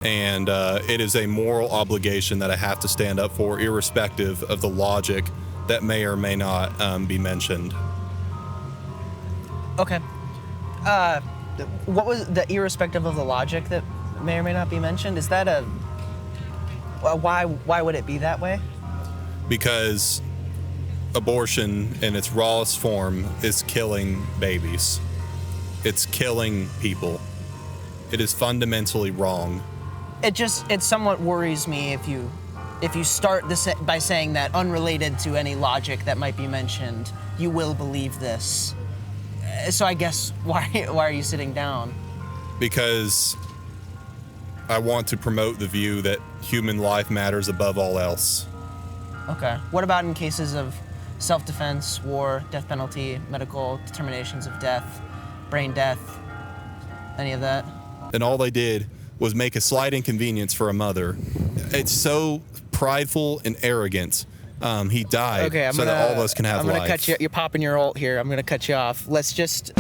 And it is a moral obligation that I have to stand up for, irrespective of the logic that may or may not be mentioned. Okay. What was the irrespective of the logic that may or may not be mentioned? Is that a... Why would it be that way? Because abortion in its rawest form is killing babies. It's killing people. It is fundamentally wrong. It somewhat worries me if you start this by saying that unrelated to any logic that might be mentioned, you will believe this. So I guess why are you sitting down? Because I want to promote the view that human life matters above all else. Okay. What about in cases of self-defense, war, death penalty, medical determinations of death, brain death, any of that? And all they did was make a slight inconvenience for a mother. It's so prideful and arrogant. He died so that all of us can have life. I'm going to cut you. You're popping your ult here. I'm going to cut you off. Let's just...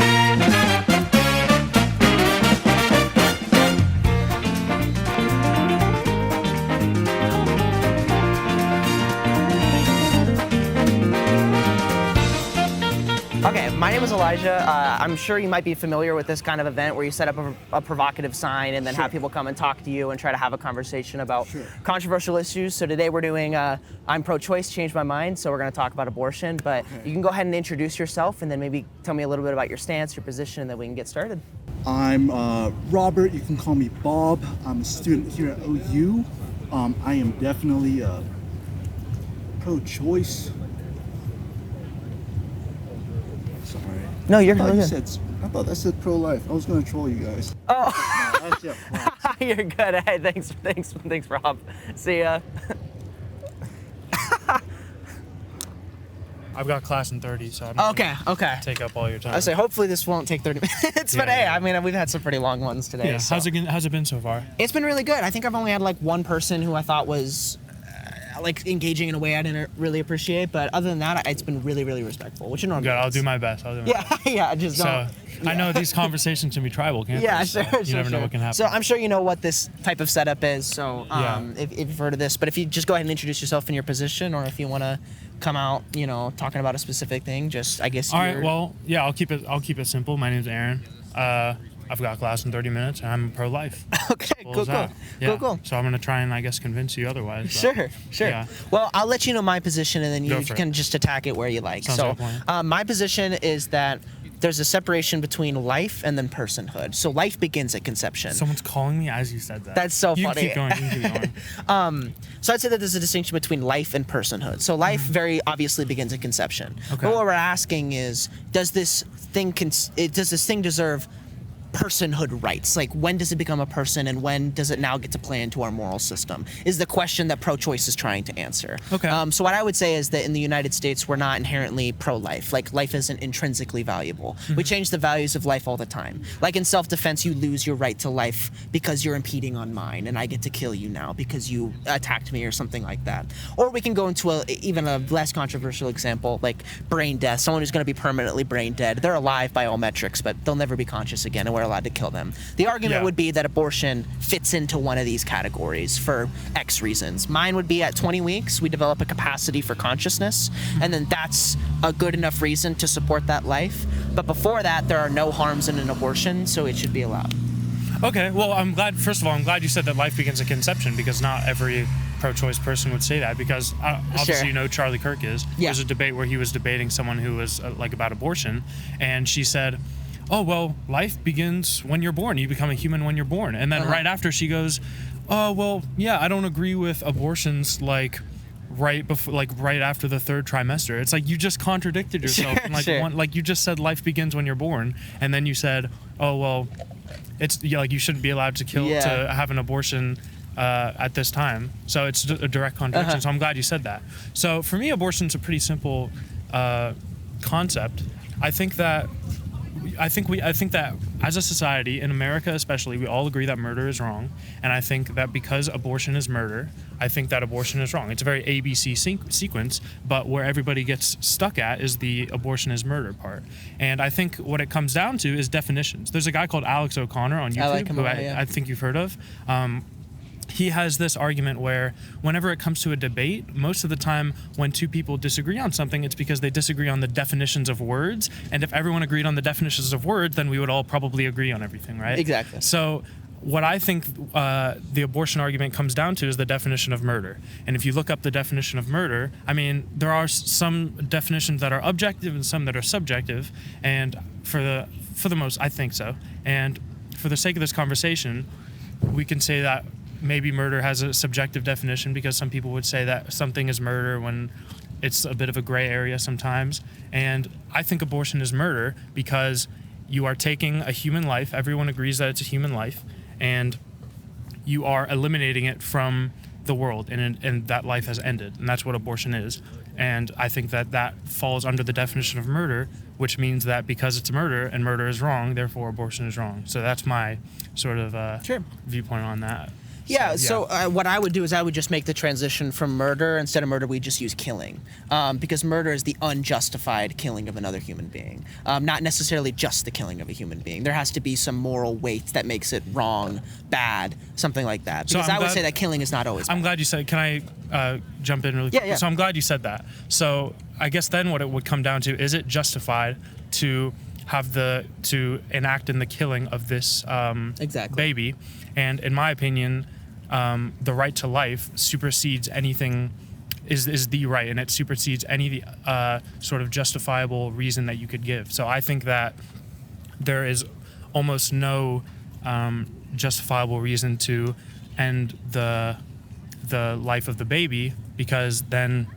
Okay, my name is Elijah. I'm sure you might be familiar with this kind of event where you set up a provocative sign and then have people come and talk to you and try to have a conversation about controversial issues. So today we're doing I'm pro-choice, changed my mind, so we're going to talk about abortion. But you can go ahead and introduce yourself and then maybe tell me a little bit about your stance, your position, and then we can get started. I'm Robert. You can call me Bob. I'm a student here at OU. I am definitely pro-choice. Sorry. No, you're good. I thought that said pro-life. I was gonna troll you guys. Oh, No, that's your fault. you're good. Hey, thanks, Rob. See ya. I've got class in 30, so I'm not Okay. take up all your time. I say hopefully this won't take 30 minutes, but hey, I mean we've had some pretty long ones today. Yeah. So. How's it been so far? It's been really good. I think I've only had like one person who I thought was like engaging in a way I didn't really appreciate, but other than that, it's been really, really respectful, which it normally Good. is. I'll do my best. Yeah, just don't. I know these conversations can be tribal, can't Yeah, they? sure. You never know what can happen. So I'm sure you know what this type of setup is. So if you've heard of this, but if you just go ahead and introduce yourself and your position, or if you want to come out, talking about a specific thing, just I guess. All right. Well, yeah, I'll keep it simple. My name's Aaron. I've got class in 30 minutes, and I'm pro-life. Okay, cool. Cool. So I'm gonna try and I guess convince you otherwise. Sure. Yeah. Well, I'll let you know my position, and then you can just attack it where you like. Sounds like a plan. My position is that there's a separation between life and then personhood. So life begins at conception. Someone's calling me as you said that. That's so you funny. Keep going. You keep going. So I'd say that there's a distinction between life and personhood. So life very obviously begins at conception. Okay. But what we're asking is, does this thing deserve personhood rights? Like, when does it become a person, and when does it now get to play into our moral system, is the question that pro-choice is trying to answer. Okay. So what I would say is that in the United States, we're not inherently pro-life. Like, life isn't intrinsically valuable. We change the values of life all the time. Like in self-defense, you lose your right to life because you're impeding on mine, and I get to kill you now because you attacked me or something like that. Or we can go into even a less controversial example, like brain death. Someone who's going to be permanently brain dead. They're alive by all metrics, but they'll never be conscious again, and we're allowed to kill them. The argument would be that abortion fits into one of these categories for X reasons. Mine would be at 20 weeks, we develop a capacity for consciousness, and then that's a good enough reason to support that life. But before that, there are no harms in an abortion, so it should be allowed. Okay. Well, first of all, I'm glad you said that life begins at conception, because not every pro-choice person would say that, because obviously you know Charlie Kirk is. Yeah. There's a debate where he was debating someone who was like about abortion, and she said, oh, well, life begins when you're born. You become a human when you're born. And then right after she goes, oh, well, yeah, I don't agree with abortions right after the third trimester. It's like you just contradicted yourself. Like you just said life begins when you're born, and then you said, oh, well, it's like you shouldn't be allowed to to have an abortion at this time. So it's a direct contradiction. So I'm glad you said that. So for me, abortion's a pretty simple concept. I think that as a society, in America especially, we all agree that murder is wrong. And I think that because abortion is murder, I think that abortion is wrong. It's a very ABC sequence, but where everybody gets stuck at is the abortion is murder part. And I think what it comes down to is definitions. There's a guy called Alex O'Connor on YouTube, I like him who I think you've heard of. he has this argument where whenever it comes to a debate, most of the time when two people disagree on something, it's because they disagree on the definitions of words. And if everyone agreed on the definitions of words, then we would all probably agree on everything, right? Exactly. So what I think the abortion argument comes down to is the definition of murder. And if you look up the definition of murder, I mean, there are some definitions that are objective and some that are subjective. And for the most, I think so. And for the sake of this conversation, we can say that maybe murder has a subjective definition, because some people would say that something is murder when it's a bit of a gray area sometimes. And I think abortion is murder because you are taking a human life. Everyone agrees that it's a human life. And you are eliminating it from the world, and that life has ended, and that's what abortion is. And I think that falls under the definition of murder, which means that because it's murder and murder is wrong, therefore abortion is wrong. So that's my sort of viewpoint on that. Yeah, so what I would do is I would just make the transition from murder. Instead of murder, we just use killing. Because murder is the unjustified killing of another human being. Not necessarily just the killing of a human being. There has to be some moral weight that makes it wrong, bad, something like that. Because I would say that killing is not always bad. I'm glad you said, can I jump in really quick? Yeah. So I'm glad you said that. So I guess then what it would come down to, is it justified to enact in the killing of this baby? And in my opinion, the right to life supersedes anything, is the right, and it supersedes any sort of justifiable reason that you could give. So I think that there is almost no justifiable reason to end the life of the baby, because then,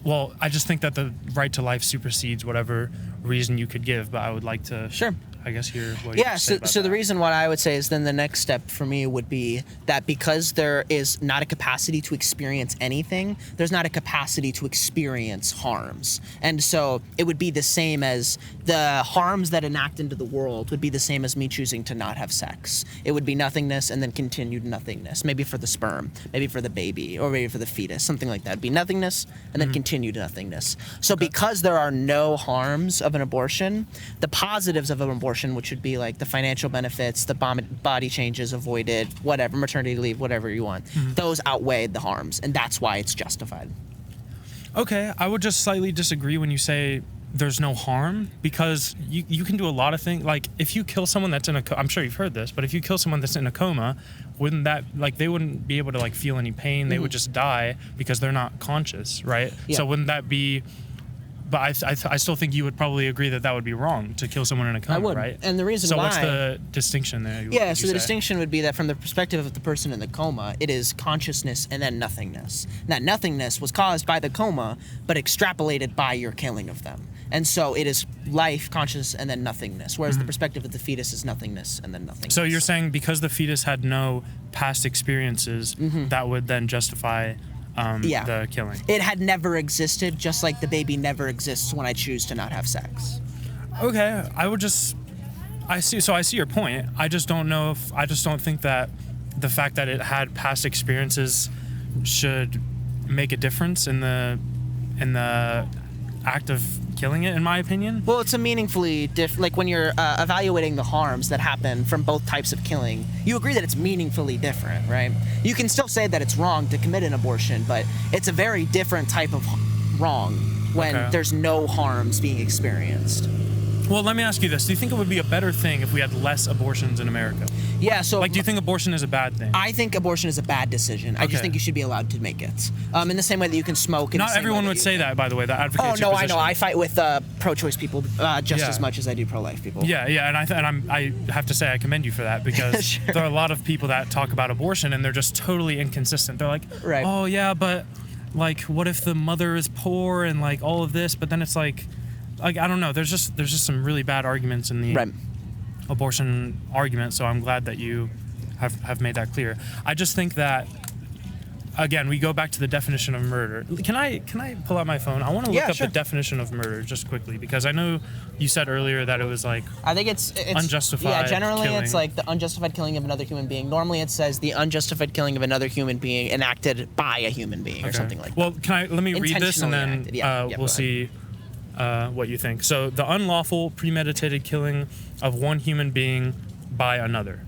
well, I just think that the right to life supersedes whatever reason you could give. But I would like to I guess hear what you say about so the that. reason what I would say is then the next step for me would be that because there is not a capacity to experience anything, there's not a capacity to experience harms. And so it would be the same as the harms that enact into the world would be the same as me choosing to not have sex. It would be nothingness and then continued nothingness, maybe for the sperm, maybe for the baby, or maybe for the fetus, something like that. It'd be nothingness and then continued nothingness. So because there are no harms of an abortion, the positives of an abortion, which would be like the financial benefits, the body changes avoided, whatever, maternity leave, whatever you want, those outweigh the harms, and that's why it's justified. Okay, I would just slightly disagree when you say there's no harm, because you can do a lot of things. Like if you kill someone that's in a I'm sure you've heard this, but if you kill someone that's in a coma, wouldn't that, like, they wouldn't be able to like feel any pain? They would just die because they're not conscious, right? Yeah. So wouldn't that be? But I still think you would probably agree that would be wrong to kill someone in a coma, I would. right? And the reason so why... what's the distinction there? Yeah, so the distinction would be that from the perspective of the person in the coma, it is consciousness and then nothingness. And that nothingness was caused by the coma, but extrapolated by your killing of them. And so it is life, conscious, and then nothingness, whereas the perspective of the fetus is nothingness and then nothingness. So you're saying because the fetus had no past experiences, that would then justify... the killing. It had never existed, just like the baby never exists when I choose to not have sex. Okay, I see your point. I just don't think that the fact that it had past experiences should make a difference in the act of killing it, in my opinion. Well, it's a meaningfully like when you're evaluating the harms that happen from both types of killing, you agree that it's meaningfully different, right? You can still say that it's wrong to commit an abortion, but it's a very different type of wrong when there's no harms being experienced. Well, let me ask you this. Do you think it would be a better thing if we had less abortions in America? Yeah, so... Like, do you think abortion is a bad thing? I think abortion is a bad decision. I just think you should be allowed to make it. In the same way that you can smoke. Not everyone would say that, by the way, that advocates your position. I know. I fight with pro-choice people just as much as I do pro-life people. Yeah, and I have to say I commend you for that, because there are a lot of people that talk about abortion and they're just totally inconsistent. They're like, oh, yeah, but, like, what if the mother is poor and, like, all of this? But then it's like I don't know. There's just some really bad arguments in the abortion argument. So I'm glad that you have made that clear. I just think that, again, we go back to the definition of murder. Can I pull out my phone? I want to look up the definition of murder just quickly, because I know you said earlier that it was like, I think it's unjustified. Yeah, generally killing. It's like the unjustified killing of another human being. Normally it says the unjustified killing of another human being enacted by a human being or something like that. Well, let me read this and then we'll see what you think. So, the unlawful premeditated killing of one human being by another.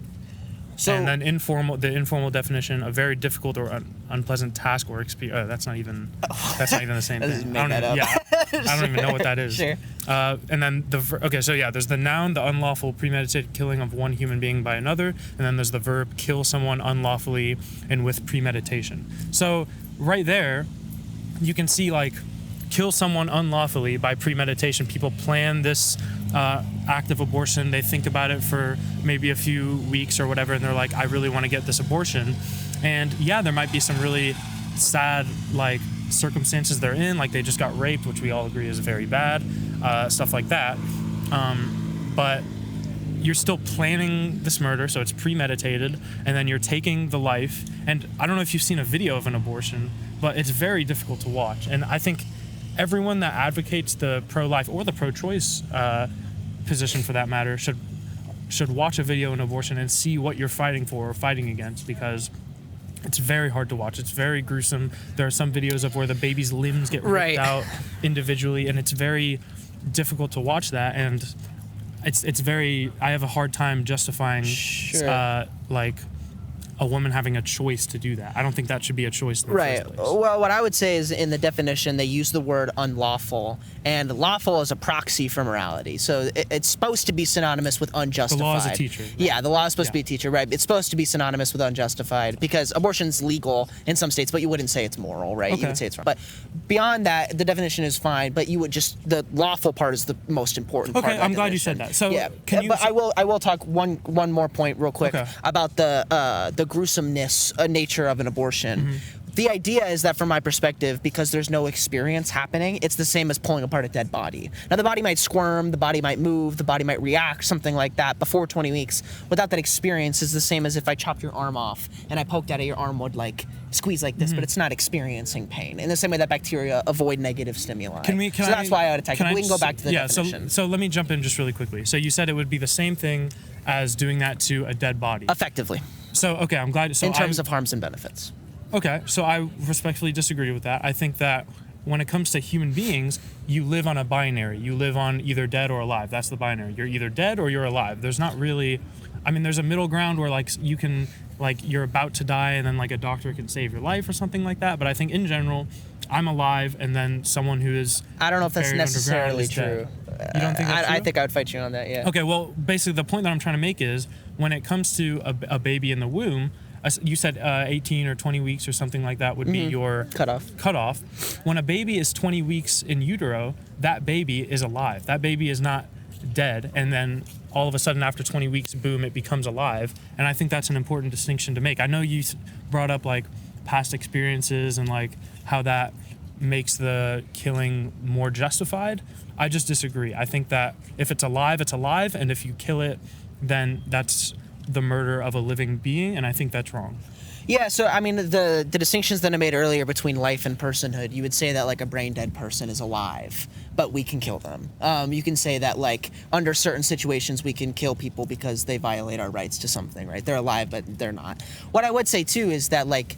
And then the informal definition, a very difficult or unpleasant task or experience. That's not even the same thing. I don't even know what that is. Sure. And then there's the noun, the unlawful premeditated killing of one human being by another, and then there's the verb, kill someone unlawfully and with premeditation. So right there, you can see like kill someone unlawfully by premeditation. People plan this act of abortion. They think about it for maybe a few weeks or whatever, and they're like, I really want to get this abortion. And yeah, there might be some really sad like circumstances they're in, like they just got raped, which we all agree is very bad, stuff like that. But you're still planning this murder, so it's premeditated, and then you're taking the life. And I don't know if you've seen a video of an abortion, but it's very difficult to watch. And I think everyone that advocates the pro-life or the pro-choice position, for that matter, should watch a video of an abortion and see what you're fighting for or fighting against, because it's very hard to watch. It's very gruesome. There are some videos of where the baby's limbs get ripped out individually, and it's very difficult to watch that. And I have a hard time justifying like a woman having a choice to do that. I don't think that should be a choice in the first place. Well, what I would say is in the definition, they use the word unlawful, and lawful is a proxy for morality. So it's supposed to be synonymous with unjustified. The law is a teacher. Right? Yeah, the law is supposed to be a teacher, right? It's supposed to be synonymous with unjustified, because abortion's legal in some states, but you wouldn't say it's moral, right? Okay. You would say it's wrong. But beyond that, the definition is fine, but you would the lawful part is the most important part of that I'm glad you definition. said that. So but I will talk one more point real quick about the gruesomeness nature of an abortion. Mm-hmm. The idea is that, from my perspective, because there's no experience happening, it's the same as pulling apart a dead body. Now, the body might squirm, the body might move, the body might react, something like that, before 20 weeks. Without that experience, is the same as if I chopped your arm off and I poked at it, your arm would like squeeze like this, but it's not experiencing pain. In the same way that bacteria avoid negative stimuli. That's why I would attack it. We can go back to the definition. So let me jump in just really quickly. So you said it would be the same thing as doing that to a dead body. Effectively. So, okay, I'm glad. So in terms of harms and benefits. Okay, so I respectfully disagree with that. I think that when it comes to human beings, you live on a binary. You live on either dead or alive. That's the binary. You're either dead or you're alive. There's not really, there's a middle ground where like you can, like you're about to die and then like a doctor can save your life or something like that. But I think in general, I'm alive, and then someone who is I don't know if that's necessarily true. You don't think that's true? I think I would fight you on that, yeah. Okay, well, basically the point that I'm trying to make is when it comes to a baby in the womb, you said 18 or 20 weeks or something like that would be your cutoff. When a baby is 20 weeks in utero, that baby is alive. That baby is not dead, and then all of a sudden after 20 weeks, boom, it becomes alive. And I think that's an important distinction to make. I know you brought up like past experiences and like how that makes the killing more justified. I just disagree. I think that if it's alive, it's alive, and if you kill it, then that's the murder of a living being, and I think that's wrong. Yeah, so the distinctions that I made earlier between life and personhood, you would say that like a brain dead person is alive, but we can kill them. You can say that like under certain situations we can kill people because they violate our rights to something, right? They're alive, but they're not. What I would say too is that like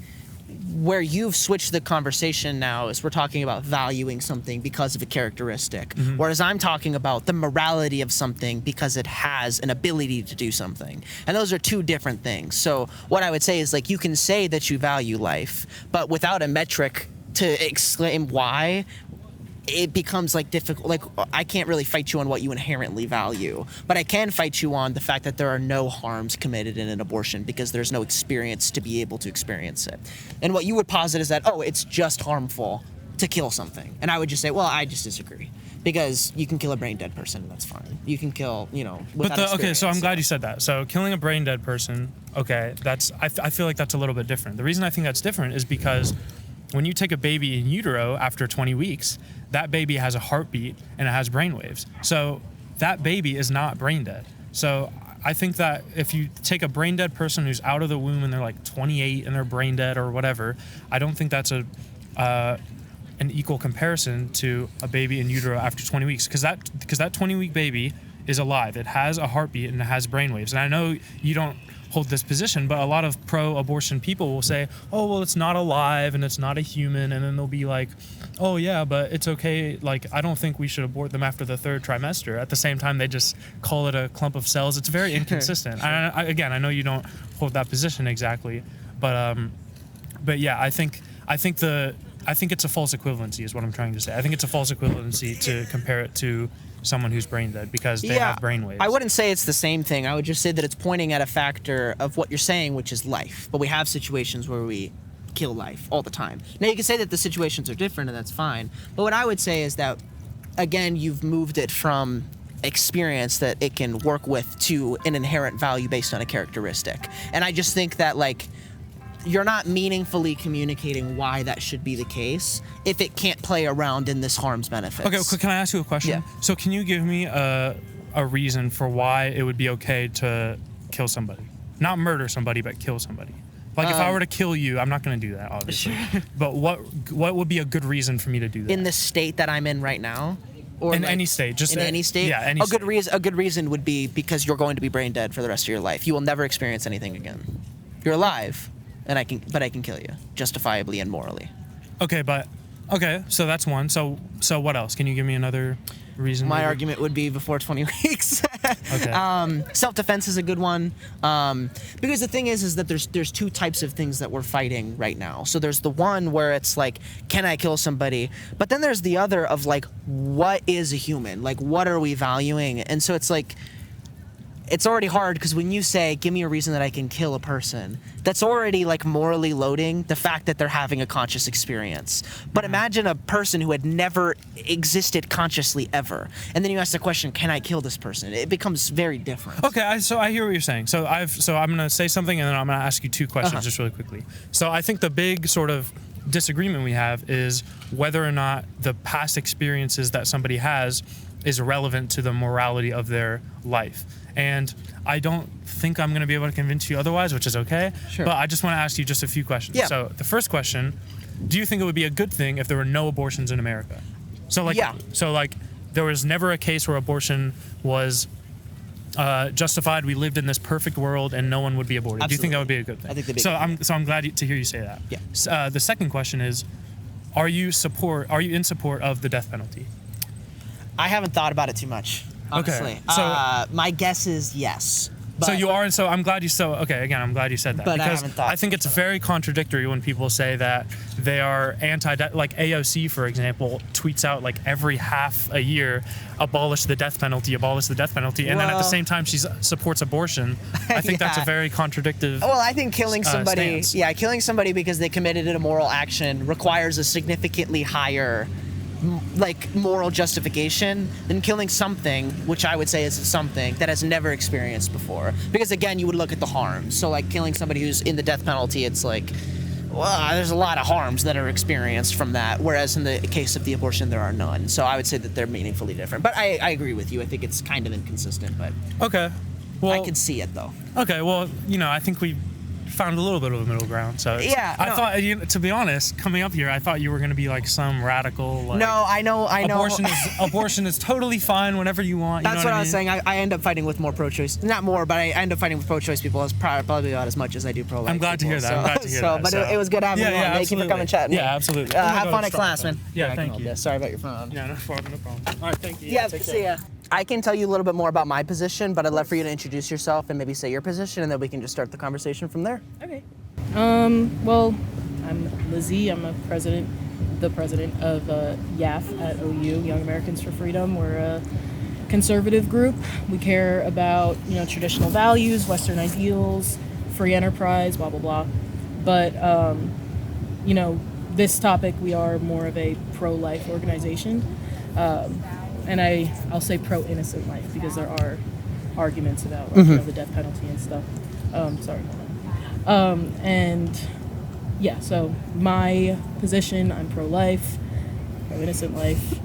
where you've switched the conversation now is we're talking about valuing something because of a characteristic, whereas I'm talking about the morality of something because it has an ability to do something. And those are two different things. So what I would say is like you can say that you value life, but without a metric to exclaim why, it becomes like difficult. Like I can't really fight you on what you inherently value, but I can fight you on the fact that there are no harms committed in an abortion because there's no experience to be able to experience it. And what you would posit is that, it's just harmful to kill something. And I would just say, well, I just disagree, because you can kill a brain dead person. That's fine. You can kill, without experience. So I'm glad you said that. So killing a brain dead person, okay, I feel like that's a little bit different. The reason I think that's different is because when you take a baby in utero after 20 weeks, that baby has a heartbeat and it has brainwaves. So that baby is not brain dead. So I think that if you take a brain dead person who's out of the womb and they're like 28 and they're brain dead or whatever, I don't think that's an equal comparison to a baby in utero after 20 weeks, because that 20-week baby is alive. It has a heartbeat and it has brainwaves. And I know you don't hold this position, but a lot of pro-abortion people will say, oh, well, it's not alive and it's not a human, and then they'll be like, oh yeah, but it's okay, like I don't think we should abort them after the 3rd trimester. At the same time, they just call it a clump of cells. It's very inconsistent. Sure. I know you don't hold that position exactly, but yeah, I think it's a false equivalency is what I'm trying to say. I think it's a false equivalency to compare it to someone who's brain dead because they have brainwaves. I wouldn't say it's the same thing. I would just say that it's pointing at a factor of what you're saying, which is life. But we have situations where we kill life all the time. Now, you can say that the situations are different, and that's fine. But what I would say is that, again, you've moved it from experience that it can work with to an inherent value based on a characteristic. And I just think that, like, you're not meaningfully communicating why that should be the case if it can't play around in this harms benefits. Okay, can I ask you a question? Yeah. So can you give me a reason for why it would be okay to kill somebody? Not murder somebody, but kill somebody. Like if I were to kill you, I'm not going to do that, obviously. Sure. But what would be a good reason for me to do that? In the state that I'm in right now? Or in any state, just in any state. Yeah, any state. A good reason would be because you're going to be brain dead for the rest of your life. You will never experience anything again. You're alive, and I can kill you justifiably and morally. Okay, so that's one. So what else? Can you give me another reason? My argument would be before 20 weeks. Okay. Self-defense is a good one, because the thing is that there's two types of things that we're fighting right now. So there's the one where it's like, can I kill somebody? But then there's the other of like, what is a human? Like, what are we valuing? And so it's like, it's already hard because when you say, give me a reason that I can kill a person, that's already like morally loading the fact that they're having a conscious experience. But imagine a person who had never existed consciously ever. And then you ask the question, can I kill this person? It becomes very different. Okay, so I hear what you're saying. So I'm going to say something and then I'm going to ask you two questions just really quickly. So I think the big sort of disagreement we have is whether or not the past experiences that somebody has is relevant to the morality of their life. And I don't think I'm going to be able to convince you otherwise, which is okay. Sure. But I just want to ask you just a few questions. Yeah. So the first question, do you think it would be a good thing if there were no abortions in America? So like there was never a case where abortion was justified. We lived in this perfect world and no one would be aborted. Absolutely. Do you think that would be a good thing? I think that'd be I'm glad to hear you say that. Yeah. The second question is, are you in support of the death penalty? I haven't thought about it too much, honestly. Okay. So my guess is yes. But, so you are, so I'm glad you I'm glad you said that. But because I haven't thought I think it's very contradictory when people say that they are like AOC, for example, tweets out like every half a year, abolish the death penalty, and then at the same time she supports abortion. I think that's a very contradictory. Well, I think killing somebody, stance. Killing somebody because they committed an immoral action requires a significantly higher like moral justification than killing something, which I would say is something that has never experienced before. Because again, you would look at the harms. So like killing somebody who's in the death penalty, it's like, well, there's a lot of harms that are experienced from that. Whereas in the case of the abortion, there are none. So I would say that they're meaningfully different. But I agree with you. I think it's kind of inconsistent, but okay. Well, I can see it though. Okay. Well, I think we found a little bit of a middle ground. So yeah, I thought, to be honest, coming up here, I thought you were going to be like some radical. Like, no, I know. Abortion is totally fine whenever you want. That's what I was saying. I end up fighting with more pro-choice, not more, but I end up fighting with pro-choice people probably about as much as I do pro-life. I'm glad to hear that. But it was good having you on. Thank you for coming and chatting. Yeah, absolutely. Have fun at class, man. Yeah, thank you. Sorry about your phone. Yeah, no problem. All right, thank you. Yeah, see ya. I can tell you a little bit more about my position, but I'd love for you to introduce yourself and maybe say your position, and then we can just start the conversation from there. Okay. Well, I'm Lizzie. I'm the president of YAF at OU, Young Americans for Freedom. We're a conservative group. We care about, traditional values, Western ideals, free enterprise, blah, blah, blah. But, this topic, we are more of a pro-life organization. And I'll say pro-innocent life because there are arguments about the death penalty and stuff. So my position, I'm pro-life, pro-innocent life,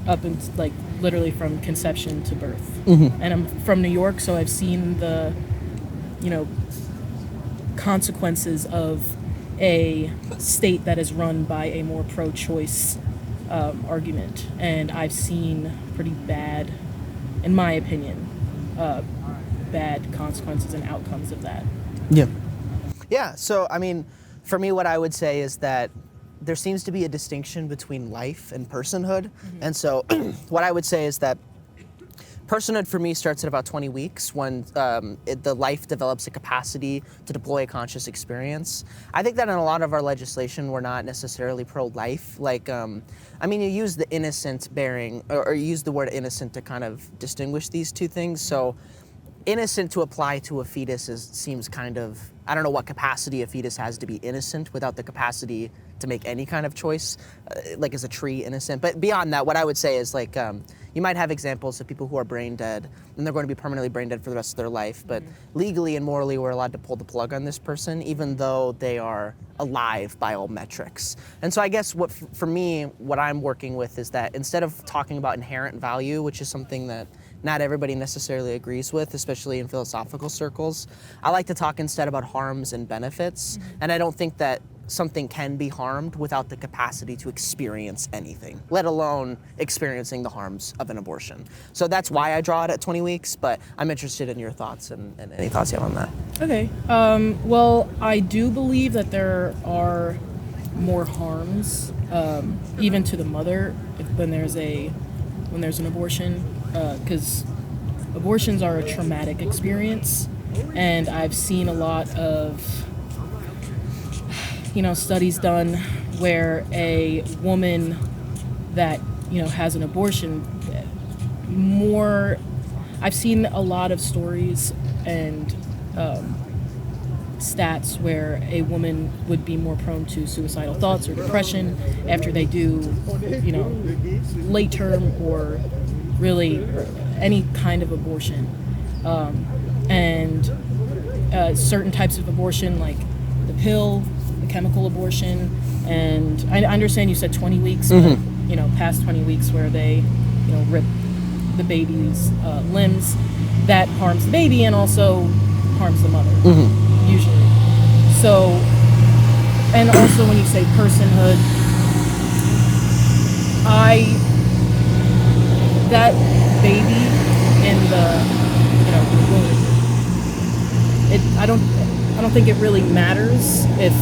up in literally from conception to birth. And I'm from New York, so I've seen the, consequences of a state that is run by a more pro-choice argument, and I've seen pretty bad, in my opinion, bad consequences and outcomes of that. Yeah, so I mean, for me, what I would say is that there seems to be a distinction between life and personhood. And so what I would say is that personhood for me starts at about 20 weeks when the life develops a capacity to deploy a conscious experience. I think that in a lot of our legislation, we're not necessarily pro-life. Like, I mean, you use the innocent bearing, or you use the word innocent to kind of distinguish these two things. So innocent to apply to a fetus seems kind of, I don't know what capacity a fetus has to be innocent without the capacity to make any kind of choice, like is a tree innocent? But beyond that, what I would say is like, you might have examples of people who are brain dead and they're going to be permanently brain dead for the rest of their life, but legally and morally we're allowed to pull the plug on this person even though they are alive by all metrics. And so I guess for me, what I'm working with is that instead of talking about inherent value, which is something that not everybody necessarily agrees with, especially in philosophical circles, I like to talk instead about harms and benefits. And I don't think that something can be harmed without the capacity to experience anything, let alone experiencing the harms of an abortion. So that's why I draw it at 20 weeks, but I'm interested in your thoughts and any thoughts you have on that. Okay. Well, I do believe that there are more harms, even to the mother, when there's an abortion, because abortions are a traumatic experience, and I've seen a lot of studies done where a woman that has an abortion, I've seen a lot of stories and stats where a woman would be more prone to suicidal thoughts or depression after they do late term or really any kind of abortion, and certain types of abortion like the pill, chemical abortion, and I understand you said 20 weeks, but past 20 weeks where they rip the baby's limbs, that harms the baby and also harms the mother, usually. So, and also when you say personhood, that baby in the womb, I don't think it really matters if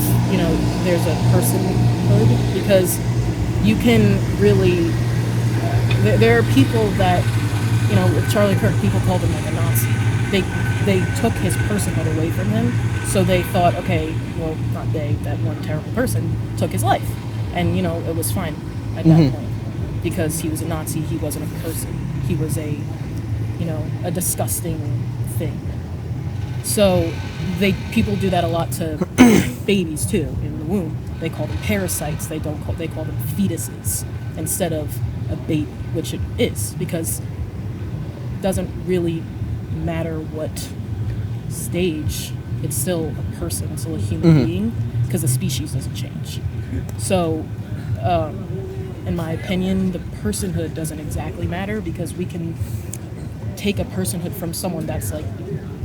there's a personhood, because you can really there are people that with Charlie Kirk, people called him like a Nazi. They took his personhood away from him, so they thought, okay, well, not they, that one terrible person took his life, and it was fine at that point because he was a Nazi. He wasn't a person. He was a disgusting thing. So people do that a lot to babies too in the womb. They call them parasites. They call them fetuses instead of a baby, which it is, because it doesn't really matter what stage. It's still a person. It's still a human being, because the species doesn't change. So, in my opinion, the personhood doesn't exactly matter, because we can take a personhood from someone that's like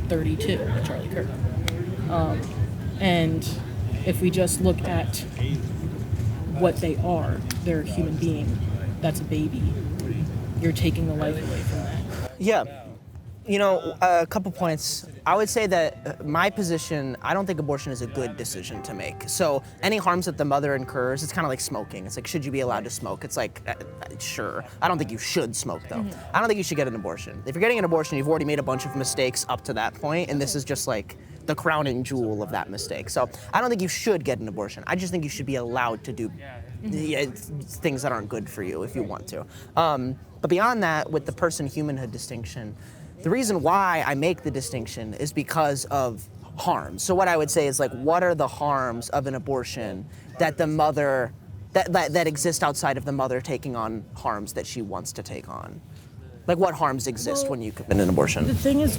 32, like Charlie Kirk. And if we just look at what they are, they're a human being. That's a baby. You're taking the life away from that. Yeah. A couple points. I would say that my position, I don't think abortion is a good decision to make. So any harms that the mother incurs, it's kind of like smoking. It's like, should you be allowed to smoke? It's like, sure. I don't think you should smoke, though. I don't think you should get an abortion. If you're getting an abortion, you've already made a bunch of mistakes up to that point, and this is just like the crowning jewel of that mistake. So I don't think you should get an abortion. I just think you should be allowed to do things that aren't good for you if you want to. But beyond that, with the person-humanhood distinction, the reason why I make the distinction is because of harms. So what I would say is, like, what are the harms of an abortion that the mother, that exist outside of the mother taking on harms that she wants to take on? Like, what harms exist when you commit an abortion? The thing is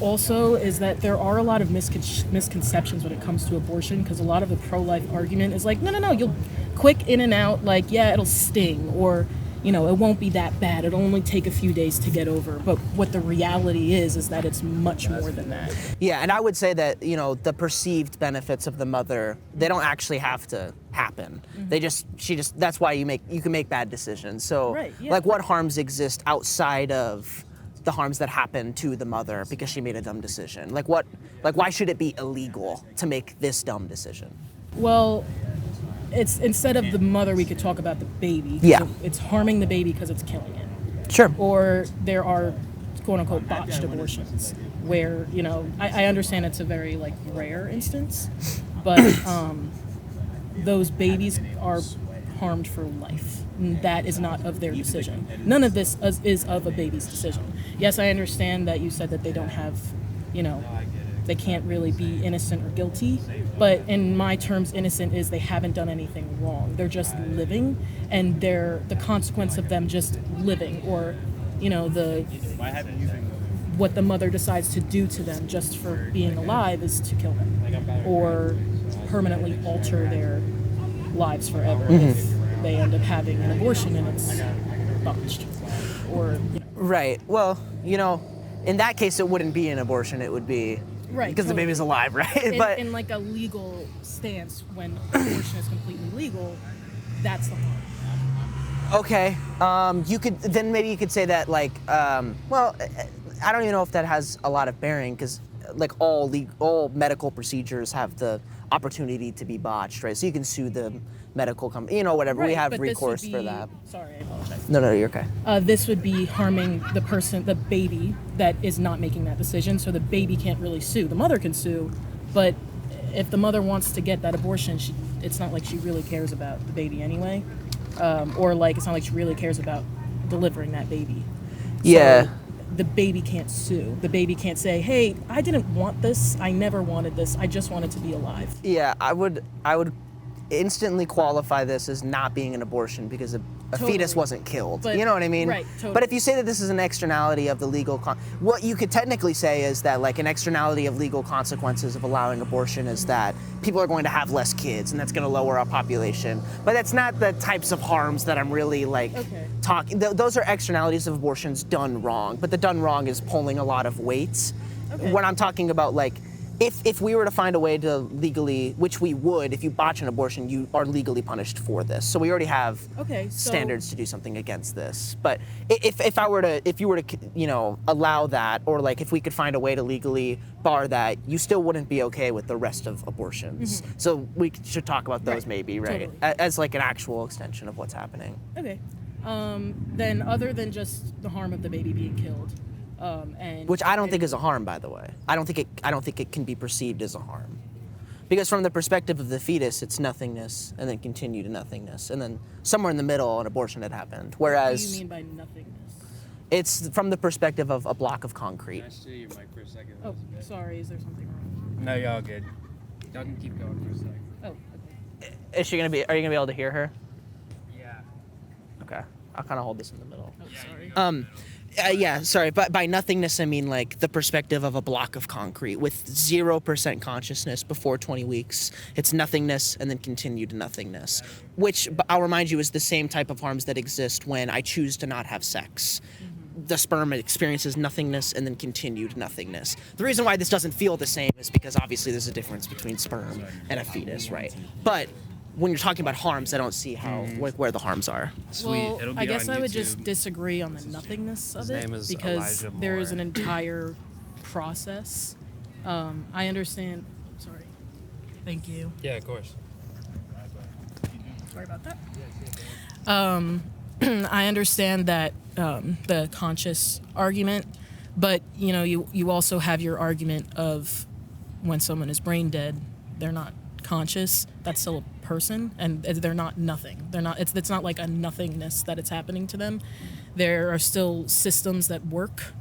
that there are a lot of misconceptions when it comes to abortion, because a lot of the pro-life argument is like, no, you'll quick in and out, like, yeah, it'll sting, or it won't be that bad. It'll only take a few days to get over. But what the reality is that it's much more than that. Yeah, and I would say that, the perceived benefits of the mother, they don't actually have to happen. That's why you can make bad decisions. So, right, yeah. like, what harms exist outside of the harms that happen to the mother because she made a dumb decision? Like why should it be illegal to make this dumb decision? Well, it's instead of the mother, we could talk about the baby. Yeah. So it's harming the baby because it's killing it. Sure. Or there are quote unquote botched abortions where, I understand it's a very like rare instance, but those babies are harmed for life. And that is not of their decision. None of this is of a baby's decision. Yes, I understand that you said that they don't have, they can't really be innocent or guilty, but in my terms, innocent is they haven't done anything wrong. They're just living, and the consequence of them just living, or what the mother decides to do to them just for being alive is to kill them, or permanently alter their lives forever if they end up having an abortion and it's botched, or Right. Well, in that case, it wouldn't be an abortion. It would be because the baby's alive, right? But in like a legal stance, when abortion is completely legal, that's the harm. Okay. Maybe you could say that I don't even know if that has a lot of bearing because all medical procedures have the opportunity to be botched, right? So you can sue the medical company, whatever. Right, we have but recourse for that. Sorry, I apologize. No, you're okay. This would be harming the baby that is not making that decision, so the baby can't really sue. The mother can sue, but if the mother wants to get that abortion, it's not like she really cares about the baby anyway, or like it's not like she really cares about delivering that baby. Yeah. So the baby can't sue. The baby can't say, "Hey, I didn't want this. I never wanted this. I just wanted to be alive." Yeah, I would instantly qualify this as not being an abortion because a fetus wasn't killed. But, you know what I mean? right, totally. But if you say that this is an externality of the legal, what you could technically say is that like an externality of legal consequences of allowing abortion is that people are going to have less kids and that's going to lower our population. But that's not the types of harms that I'm really talking. Those are externalities of abortions done wrong. But the done wrong is pulling a lot of weight. Okay. When I'm talking about if we were to find a way to legally, which we would, if you botch an abortion, you are legally punished for this. So we already have standards to do something against this. But if you were to allow that, or if we could find a way to legally bar that, you still wouldn't be okay with the rest of abortions. Mm-hmm. So we should talk about those maybe, right? Totally. As an actual extension of what's happening. Okay. Then other than just the harm of the baby being killed. Which I don't think is a harm, by the way. I don't think it can be perceived as a harm, because from the perspective of the fetus, it's nothingness and then continue to nothingness, and then somewhere in the middle, an abortion had happened. Whereas, what do you mean by nothingness? It's from the perspective of a block of concrete. Can I steal your mic for a second? Oh, sorry. Is there something wrong? No, y'all good. Y'all can keep going for a second. Oh, okay. Are you gonna be able to hear her? Yeah. Okay, I'll kind of hold this in the middle. Oh, sorry. Sorry, but by nothingness, I mean the perspective of a block of concrete with 0% consciousness before 20 weeks. It's nothingness and then continue to nothingness, which I'll remind you is the same type of harms that exist when I choose to not have sex. Mm-hmm. The sperm experiences nothingness and then continued nothingness. The reason why this doesn't feel the same is because obviously there's a difference between sperm and a fetus, right? But when you're talking about harms, I don't see how where the harms are. Sweet. Well, It'll be I guess on I would YouTube. just disagree on the nothingness of His name it is because Elijah there is Moore. an entire process. I understand. Sorry. Thank you. Yeah, of course. Sorry about that. I understand that the conscious argument, but you also have your argument of when someone is brain dead, they're not conscious. That's still a person, and they're not nothing. They're not. It's not like a nothingness that it's happening to them. There are still systems that work,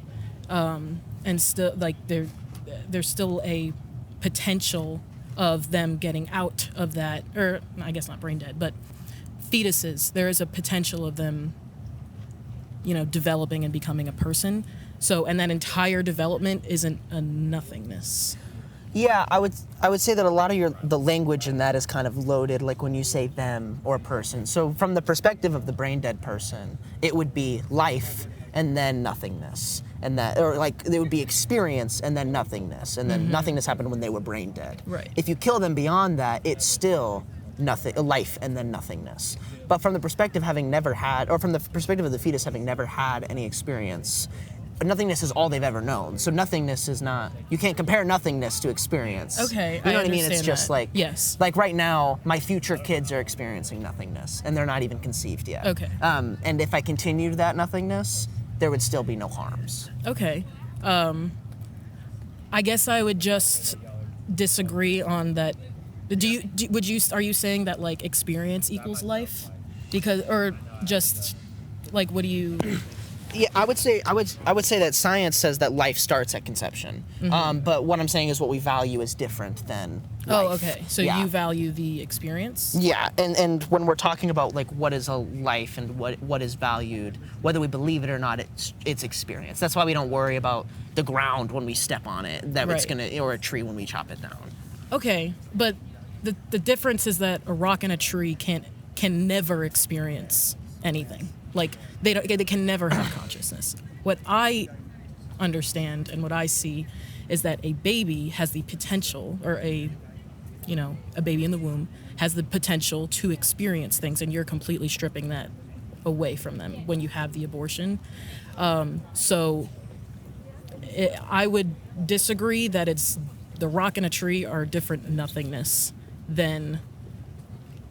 and still there's still a potential of them getting out of that, or I guess not brain dead, but fetuses. There is a potential of them, developing and becoming a person. So, and that entire development isn't a nothingness. Yeah, I would say that a lot of the language in that is kind of loaded, like when you say them or person. So from the perspective of the brain dead person, it would be life and then nothingness, and that, or there would be experience and then nothingness, and then nothingness happened when they were brain dead. Right. If you kill them beyond that, it's still life and then nothingness. But from the perspective having never had, or from the perspective of the fetus having never had any experience, nothingness is all they've ever known. So nothingness is not, you can't compare nothingness to experience. Okay, you know what I mean? It's understand just that. like, yes. like right now, my future kids are experiencing nothingness, and they're not even conceived yet. Okay. And if I continued that nothingness, there would still be no harms. Okay. I guess I would just disagree on that. Are you saying that like experience equals life? Because, or just like, what do you? Yeah, I would say that science says that life starts at conception. But what I'm saying is what we value is different than life. Oh, okay. So Yeah. you value the experience? Yeah, and when we're talking about like what is a life and what is valued, whether we believe it or not, it's experience. That's why we don't worry about the ground when we step on it, that it's Right. gonna, or a tree when we chop it down. Okay, but the difference is that a rock and a tree can never experience anything. Like they can never have consciousness. What I understand and what I see is that a baby has the potential, or a baby in the womb has the potential to experience things, and you're completely stripping that away from them when you have the abortion. I would disagree that it's the rock and a tree are different nothingness than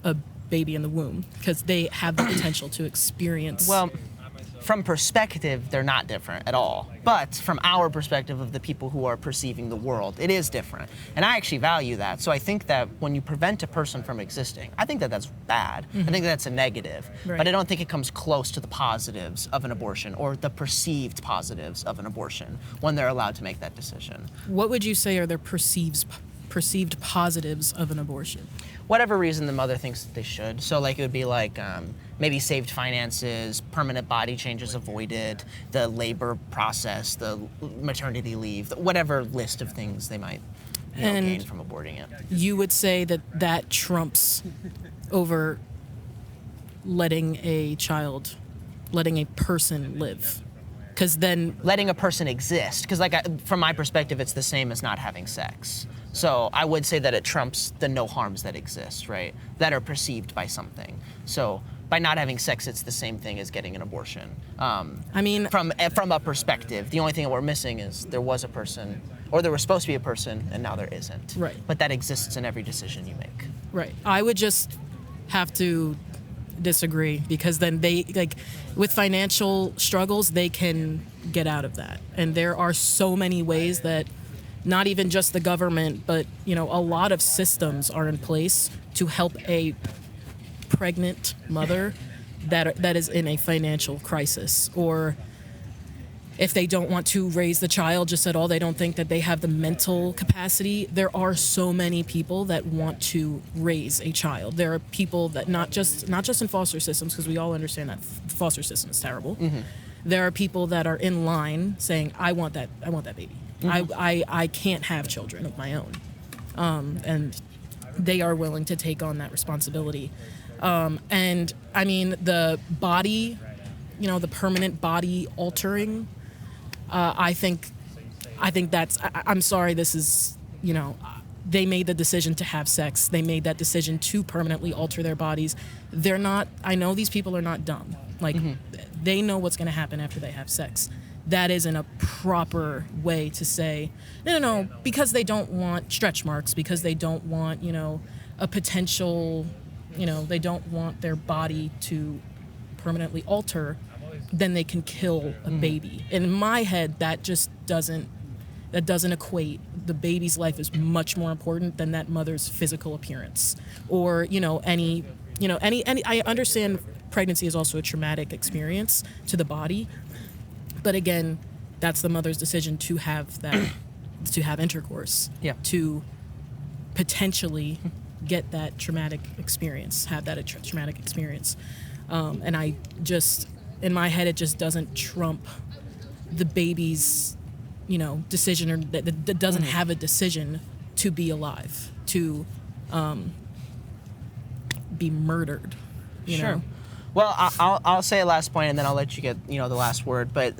a baby in the womb, because they have the potential to experience. Well, from perspective, they're not different at all. But from our perspective of the people who are perceiving the world, it is different. And I actually value that. So I think that when you prevent a person from existing, I think that that's bad. I think that's a negative. Right. But I don't think it comes close to the positives of an abortion, or the perceived positives of an abortion, when they're allowed to make that decision. What would you say are their perceived positives of an abortion? Whatever reason the mother thinks that they should. So like it would be like maybe saved finances, permanent body changes avoided, the labor process, the maternity leave, whatever list of things they might gain from aborting it. You would say that trumps over letting a person live. Because then letting a person exist, because from my perspective, it's the same as not having sex. So I would say that it trumps the no harms that exist, right? That are perceived by something. So by not having sex, it's the same thing as getting an abortion. I mean, from a perspective, the only thing that we're missing is there was a person, or there was supposed to be a person, and now there isn't. Right. But that exists in every decision you make. right. I would just have to disagree, because then they, like, with financial struggles, they can get out of that. And there are so many ways that not even just the government, but a lot of systems are in place to help a pregnant mother that is in a financial crisis, or if they don't want to raise the child just at all, they don't think that they have the mental capacity. There are so many people that want to raise a child. There are people that not just in foster systems, because we all understand that foster system is terrible. There are people that are in line saying, I want that baby. I can't have children of my own. And they are willing to take on that responsibility. And I mean, the body, the permanent body altering, I think that's, I'm sorry, this is, they made the decision to have sex. They made that decision to permanently alter their bodies. I know these people are not dumb. Like, they know what's going to happen after they have sex. That isn't a proper way to say, no, because they don't want stretch marks, because they don't want, a potential, they don't want their body to permanently alter, then they can kill a baby. In my head, that just doesn't equate. The baby's life is much more important than that mother's physical appearance, or any. I understand pregnancy is also a traumatic experience to the body, but again, that's the mother's decision to have that, to have intercourse, to potentially get that traumatic experience, have that traumatic experience, and I just, in my head, it just doesn't trump the baby's, decision, or that doesn't have a decision to be alive, to be murdered. You know? Well, I'll say a last point, and then I'll let you get the last word. But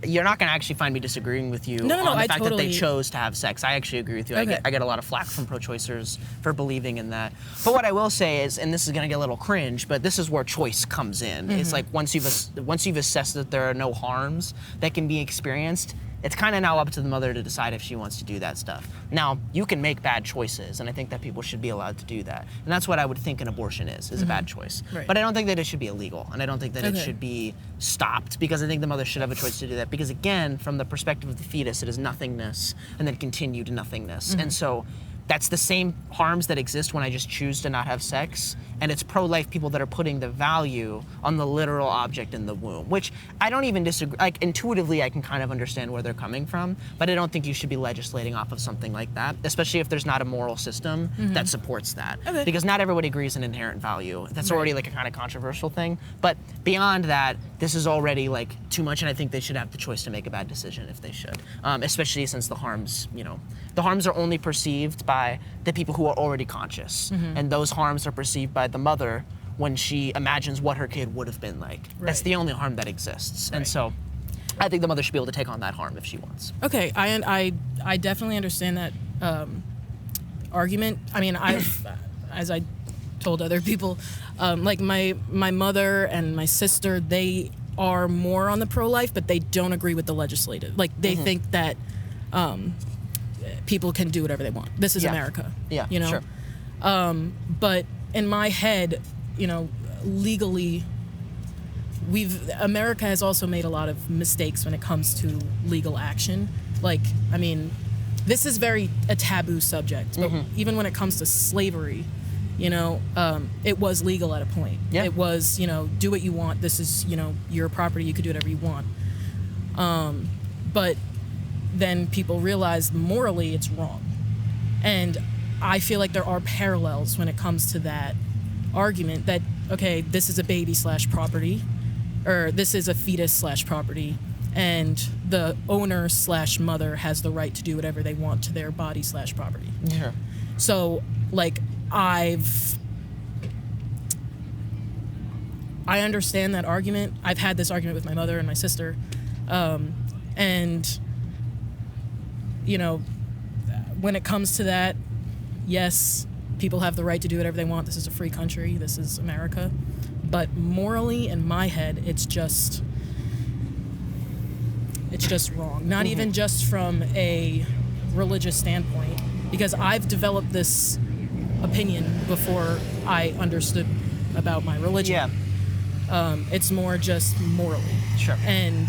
you're not going to actually find me disagreeing with you on the fact that they chose to have sex. I actually agree with you. Okay. I get a lot of flack from pro-choicers for believing in that. But what I will say is, and this is going to get a little cringe, but this is where choice comes in. It's like once you've assessed that there are no harms that can be experienced, it's kind of now up to the mother to decide if she wants to do that stuff. Now, you can make bad choices, and I think that people should be allowed to do that. And that's what I would think an abortion is a bad choice. Right. But I don't think that it should be illegal, and I don't think that it should be stopped, because I think the mother should have a choice to do that. Because again, from the perspective of the fetus, it is nothingness and then continued nothingness. And so that's the same harms that exist when I just choose to not have sex, and it's pro-life people that are putting the value on the literal object in the womb, which I don't even disagree. Like, intuitively, I can kind of understand where they're coming from, but I don't think you should be legislating off of something like that, especially if there's not a moral system that supports that. Okay. Because not everybody agrees in inherent value. That's already like a kind of controversial thing. But beyond that, this is already like too much, and I think they should have the choice to make a bad decision if they should, especially since the harms, the harms are only perceived by the people who are already conscious, and those harms are perceived by the mother when she imagines what her kid would have been like. Right. That's the only harm that exists, and so I think the mother should be able to take on that harm if she wants. Okay, I definitely understand that argument. I mean, I've, as I told other people, like my mother and my sister, they are more on the pro-life, but they don't agree with the legislative. Like, they think that people can do whatever they want. This is America. Yeah, sure. But in my head, legally, America has also made a lot of mistakes when it comes to legal action. Like, I mean, this is a taboo subject, but even when it comes to slavery, it was legal at a point. Yeah. It was, do what you want. This is, your property. You could do whatever you want. But then people realize morally it's wrong. And I feel like there are parallels when it comes to that argument that, okay, this is a baby / property, or this is a fetus / property, and the owner / mother has the right to do whatever they want to their body / property. Sure. So, like, I understand that argument. I've had this argument with my mother and my sister, and when it comes to that, yes, people have the right to do whatever they want. This is a free country. This is America. But morally, in my head, it's just wrong. Not even just from a religious standpoint, because I've developed this opinion before I understood about my religion. Yeah. It's more just morally. Sure. And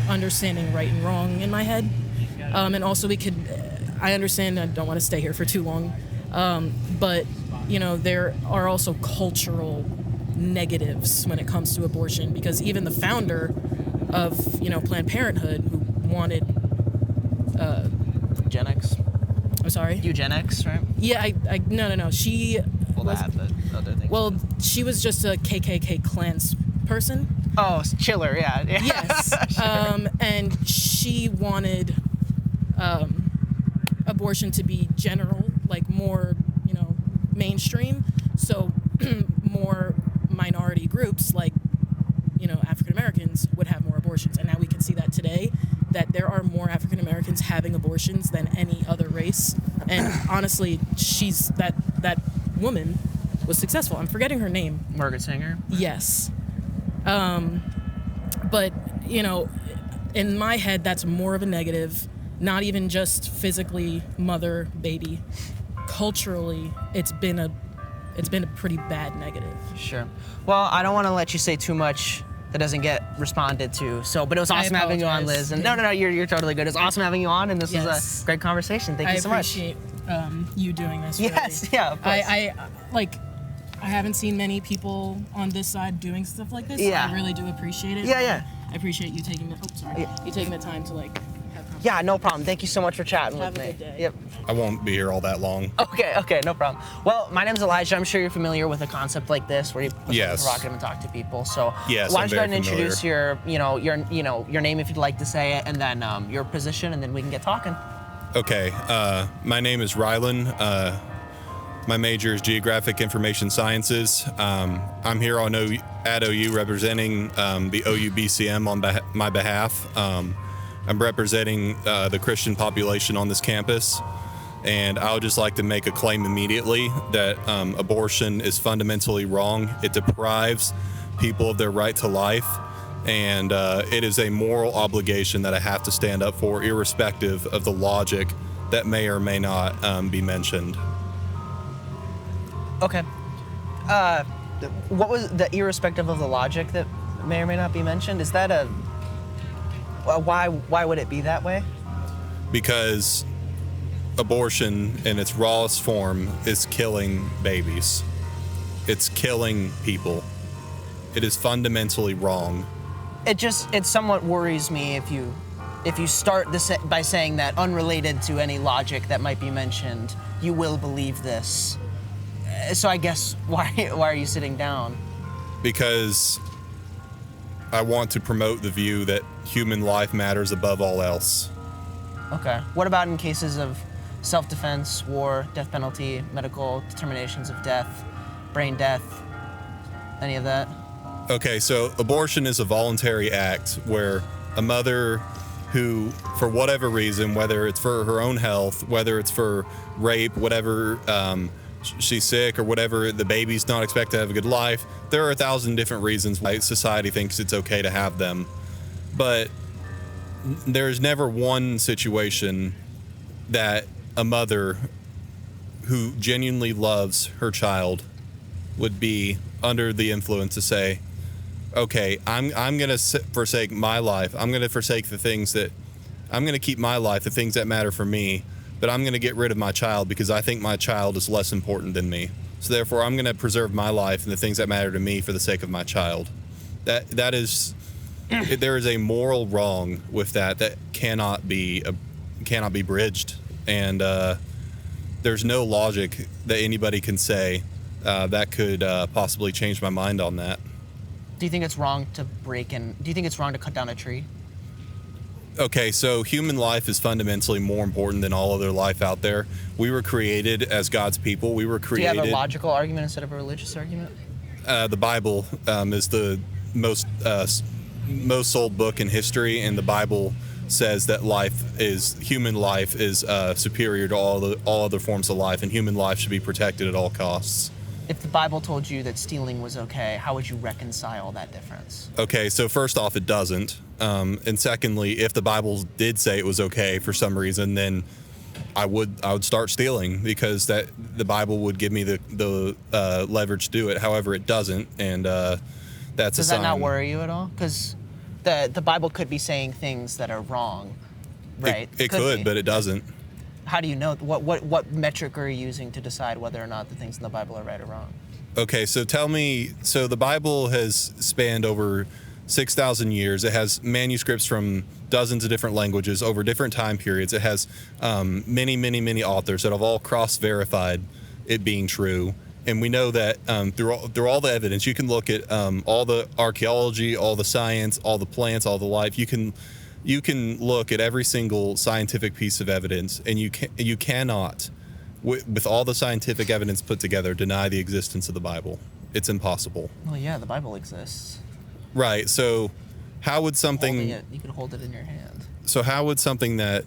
understanding right and wrong in my head. And also I understand I don't want to stay here for too long, but, there are also cultural negatives when it comes to abortion, because even the founder of, Planned Parenthood, who wanted... Eugenics? I'm sorry? Eugenics, right? Yeah, no. She... Well, she was just a KKK Klans person. Oh, chiller, yeah. Yes. Sure. And she wanted abortion to be general, like more, mainstream. So more minority groups, like, African Americans, would have more abortions. And now we can see that today, that there are more African Americans having abortions than any other race. And honestly, that woman was successful. I'm forgetting her name. Margaret Sanger? Yes. But, in my head, that's more of a negative, not even just physically, mother, baby. Culturally, it's been a pretty bad negative. Sure. Well, I don't want to let you say too much that doesn't get responded to. But it was awesome having you on, Liz. And no, you're totally good. It's awesome having you on, and this was a great conversation. Thank you so much. I appreciate you doing this. Really. Yes, yeah, of course. I haven't seen many people on this side doing stuff like this. Yeah. So I really do appreciate it. Yeah. I appreciate you taking the you taking the time to have conversation. Yeah, no problem. Thank you so much for chatting with me. Have a good day. Yep. I won't be here all that long. Okay, no problem. Well, my name's Elijah. I'm sure you're familiar with a concept like this where you Yes. provocative and talk to people. So Yes, why don't I'm you go ahead and very introduce your name if you'd like to say it, and then your position, and then we can get talking. Okay, my name is Rylan. My major is Geographic Information Sciences. I'm here at OU representing the OU BCM on my behalf. I'm representing the Christian population on this campus, and I would just like to make a claim immediately that abortion is fundamentally wrong. It deprives people of their right to life, and it is a moral obligation that I have to stand up for, irrespective of the logic that may or may not be mentioned. Okay. What was the irrespective of the logic that may or may not be mentioned? Is that why would it be that way? Because abortion in its rawest form is killing babies. It's killing people. It is fundamentally wrong. It somewhat worries me if you start this by saying that unrelated to any logic that might be mentioned, you will believe this. So I guess why are you sitting down? Because I want to promote the view that human life matters above all else. Okay. What about in cases of self-defense, war, death penalty, medical determinations of death, brain death, any of that? Okay, so abortion is a voluntary act where a mother who, for whatever reason, whether it's for her own health, whether it's for rape, whatever, she's sick or whatever, the baby's not expected to have a good life. There are 1,000 different reasons why society thinks it's okay to have them. But there's never one situation that a mother who genuinely loves her child would be under the influence to say, okay, I'm going to forsake my life. I'm going to forsake the things that, I'm going to keep my life, the things that matter for me, but I'm going to get rid of my child because I think my child is less important than me. So therefore, I'm going to preserve my life and the things that matter to me for the sake of my child. That is, there is a moral wrong with that cannot be bridged, and there's no logic that anybody can say that could possibly change my mind on that. Do you think it's wrong to do you think it's wrong to cut down a tree? Okay, so human life is fundamentally more important than all other life out there. We were created as God's people. We were created. Do you have a logical argument instead of a religious argument? The Bible is the most sold book in history, and the Bible says that human life is superior to all other forms of life, and human life should be protected at all costs. If the Bible told you that stealing was okay, how would you reconcile that difference? Okay, so first off, it doesn't. And secondly, if the Bible did say it was okay for some reason, then I would start stealing because the Bible would give me the leverage to do it. However, it doesn't, and that's a sign. Does that not worry you at all? Because the Bible could be saying things that are wrong, right? It could, but it doesn't. How do you know? What metric are you using to decide whether or not the things in the Bible are right or wrong? Okay, so tell me, so the Bible has spanned over 6,000 years. It has manuscripts from dozens of different languages over different time periods. It has many authors that have all cross-verified it being true. And we know that through all the evidence, you can look at all the archaeology, all the science, all the plants, all the life. You can look at every single scientific piece of evidence, and you cannot, with all the scientific evidence put together, deny the existence of the Bible. It's impossible. Well, yeah, the Bible exists. Right. So, how would something? You can hold it in your hand. So, how would something that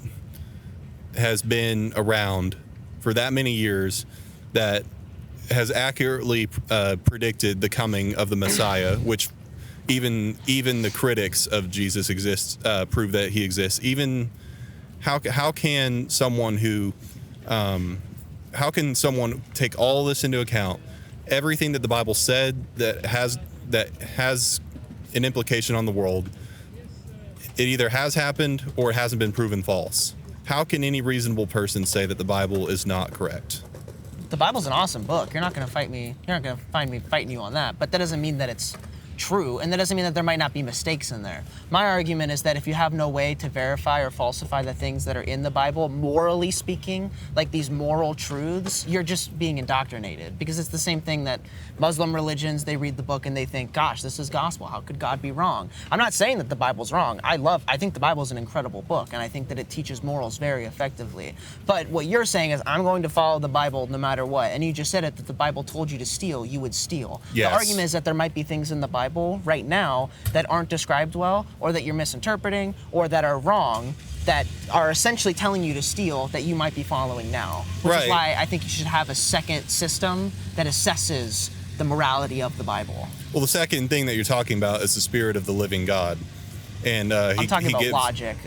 has been around for that many years, that has accurately predicted the coming of the Messiah, which even the critics of Jesus prove that he exists. Even how can someone take all this into account, everything that the Bible said that has an implication on the world, it either has happened or it hasn't been proven false. How can any reasonable person say that the Bible is not correct? The Bible's an awesome book. You're not going to fight me. You're not going to find me fighting you on that. But that doesn't mean that it's true, and that doesn't mean that there might not be mistakes in there. My argument is that if you have no way to verify or falsify the things that are in the Bible, morally speaking, like these moral truths, you're just being indoctrinated. Because it's the same thing that Muslim religions, they read the book and they think, gosh, this is gospel, how could God be wrong? I'm not saying that the Bible's wrong. I think the Bible's an incredible book, and I think that it teaches morals very effectively. But what you're saying is, I'm going to follow the Bible no matter what, and you just said it, that the Bible told you to steal, you would steal. Yes. The argument is that there might be things in the Bible right now that aren't described well, or that you're misinterpreting, or that are wrong, that are essentially telling you to steal, that you might be following now. Which Right. is why I think you should have a second system that assesses the morality of the Bible. Well, the second thing that you're talking about is the Spirit of the living God. And I'm talking about gives, logic,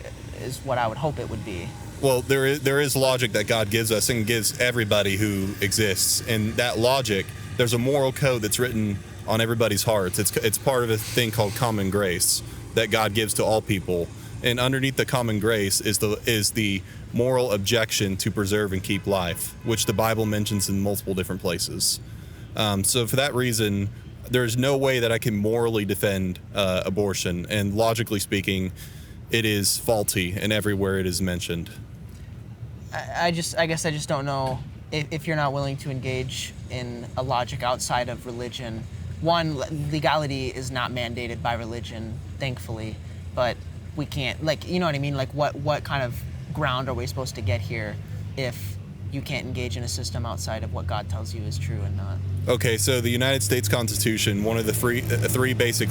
is what I would hope it would be. Well, there is logic that God gives us and gives everybody who exists. And that logic, there's a moral code that's written on everybody's hearts. It's part of a thing called common grace that God gives to all people. And underneath the common grace is the moral objection to preserve and keep life, which the Bible mentions in multiple different places. So for that reason, there's no way that I can morally defend abortion. And logically speaking, it is faulty in everywhere it is mentioned. I guess I just don't know if you're not willing to engage in a logic outside of religion. One, legality is not mandated by religion, thankfully, but we can't, like, you know what I mean? Like, what kind of ground are we supposed to get here if you can't engage in a system outside of what God tells you is true and not? Okay, so the United States Constitution, one of the three basic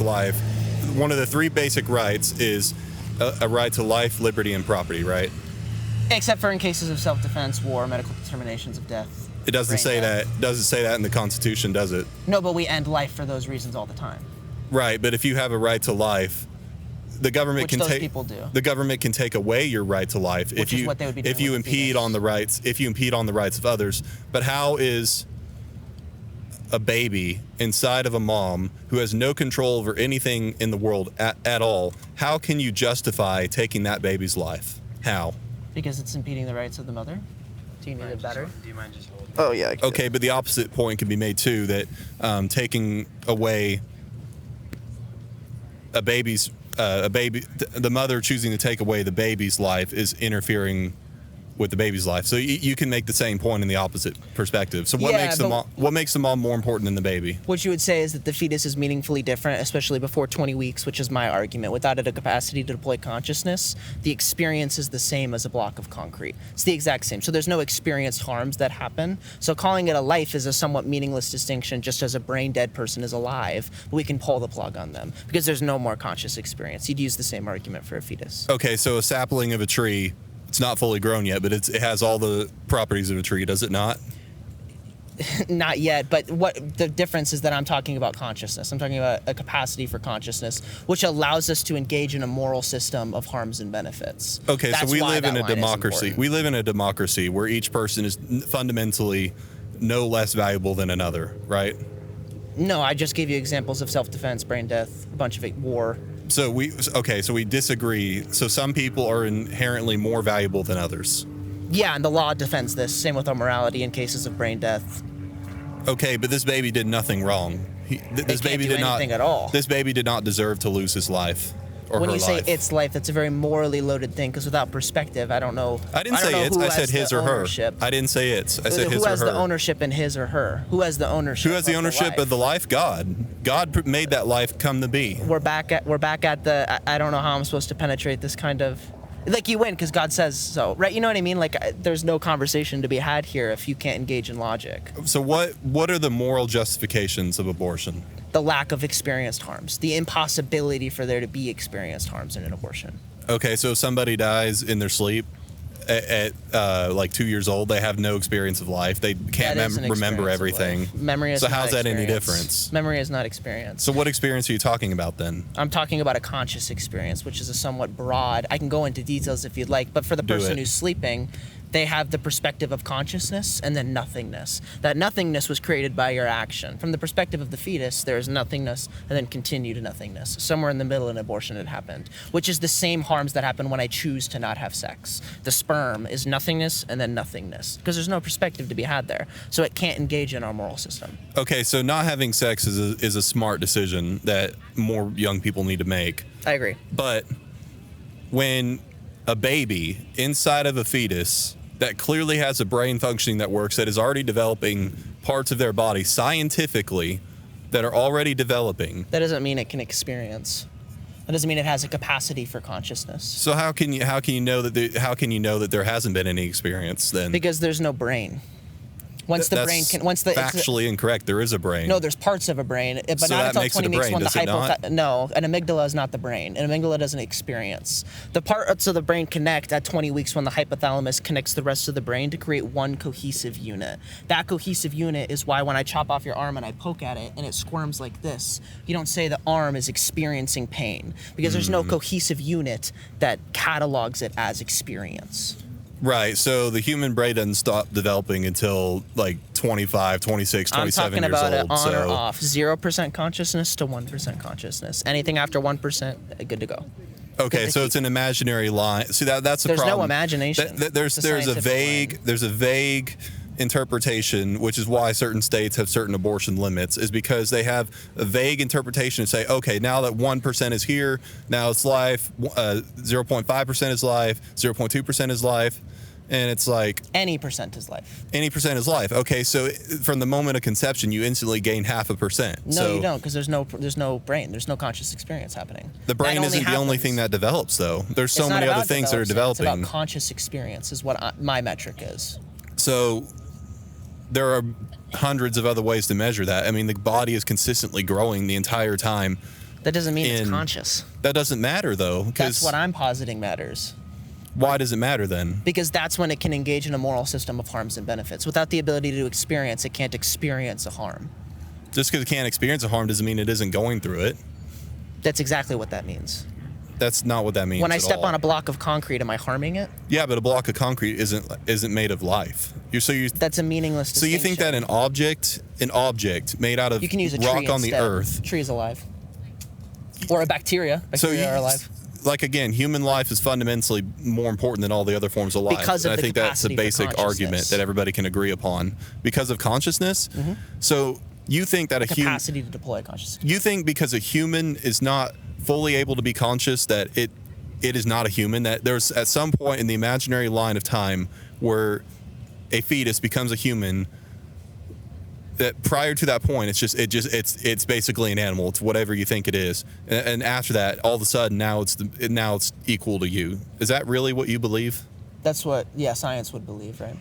rights is a right to life, liberty, and property, right? Except for in cases of self-defense, war, medical determinations of death. It doesn't brain say death. that. Doesn't say that in the Constitution, does it? No, but we end life for those reasons all the time. Right, but if you have a right to life, the government Which can those take people do. the government can take away your right to life Which is what they would be doing if you with the impede fetus. on the rights of others. But how is a baby inside of a mom who has no control over anything in the world at all? How can you justify taking that baby's life? How? Because it's impeding the rights of the mother? Do you need it better? Do you mind just holding? Oh, yeah. Okay, but the opposite point can be made too, that taking away the mother choosing to take away the baby's life is interfering with the baby's life. So you can make the same point in the opposite perspective. So what makes the mom more important than the baby? What you would say is that the fetus is meaningfully different, especially before 20 weeks, which is my argument. Without it a capacity to deploy consciousness, the experience is the same as a block of concrete. It's the exact same. So there's no experienced harms that happen. So calling it a life is a somewhat meaningless distinction, just as a brain dead person is alive, but we can pull the plug on them because there's no more conscious experience. You'd use the same argument for a fetus. Okay, so a sapling of a tree, it's not fully grown yet, but it has all the properties of a tree, does it not? Not yet, but what the difference is that I'm talking about consciousness. I'm talking about a capacity for consciousness, which allows us to engage in a moral system of harms and benefits. Okay, That's so we why live that in a line is democracy. important. We live in a democracy where each person is fundamentally no less valuable than another, right? No, I just gave you examples of self-defense, brain death, a bunch of war. So we disagree. So some people are inherently more valuable than others. Yeah, and the law defends this. Same with our morality in cases of brain death. Okay, but this baby did nothing wrong. This can't baby do did not anything at all. This baby did not deserve to lose his life or When her you say life. its life, that's a very morally loaded thing, because without perspective, I don't know. I didn't say know it's. who I has said his the or her. ownership. I didn't say it's. I said his Who or has her. the ownership in his or her? Who has the ownership? Who has the ownership of the life? God. God made that life come to be. We're back at the. I don't know how I'm supposed to penetrate this kind of. Like, you win because God says so, right? You know what I mean? Like, there's no conversation to be had here if you can't engage in logic. So what are the moral justifications of abortion? The lack of experienced harms, the impossibility for there to be experienced harms in an abortion. Okay, so if somebody dies in their sleep at like 2 years old, they have no experience of life. They can't That is an remember experience of everything. life. Memory is So not how's that any experience. difference? Memory is not experience. So what experience are you talking about then? I'm talking about a conscious experience, which is a somewhat broad. I can go into details if you'd like, but for the Do person it. who's sleeping, they have the perspective of consciousness and then nothingness. That nothingness was created by your action. From the perspective of the fetus, there is nothingness and then continued nothingness. Somewhere in the middle, an abortion had happened, which is the same harms that happen when I choose to not have sex. The sperm is nothingness and then nothingness, because there's no perspective to be had there. So it can't engage in our moral system. Okay, so not having sex is a smart decision that more young people need to make. I agree. But when a baby inside of a fetus that clearly has a brain functioning that works, that is already developing parts of their body scientifically that are already developing. That doesn't mean it can experience. That doesn't mean it has a capacity for consciousness. So how can you know that there hasn't been any experience then? Because there's no brain. Once the brain can, once the factually incorrect, there is a brain. No, there's parts of a brain, but so not that until makes 20 it a weeks brain, when the does it not? No, an amygdala is not the brain. An amygdala doesn't experience. The parts of the brain connect at 20 weeks when the hypothalamus connects the rest of the brain to create one cohesive unit. That cohesive unit is why when I chop off your arm and I poke at it and it squirms like this, you don't say the arm is experiencing pain, because there's no cohesive unit that catalogs it as experience. Right, so the human brain doesn't stop developing until like 25, 26, 27 years old. I'm talking about it on so. or off. 0% consciousness to 1% consciousness. Anything after 1%, good to go. Okay, so it's an imaginary line. See, that's the problem. There's no imagination. There's a vague interpretation, which is why certain states have certain abortion limits, is because they have a vague interpretation and say, okay, now that 1% is here, now it's life, 0.5% is life, 0.2% is life. And it's like any percent is life. Any percent is life. Okay, so from the moment of conception, you instantly gain 0.5%. No, you don't, because there's no brain. There's no conscious experience happening. The brain isn't the only thing that develops, though. There's so many other things that are developing. It's about conscious experience, is what my metric is. So there are hundreds of other ways to measure that. I mean, the body is consistently growing the entire time. That doesn't mean it's conscious. That doesn't matter, though. That's what I'm positing matters. Why does it matter then? Because that's when it can engage in a moral system of harms and benefits. Without the ability to experience, it can't experience a harm. Just because it can't experience a harm doesn't mean it isn't going through it. That's exactly what that means. That's not what that means. When I step on a block of concrete, am I harming it? Yeah, but a block of concrete isn't made of life. That's a meaningless So you think that an object made out of you can use a rock tree on instead. the earth. Tree is alive. Or a bacteria. Bacteria are alive. Like, again, human life is fundamentally more important than all the other forms of life. Because of and I the think that's a basic argument that everybody can agree upon. Because of consciousness. Mm-hmm. So you think that capacity to deploy consciousness. You think because a human is not fully able to be conscious that it is not a human, that there's at some point in the imaginary line of time where a fetus becomes a human, that prior to that point it's basically an animal. It's whatever you think it is, and after that, all of a sudden now it's equal to you. Is that really what you believe? That's what science would believe, right?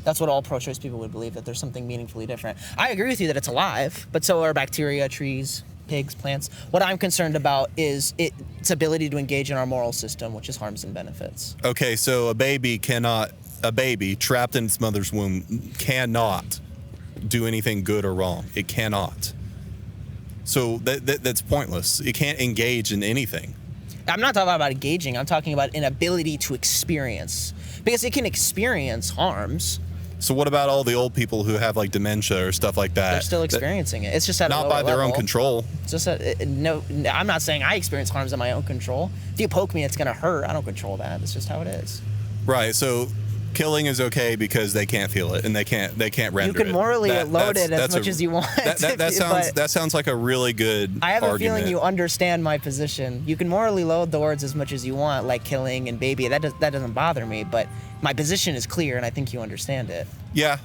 That's what all pro-choice people would believe, that there's something meaningfully different. I agree with you that it's alive, but so are bacteria, trees, pigs, plants. What I'm concerned about is its ability to engage in our moral system, which is harms and benefits. Okay, so a baby trapped in its mother's womb cannot do anything good or wrong. It cannot. So that's pointless. It can't engage in anything. I'm not talking about engaging. I'm talking about an ability to experience, because it can experience harms. So what about all the old people who have like dementia or stuff like that? They're still experiencing it. It's just at a lower not by their level. own control. It's just no. I'm not saying I experience harms in my own control. If you poke me, it's gonna hurt. I don't control that. That's just how it is. Right. So killing is okay because they can't feel it and they can't render it. You can morally load it as much as you want. That sounds like a really good I have argument. a feeling you understand my position. You can morally load the words as much as you want, like killing and baby. That doesn't bother me, but my position is clear and I think you understand it. Yeah.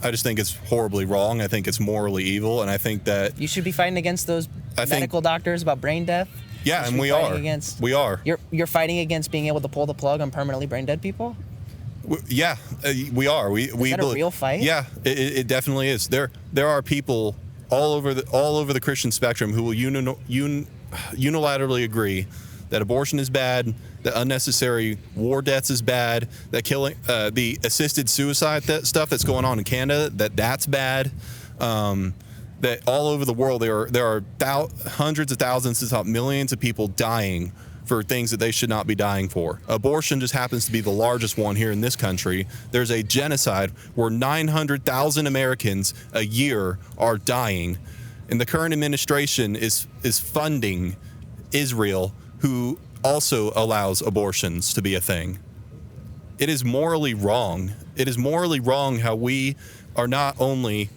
I just think it's horribly wrong. I think it's morally evil, and I think that you should be fighting against those medical doctors about brain death. Yeah, and we are. We are. You're fighting against being able to pull the plug on permanently brain dead people? Yeah, we are. Is that a real fight? Yeah, it definitely is. There are people all over the Christian spectrum who will unilaterally agree that abortion is bad, that unnecessary war deaths is bad, that killing, the assisted suicide stuff that's going on in Canada, that's bad. That all over the world there are hundreds of thousands, if not millions of people dying for things that they should not be dying for. Abortion just happens to be the largest one here in this country. There's a genocide where 900,000 Americans a year are dying. And the current administration is funding Israel, who also allows abortions to be a thing. It is morally wrong. It is morally wrong how we are not only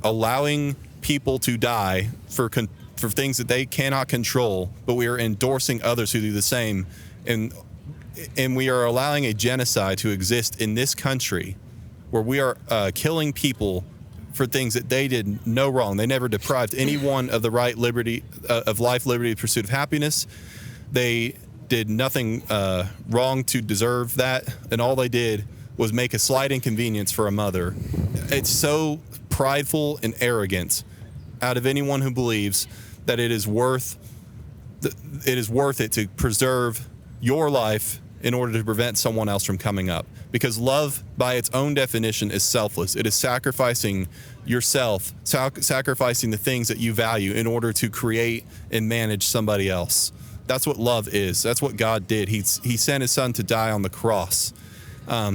allowing people to die for things that they cannot control, but we are endorsing others who do the same. And we are allowing a genocide to exist in this country where we are killing people for things that they did no wrong. They never deprived anyone of the right liberty of life, liberty, pursuit of happiness. They did nothing wrong to deserve that, and all they did was make a slight inconvenience for a mother. It's so prideful and arrogant out of anyone who believes that it is worth it to preserve your life in order to prevent someone else from coming up. Because love, by its own definition, is selfless. It is sacrificing yourself, sacrificing the things that you value in order to create and manage somebody else. That's what love is. That's what God did. He sent his son to die on the cross.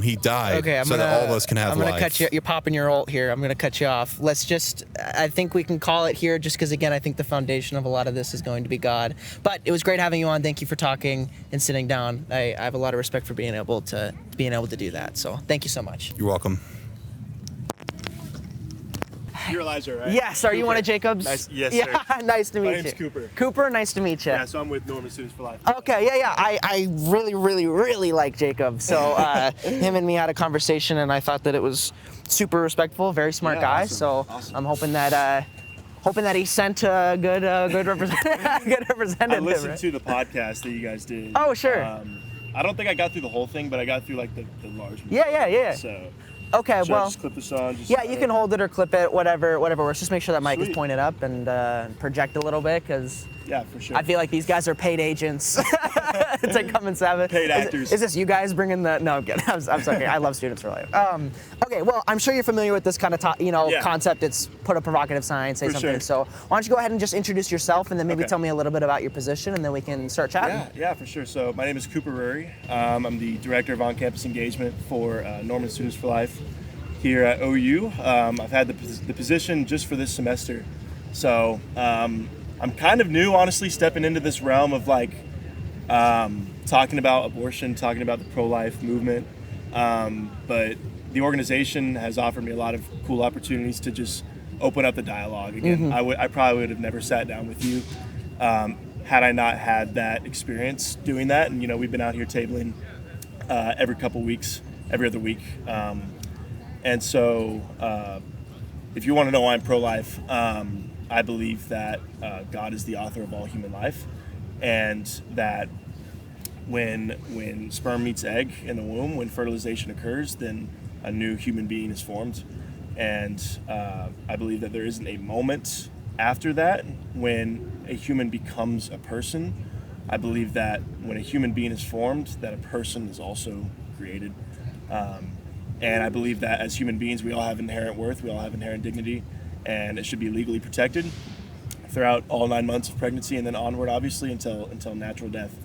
He died so that all of us can have life. I'm going to cut you. You're popping your ult here. I'm going to cut you off. I think we can call it here just because, again, I think the foundation of a lot of this is going to be God. But it was great having you on. Thank you for talking and sitting down. I have a lot of respect for being able to do that. So thank you so much. You're welcome. You're Elijah, right? Yes. Are you one of Jacob's? Nice. Yes, yeah, sir. nice to meet you. My name's Cooper. Cooper, nice to meet you. Yeah, so I'm with Norman Students for Life. Okay, yeah. I really, really, really like Jacob. So him and me had a conversation, and I thought that it was super respectful, very smart guy. Awesome. So Awesome. I'm hoping that he sent a good representative. I listened right? to the podcast that you guys did. Oh, sure. I don't think I got through the whole thing, but I got through like the large. Yeah. So. Okay, Should I well. just clip this on? Yeah, you can hold it or clip it, whatever works. Just make sure that mic is Sweet. pointed up and project a little bit, because Yeah, for sure. I feel like these guys are paid agents to come and stab it. Paid actors. Is this you guys bringing the? No, I'm kidding. I'm sorry. I love Students for Life. Okay, well, I'm sure you're familiar with this kind of concept. It's put a provocative sign, say For something. sure. So why don't you go ahead and just introduce yourself, and then maybe Okay. tell me a little bit about your position, and then we can start chatting. Yeah, for sure. So my name is Cooper Rurry. I'm the director of on-campus engagement for Norman Students for Life here at OU. I've had the position just for this semester. So I'm kind of new, honestly, stepping into this realm of like talking about abortion, talking about the pro-life movement. But the organization has offered me a lot of cool opportunities to just open up the dialogue again. Mm-hmm. I probably would have never sat down with you had I not had that experience doing that. And we've been out here tabling every other week. And so, if you want to know why I'm pro-life, I believe that God is the author of all human life, and that when sperm meets egg in the womb, when fertilization occurs, then a new human being is formed. And I believe that there isn't a moment after that when a human becomes a person. I believe that when a human being is formed, that a person is also created. And I believe that as human beings, we all have inherent worth, we all have inherent dignity, and it should be legally protected throughout all 9 months of pregnancy and then onward, obviously, until natural death.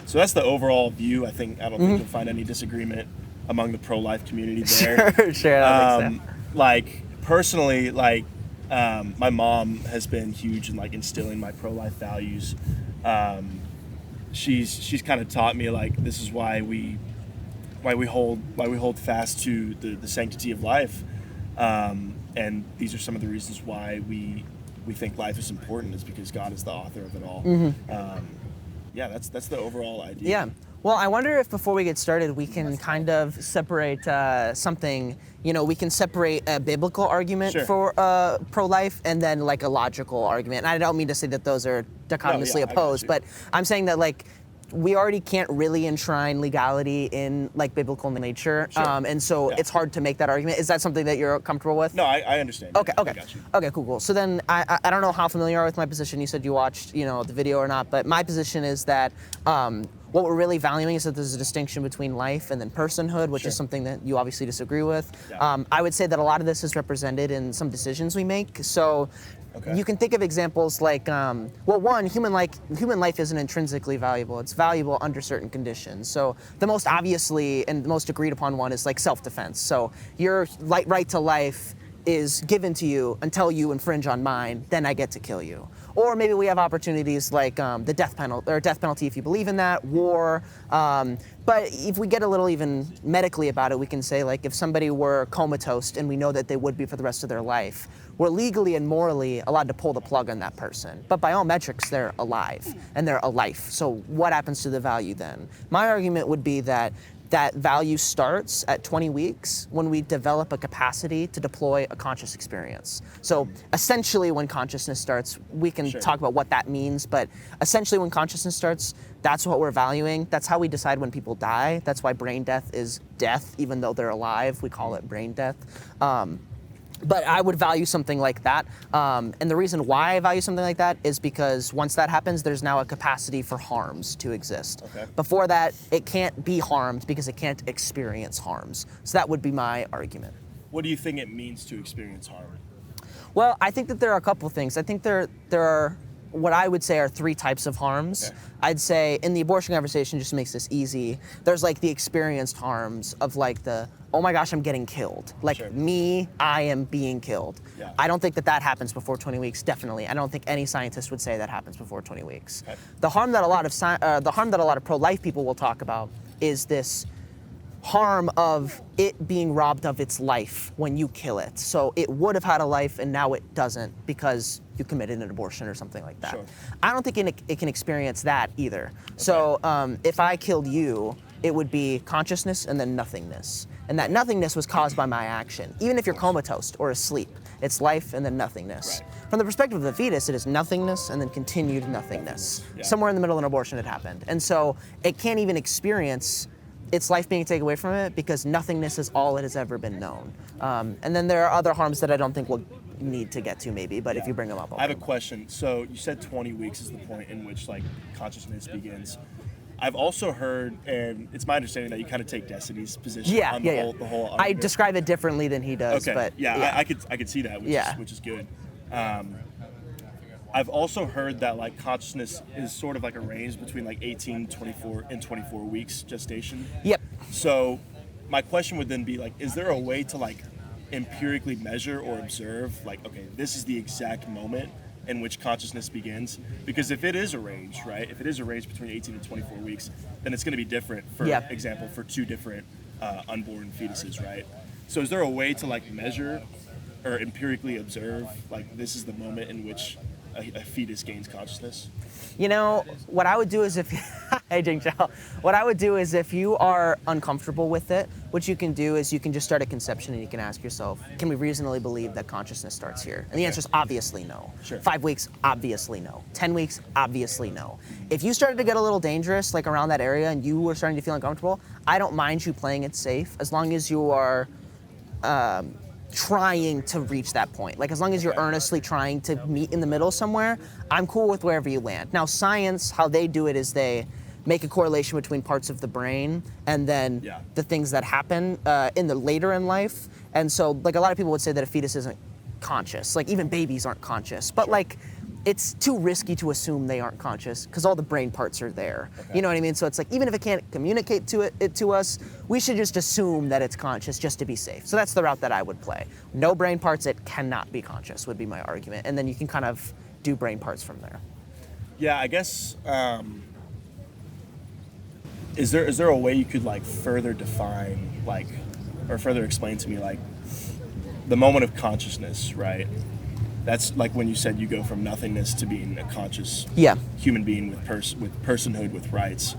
So that's the overall view. I don't think you'll find any disagreement among the pro-life community there. Sure, that makes sense. Like, personally, my mom has been huge in instilling my pro-life values. She's kind of taught me this is why we hold fast to the sanctity of life, and these are some of the reasons why we think life is important, is because God is the author of it all. That's the overall idea. Yeah. Well, I wonder if before we get started, we can kind of separate something. We can separate a biblical argument Sure. for pro-life and then a logical argument. And I don't mean to say that those are dichotomously I got opposed, you. but I'm saying that we already can't really enshrine legality in biblical nature, Sure. and so Yeah. it's hard to make that argument. Is that something that you're comfortable with? No, I understand. Okay. I got you. Okay. Cool. So then, I don't know how familiar you are with my position. You said you watched, the video or not, but my position is that what we're really valuing is that there's a distinction between life and then personhood, which is something that you obviously disagree with. Yeah. I would say that a lot of this is represented in some decisions we make. So you can think of examples like, one, human life isn't intrinsically valuable. It's valuable under certain conditions. So the most obviously and the most agreed upon one is like self-defense. So your right to life is given to you until you infringe on mine, then I get to kill you. Or maybe we have opportunities like the death penalty if you believe in that, war. But if we get a little even medically about it, we can say like if somebody were comatose and we know that they would be for the rest of their life, we're legally and morally allowed to pull the plug on that person. But by all metrics, they're alive and they're a life. So what happens to the value then? My argument would be that value starts at 20 weeks when we develop a capacity to deploy a conscious experience. So essentially when consciousness starts, we can talk about what that means, but essentially when consciousness starts, that's what we're valuing. That's how we decide when people die. That's why brain death is death, even though they're alive. We call it brain death. But I would value something like that. And the reason why I value something like that is because once that happens, there's now a capacity for harms to exist. Okay. Before that, it can't be harmed because it can't experience harms. So that would be my argument. What do you think it means to experience harm? Well, I think that there are a couple things. I think there are what I would say are three types of harms. Okay. I'd say in the abortion conversation, just makes this easy, there's like the experienced harms of like oh my gosh, I'm getting killed. Like I am being killed. Yeah. I don't think that happens before 20 weeks, definitely. I don't think any scientist would say that happens before 20 weeks. Okay. The harm that a lot of pro-life people will talk about is this harm of it being robbed of its life when you kill it. So it would have had a life and now it doesn't because you committed an abortion or something like that. Sure. I don't think it can experience that either. Okay. So if I killed you, it would be consciousness and then nothingness. And that nothingness was caused by my action. Even if you're comatose or asleep, it's life and then nothingness. Right. From the perspective of the fetus, it is nothingness and then continued nothingness. Yeah. Somewhere in the middle of an abortion had happened. And so it can't even experience its life being taken away from it because nothingness is all it has ever been known. And then there are other harms that I don't think we'll need to get to maybe, but if you bring them up, I have a question. So you said 20 weeks is the point in which like consciousness begins. I've also heard, and it's my understanding that you kind of take Destiny's position on the whole I argument. describe it differently than he does, Okay. but I could see that, which is good. I've also heard that like consciousness is sort of like a range between like 18, 24, and 24 weeks gestation. Yep. So my question would then be like, is there a way to like empirically measure or observe like, okay, this is the exact moment in which consciousness begins? Because if it is a range, right? If it is a range between 18 and 24 weeks, then it's going to be different, for example, for two different unborn fetuses, right? So is there a way to like measure or empirically observe like this is the moment in which a fetus gains consciousness? You know, what I would do is what I would do is if you are uncomfortable with it, what you can do is you can just start at conception and you can ask yourself, can we reasonably believe that consciousness starts here? And the answer is obviously no. Sure. 5 weeks, obviously no. 10 weeks, obviously no. If you started to get a little dangerous, like around that area, and you were starting to feel uncomfortable, I don't mind you playing it safe as long as you are trying to reach that point. Like as long as you're earnestly trying to meet in the middle somewhere, I'm cool with wherever you land. Now science, how they do it is they make a correlation between parts of the brain and then the things that happen in the later in life. And so like a lot of people would say that a fetus isn't conscious. Like even babies aren't conscious. But like it's too risky to assume they aren't conscious because all the brain parts are there. Okay. You know what I mean? So it's like even if it can't communicate it to us, we should just assume that it's conscious just to be safe. So that's the route that I would play. No brain parts, it cannot be conscious would be my argument. And then you can kind of do brain parts from there. Yeah, I guess, is there a way you could like further define like, or further explain to me like the moment of consciousness, right? That's like when you said you go from nothingness to being a conscious human being with personhood, with rights.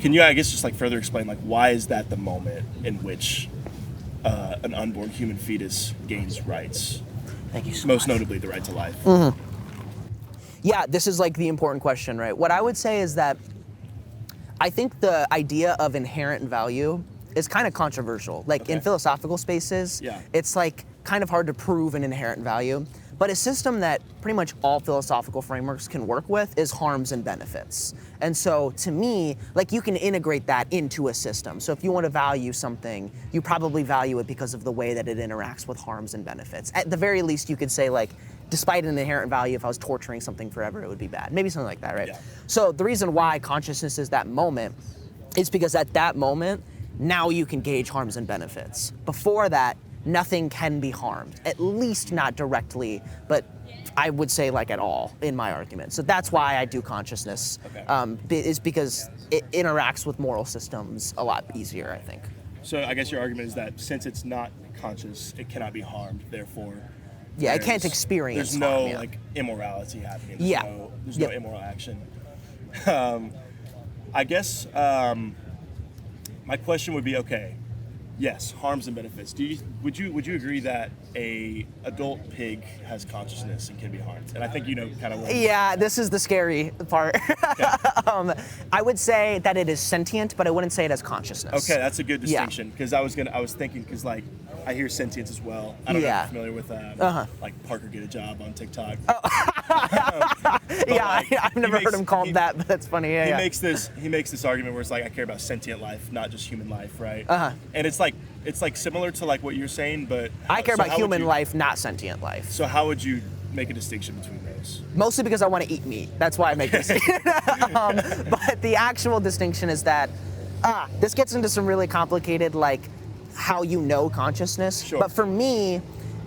Can you, I guess, just like further explain like why is that the moment in which an unborn human fetus gains rights? Thank you so Most much. notably the right to life. Mm-hmm. Yeah, this is like the important question, right? What I would say is that I think the idea of inherent value is kind of controversial. Like in philosophical spaces, it's like kind of hard to prove an inherent value. But a system that pretty much all philosophical frameworks can work with is harms and benefits. And so to me, like you can integrate that into a system. So if you want to value something, you probably value it because of the way that it interacts with harms and benefits. At the very least, you could say like, despite an inherent value, if I was torturing something forever, it would be bad. Maybe something like that, right? Yeah. So the reason why consciousness is that moment is because at that moment, now you can gauge harms and benefits. Before that, nothing can be harmed, at least not directly, but I would say like at all in my argument. So that's why I do consciousness, is because it interacts with moral systems a lot easier, I think. So I guess your argument is that since it's not conscious, it cannot be harmed, therefore Yeah, it can't experience there's no harm, yeah. like immorality happening. Yeah. There's no Yep. immoral action. I guess my question would be, okay, yes, harms and benefits. Would you agree that a adult pig has consciousness and can be harmed? And I think you know kind of what. Yeah, this is the scary part. I would say that it is sentient, but I wouldn't say it has consciousness. Okay, that's a good Yeah. distinction because I was thinking because like I hear sentience as well. I don't know if Yeah. you're familiar with like Parker Get a Job on TikTok. Yeah, like, I've never heard him called that, but that's funny. Yeah, he yeah. makes this argument where it's like I care about sentient life, not just human life, right? And it's like similar to like what you're saying, but I care so about how would human you- life, not sentient life. So how would you make a distinction between those? Mostly because I want to eat meat. That's why I make this. But the actual distinction is that this gets into some really complicated, like how you know consciousness. Sure. But for me,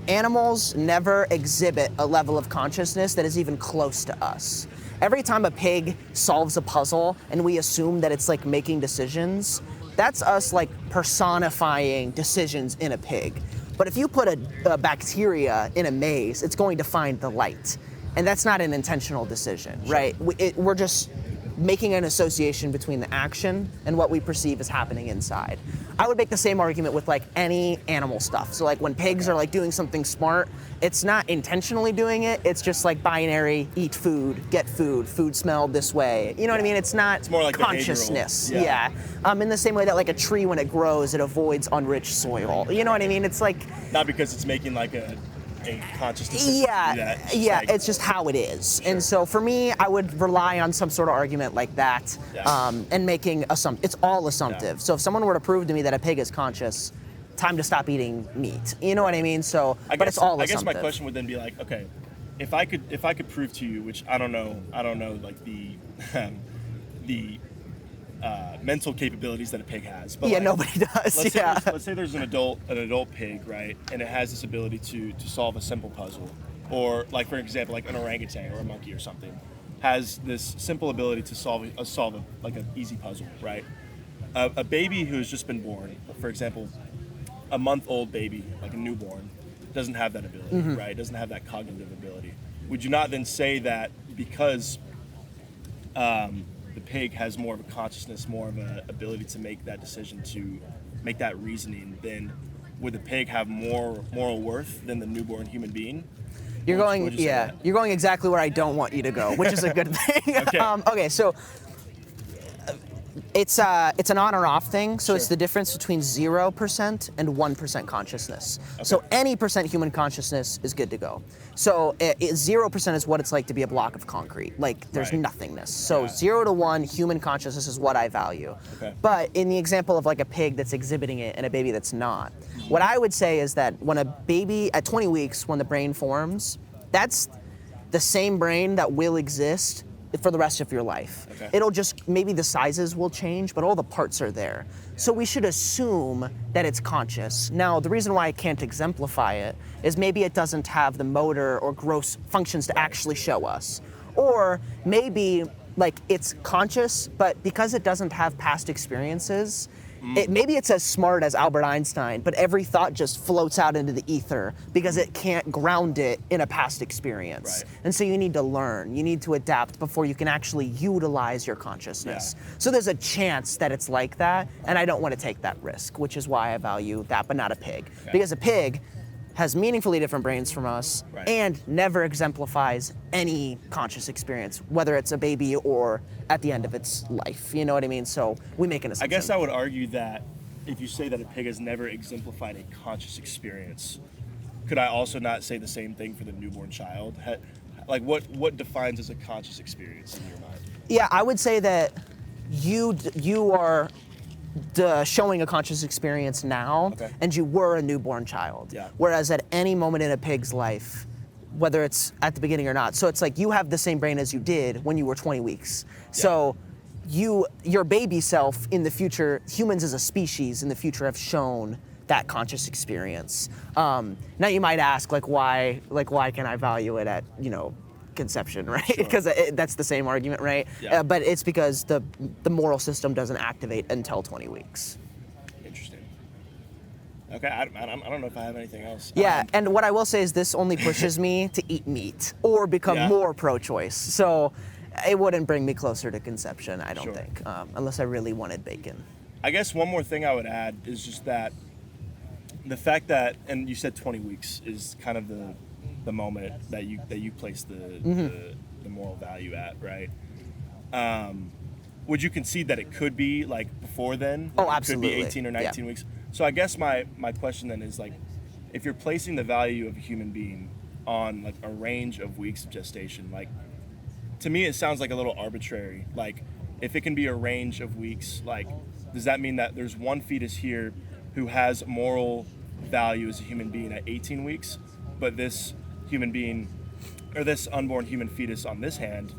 animals never exhibit a level of consciousness that is even close to us. Every time a pig solves a puzzle and we assume that it's like making decisions, that's us like personifying decisions in a pig. But if you put a bacteria in a maze, it's going to find the light. And that's not an intentional decision, right? We're just making an association between the action and what we perceive as happening inside. I would make the same argument with like any animal stuff. So like when pigs are like doing something smart, it's not intentionally doing it. It's just like binary, eat food, get food, food smelled this way. You know what I mean? It's not more like consciousness. behavioral. Yeah. In the same way that like a tree, when it grows, it avoids unrich soil. You know what I mean? It's like, Not because it's making like a conscious decision to do that. yeah, It's just yeah, like- it's just how it is. And so for me, I would rely on some sort of argument like that, Yeah. and making it's all assumptive. Yeah. So if someone were to prove to me that a pig is conscious, time to stop eating meat. You know what I mean? So, but it's all I assumptive. guess my question would then be like, okay, if I could prove to you, which I don't know like the the mental capabilities that a pig has. But Yeah, like, nobody does. let's say there's an adult pig, right, and it has this ability to solve a simple puzzle, or like for example, like an orangutan or a monkey or something, has this simple ability to solve like an easy puzzle, right? A baby who has just been born, for example, a month-old baby, like a newborn, doesn't have that ability, right? Doesn't have that cognitive ability. Would you not then say that because the pig has more of a consciousness, more of an ability to make that decision, to make that reasoning, then would the pig have more moral worth than the newborn human being? You're Would going, you say yeah, that? you're going exactly where I don't want you to go, which is a good thing. Okay. Okay, so it's an on or off thing. So it's Sure. the difference between 0% and 1% consciousness. So any percent human consciousness is good to go. So 0% is what it's like to be a block of concrete. Like there's Right. nothingness. So Yeah. 0 to 1 human consciousness is what I value. Okay. But in the example of like a pig that's exhibiting it and a baby that's not, what I would say is that when a baby at 20 weeks, when the brain forms, that's the same brain that will exist for the rest of your life. Okay. It'll just, maybe the sizes will change, but all the parts are there. So we should assume that it's conscious. Now, the reason why I can't exemplify it is maybe it doesn't have the motor or gross functions to actually show us. Or maybe like it's conscious, but because it doesn't have past experiences, maybe it's as smart as Albert Einstein, but every thought just floats out into the ether because it can't ground it in a past experience. Right. And so you need to learn, you need to adapt before you can actually utilize your consciousness. Yeah. So there's a chance that it's like that, and I don't want to take that risk, which is why I value that, but not a pig. Okay. Because a pig has meaningfully different brains from us, Right. and never exemplifies any conscious experience, whether it's a baby or at the end of its life. You know what I mean? So we make an I assumption. guess I would argue that if you say that a pig has never exemplified a conscious experience, could I also not say the same thing for the newborn child? Like what defines as a conscious experience in your mind? Yeah, I would say that you are showing a conscious experience now, Okay. and you were a newborn child. Yeah. Whereas at any moment in a pig's life, whether it's at the beginning or not, so it's like you have the same brain as you did when you were 20 weeks. So your baby self in the future, humans as a species in the future have shown that conscious experience. Now you might ask, why can I value it at, conception, right? Because that's the same argument, right? Yeah. But it's because the moral system doesn't activate until 20 weeks. Interesting. Okay, I don't know if I have anything else. Yeah, and what I will say is this only pushes me to eat meat or become Yeah. more pro-choice. So it wouldn't bring me closer to conception, I don't Sure. think, unless I really wanted bacon. I guess one more thing I would add is just that the fact that, and you said 20 weeks is kind of the moment that you place the moral value at, right? Would you concede that it could be like before then? Oh, It could absolutely. be 18 or 19 Yeah. weeks. So I guess my question then is like, if you're placing the value of a human being on like a range of weeks of gestation, like to me it sounds like a little arbitrary. Like if it can be a range of weeks, like does that mean that there's one fetus here who has moral value as a human being at 18 weeks, but this human being or this unborn human fetus on this hand,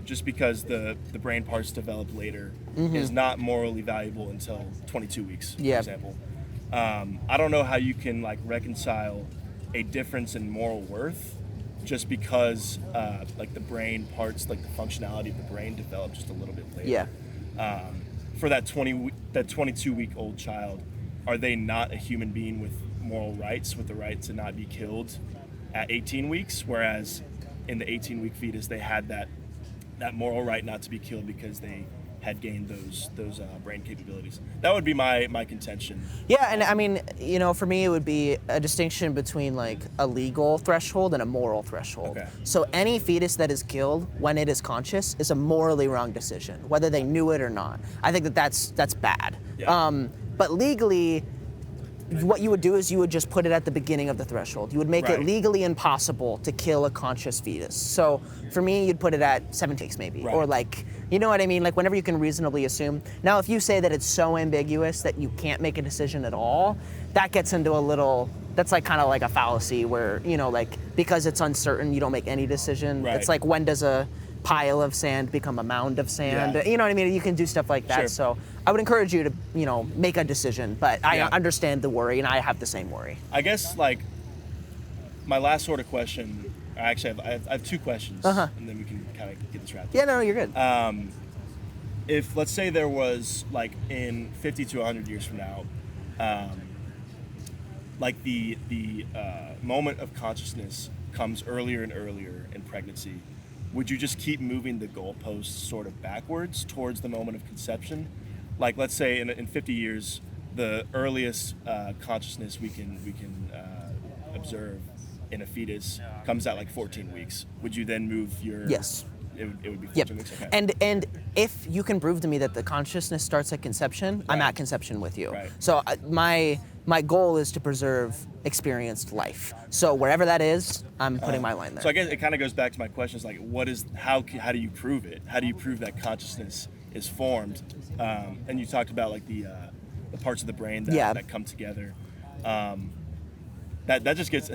just because the brain parts develop later, is not morally valuable until 22 weeks, for Yeah. example. I don't know how you can like reconcile a difference in moral worth just because like the brain parts, like the functionality of the brain develop just a little bit later. Yeah. For that 22-week-old child, are they not a human being with moral rights, with the right to not be killed at 18 weeks? Whereas in the 18-week fetus, they had that moral right not to be killed because they had gained those brain capabilities. That would be my contention. Yeah, and I mean, for me, it would be a distinction between like a legal threshold and a moral threshold. Okay. So any fetus that is killed when it is conscious is a morally wrong decision, whether they knew it or not. I think that's bad. Yeah. But legally, what you would do is you would just put it at the beginning of the threshold. You would make it Right. legally impossible to kill a conscious fetus. So for me, you'd put it at 7 weeks maybe, Right. or like, you know what I mean? Like whenever you can reasonably assume. Now, if you say that it's so ambiguous that you can't make a decision at all, that gets into that's like kind of like a fallacy where, like because it's uncertain, you don't make any decision. Right. It's like when does a pile of sand become a mound of sand? Yeah. You know what I mean? You can do stuff like that. Sure. So I would encourage you to, make a decision, but I Yeah. understand the worry and I have the same worry. I guess like my last sort of question. Actually, I have two questions, and then we can kind of get this wrapped up. Yeah, no, you're good. If let's say there was like in 50 to 100 years from now, like the moment of consciousness comes earlier and earlier in pregnancy, would you just keep moving the goalposts sort of backwards towards the moment of conception? Like let's say in 50 years, the earliest consciousness we can observe in a fetus comes at like 14 weeks. Would you then move your? Yes. It would be Yep. 14 weeks. Okay. And if you can prove to me that the consciousness starts at conception, I'm Right. at conception with you. Right. So my goal is to preserve experienced life. So wherever that is, I'm putting my line there. So I guess it kind of goes back to my question: is like, how do you prove it? How do you prove that consciousness is formed? And you talked about like the parts of the brain that come together. That just gets.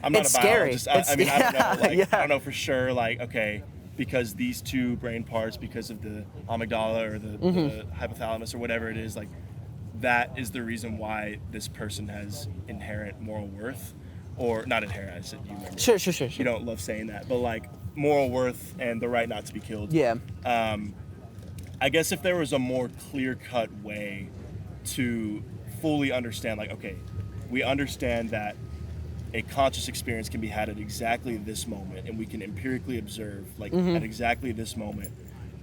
I'm not It's a scary. biologist. I mean, I don't know. Like, yeah. I don't know for sure. Like, okay, because these two brain parts, because of the amygdala or the hypothalamus or whatever it is, like that is the reason why this person has inherent moral worth, or not inherent. I said you remember. Sure. You don't love saying that, but like moral worth and the right not to be killed. Yeah. I guess if there was a more clear-cut way to fully understand, like, okay, we understand that a conscious experience can be had at exactly this moment, and we can empirically observe, like, at exactly this moment.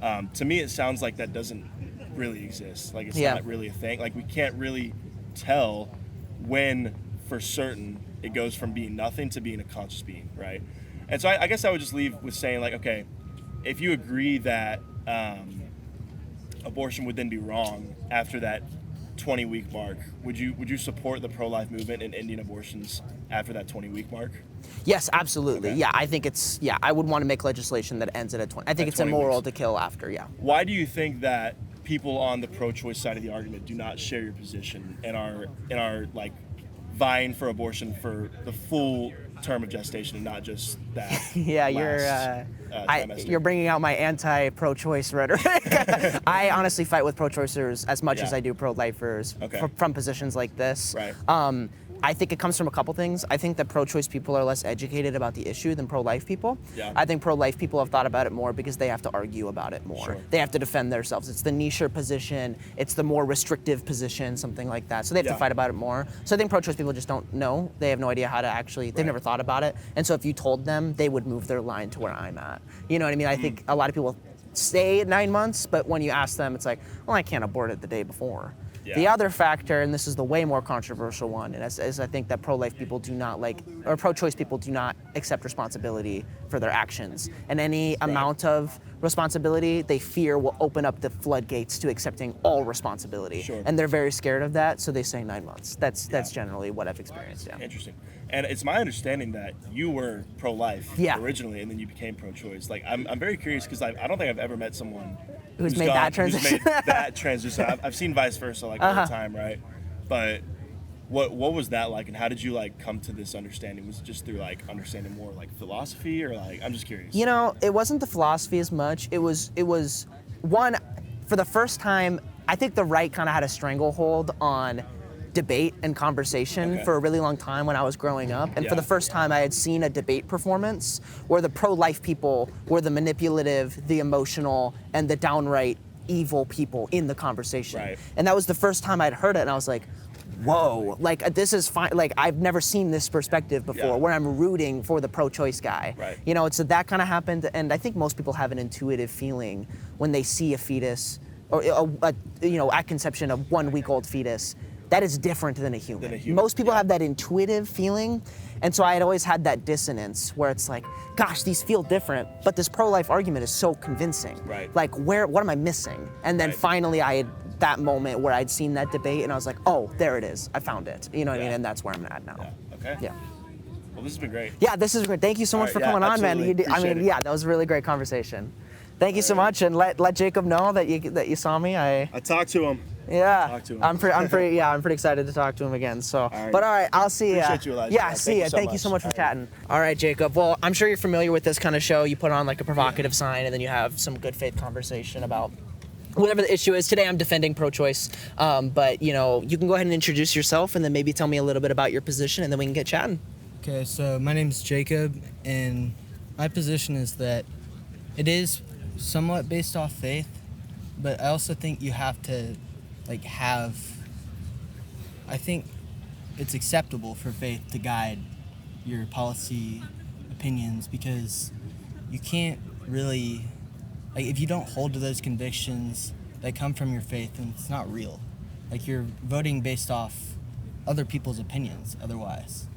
To me, it sounds like that doesn't really exist. Like, it's not really a thing. Like, we can't really tell when, for certain, it goes from being nothing to being a conscious being, right? And so I guess I would just leave with saying, like, okay, if you agree that abortion would then be wrong after that 20-week mark, would you support the pro-life movement in ending abortions after that 20-week mark? Yes, absolutely. Okay. Yeah, I think I would want to make legislation that ends at 20. I think At it's 20 immoral weeks. to kill after, yeah. Why do you think that people on the pro-choice side of the argument do not share your position and are like vying for abortion for the full term of gestation and not just that? Yeah, trimester? you're bringing out my anti-pro-choice rhetoric. I honestly fight with pro-choicers as much as Yeah. I do pro-lifers Okay. from positions like this. Right. I think it comes from a couple things. I think that pro-choice people are less educated about the issue than pro-life people. Yeah. I think pro-life people have thought about it more because they have to argue about it more. Sure. They have to defend themselves. It's the nicher position. It's the more restrictive position, something like that. So they have Yeah. to fight about it more. So I think pro-choice people just don't know. They have no idea how to actually, they've Right. never thought about it. And so if you told them, they would move their line to where I'm at. You know what I mean? I think a lot of people stay at 9 months, but when you ask them, it's like, well, I can't abort it the day before. Yeah. The other factor, and this is the way more controversial one, and is I think that pro-life people do not or pro-choice people do not accept responsibility for their actions. And any amount of responsibility they fear will open up the floodgates to accepting all responsibility. Sure. And they're very scared of that, so they say 9 months. That's Yeah. generally what I've experienced, yeah. Interesting. And it's my understanding that you were pro-life Yeah. originally, and then you became pro-choice. Like, I'm very curious because I don't think I've ever met someone Who's made that transition. Who's made that transition. I've seen vice versa, like all the time, right? But what was that like, and how did you like come to this understanding? Was it just through like understanding more like philosophy, or like, I'm just curious. You know, it wasn't the philosophy as much. It was one, for the first time, I think the right kind of had a stranglehold on debate and conversation Okay. for a really long time when I was growing up. And for Yeah. the first time, I had seen a debate performance where the pro-life people were the manipulative, the emotional, and the downright evil people in the conversation. Right. And that was the first time I'd heard it, and I was like, whoa, like this is fine. Like I've never seen this perspective before, Yeah. where I'm rooting for the pro-choice guy. Right. You know, so that kind of happened, and I think most people have an intuitive feeling when they see a fetus, or at conception, a 1 week old fetus, that is different than a human. Most people have that intuitive feeling, and so I had always had that dissonance where it's like, gosh, these feel different, but this pro-life argument is so convincing. Right. Like, what am I missing? And then Right. finally I had that moment where I'd seen that debate, and I was like, oh, there it is. I found it. You know what I mean? Yeah. And that's where I'm at now. Yeah. Okay. Yeah. Well, this has been great. Yeah, this is great. Thank you so much All for right, yeah, coming on, man. absolutely. Appreciate it. Yeah, that was a really great conversation. Thank you so much, and let Jacob know that you saw me. I talked to him. Yeah, Talk to him. I'm pretty excited to talk to him again. So, right. but all right, I'll see you. Appreciate you, Elijah. Yeah, Yeah, see you. Thank you so much for chatting. All right, Jacob. Well, I'm sure you're familiar with this kind of show. You put on like a provocative sign, and then you have some good faith conversation about whatever the issue is. Today, I'm defending pro-choice, but you can go ahead and introduce yourself, and then maybe tell me a little bit about your position, and then we can get chatting. Okay, so my name is Jacob, and my position is that it is somewhat based off faith, but I also think you have to I think it's acceptable for faith to guide your policy opinions, because you can't really, if you don't hold to those convictions that come from your faith, then it's not real. Like, you're voting based off other people's opinions otherwise.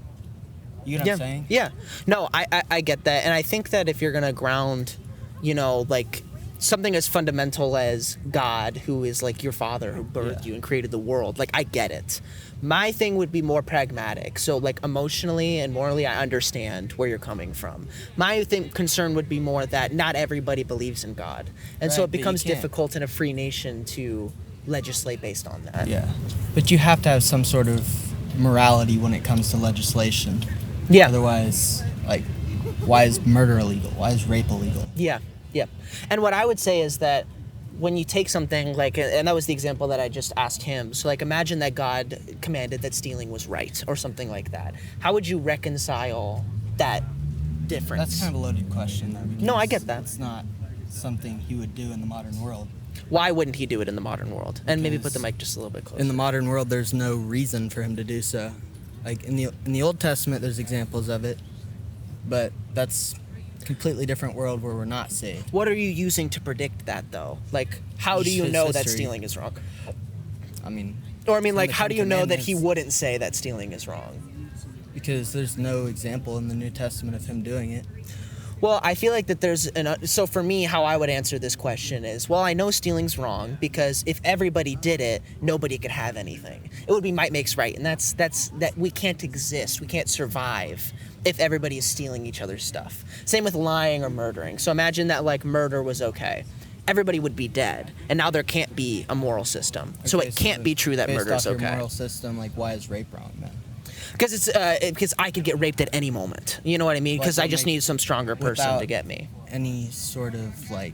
You get what I'm saying? Yeah. No, I get that. And I think that if you're going to ground, something as fundamental as God, who is like your father who birthed you and created the world, I get it. My thing would be more pragmatic. So emotionally and morally, I understand where you're coming from. My concern would be more that not everybody believes in God. And so Right, it but you becomes can't. difficult in a free nation to legislate based on that. Yeah. But you have to have some sort of morality when it comes to legislation. Yeah. Otherwise, why is murder illegal? Why is rape illegal? Yeah. And what I would say is that when you take something and that was the example that I just asked him. So imagine that God commanded that stealing was right or something like that. How would you reconcile that difference? That's kind of a loaded question, though. Because No, I get that. It's not something he would do in the modern world. Why wouldn't he do it in the modern world? And maybe put the Because mic just a little bit closer. In the modern world, there's no reason for him to do so. In the Old Testament, there's examples of it, but that's a completely different world where we're not saved. What are you using to predict that, though? How do Just you his know that history. stealing is wrong? I mean, Or in the how do Ten you know that he Commandments, wouldn't say that stealing is wrong? Because there's no example in the New Testament of him doing it. Well, I feel like that there's so for me, how I would answer this question is, well, I know stealing's wrong because if everybody did it, nobody could have anything. It would be might makes right, and that's that we can't exist, we can't survive if everybody is stealing each other's stuff. Same with lying or murdering. So imagine that like murder was okay. Everybody would be dead, and now there can't be a moral system. So Okay, it can't be true that based murder is off your okay. moral system, like why is rape wrong then? Because because I could get raped at any moment. You know what I mean? Because I just need some stronger person to without get me. Any sort of like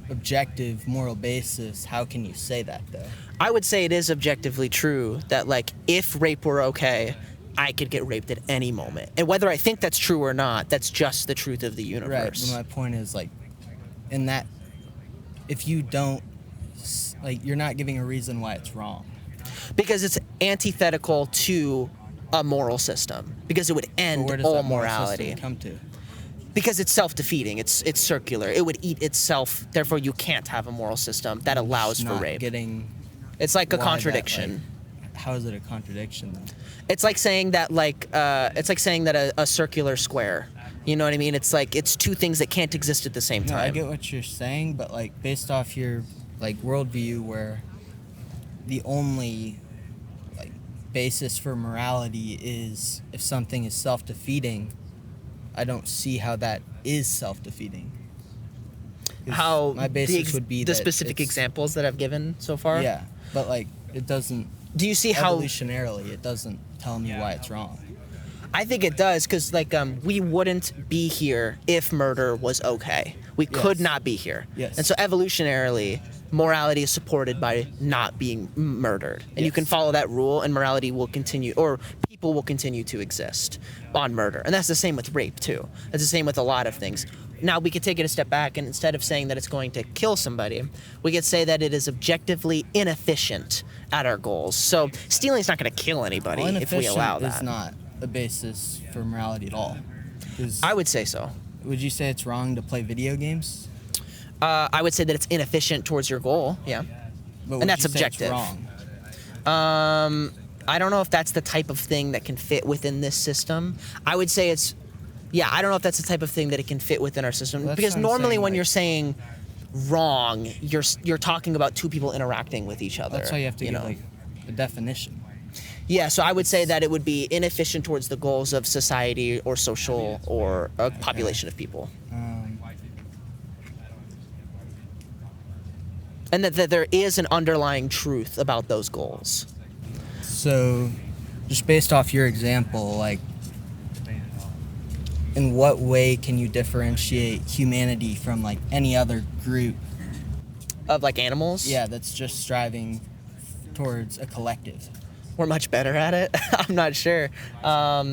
objective moral basis, how can you say that though? I would say it is objectively true that like if rape were okay, I could get raped at any moment. And whether I think that's true or not, that's just the truth of the Right. universe. But my point is like, in that, if you don't, like, you're not giving a reason why it's wrong. Because it's antithetical to a moral system. Because it would But end where does all that moral morality. system come to? Because it's self-defeating. It's circular. It would eat itself. Therefore, you can't have a moral system that allows for Not rape. getting It's like a why that, contradiction. like, how is it a contradiction then? It's like saying that a circular square. You know what I mean? It's like it's two things that can't exist at the same No, time. I get what you're saying, but like based off your like worldview, where the only like basis for morality is if something is self-defeating, I don't see how that is self-defeating. 'Cause How my basis would be the that specific it's- examples that I've given so far. Yeah, but like it doesn't. Do you see how? Evolutionarily, it doesn't tell me why it's wrong. I think it does, because like we wouldn't be here if murder was okay. We could Yes. not be here. Yes. And so evolutionarily, morality is supported by not being murdered, and you can Yes. follow that rule, and morality will continue, or people will continue to exist on murder. And that's the same with rape too. That's the same with a lot of things. Now we could take it a step back, and instead of saying that it's going to kill somebody, we could say that it is objectively inefficient at our goals. So stealing is not going to kill anybody Well, if we allow inefficient that. is not a basis for morality at all. 'Cause I would say so. would you say it's wrong to play video games? I would say that it's inefficient towards your goal. Yeah. But And would that's you say it's objective. wrong? I don't know if that's the type of thing that can fit within this system. I would say it's, yeah, I don't know if that's the type of thing that it can fit within our system. Well, that's Because what I'm normally saying, when like- you're saying wrong, you're talking about two people interacting with each other. That's why you have to give know? like a definition. Yeah, so I would say that it would be inefficient towards the goals of society or social or a population of people. And that there is an underlying truth about those goals. So, just based off your example, like, in what way can you differentiate humanity from like any other group? Of like animals? Yeah, that's just striving towards a collective. We're much better at it. I'm not sure. I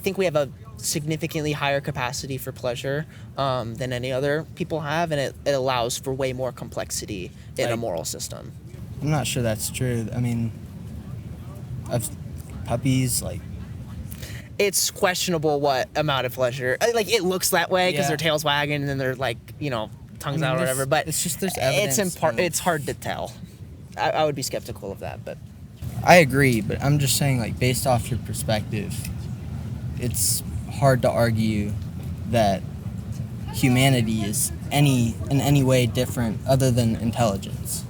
think we have a significantly higher capacity for pleasure than any other people have, and it allows for way more complexity in a Like- moral system. I'm not sure that's true. I mean, I've puppies like. It's questionable what amount of pleasure. Like it looks that way because Yeah. their tail's wagging and then they're like, tongues out or there's- whatever. But it's just there's evidence. it's hard to tell. I would be skeptical of that, but. I agree, but I'm just saying, like, based off your perspective, it's hard to argue that humanity is in any way different other than intelligence.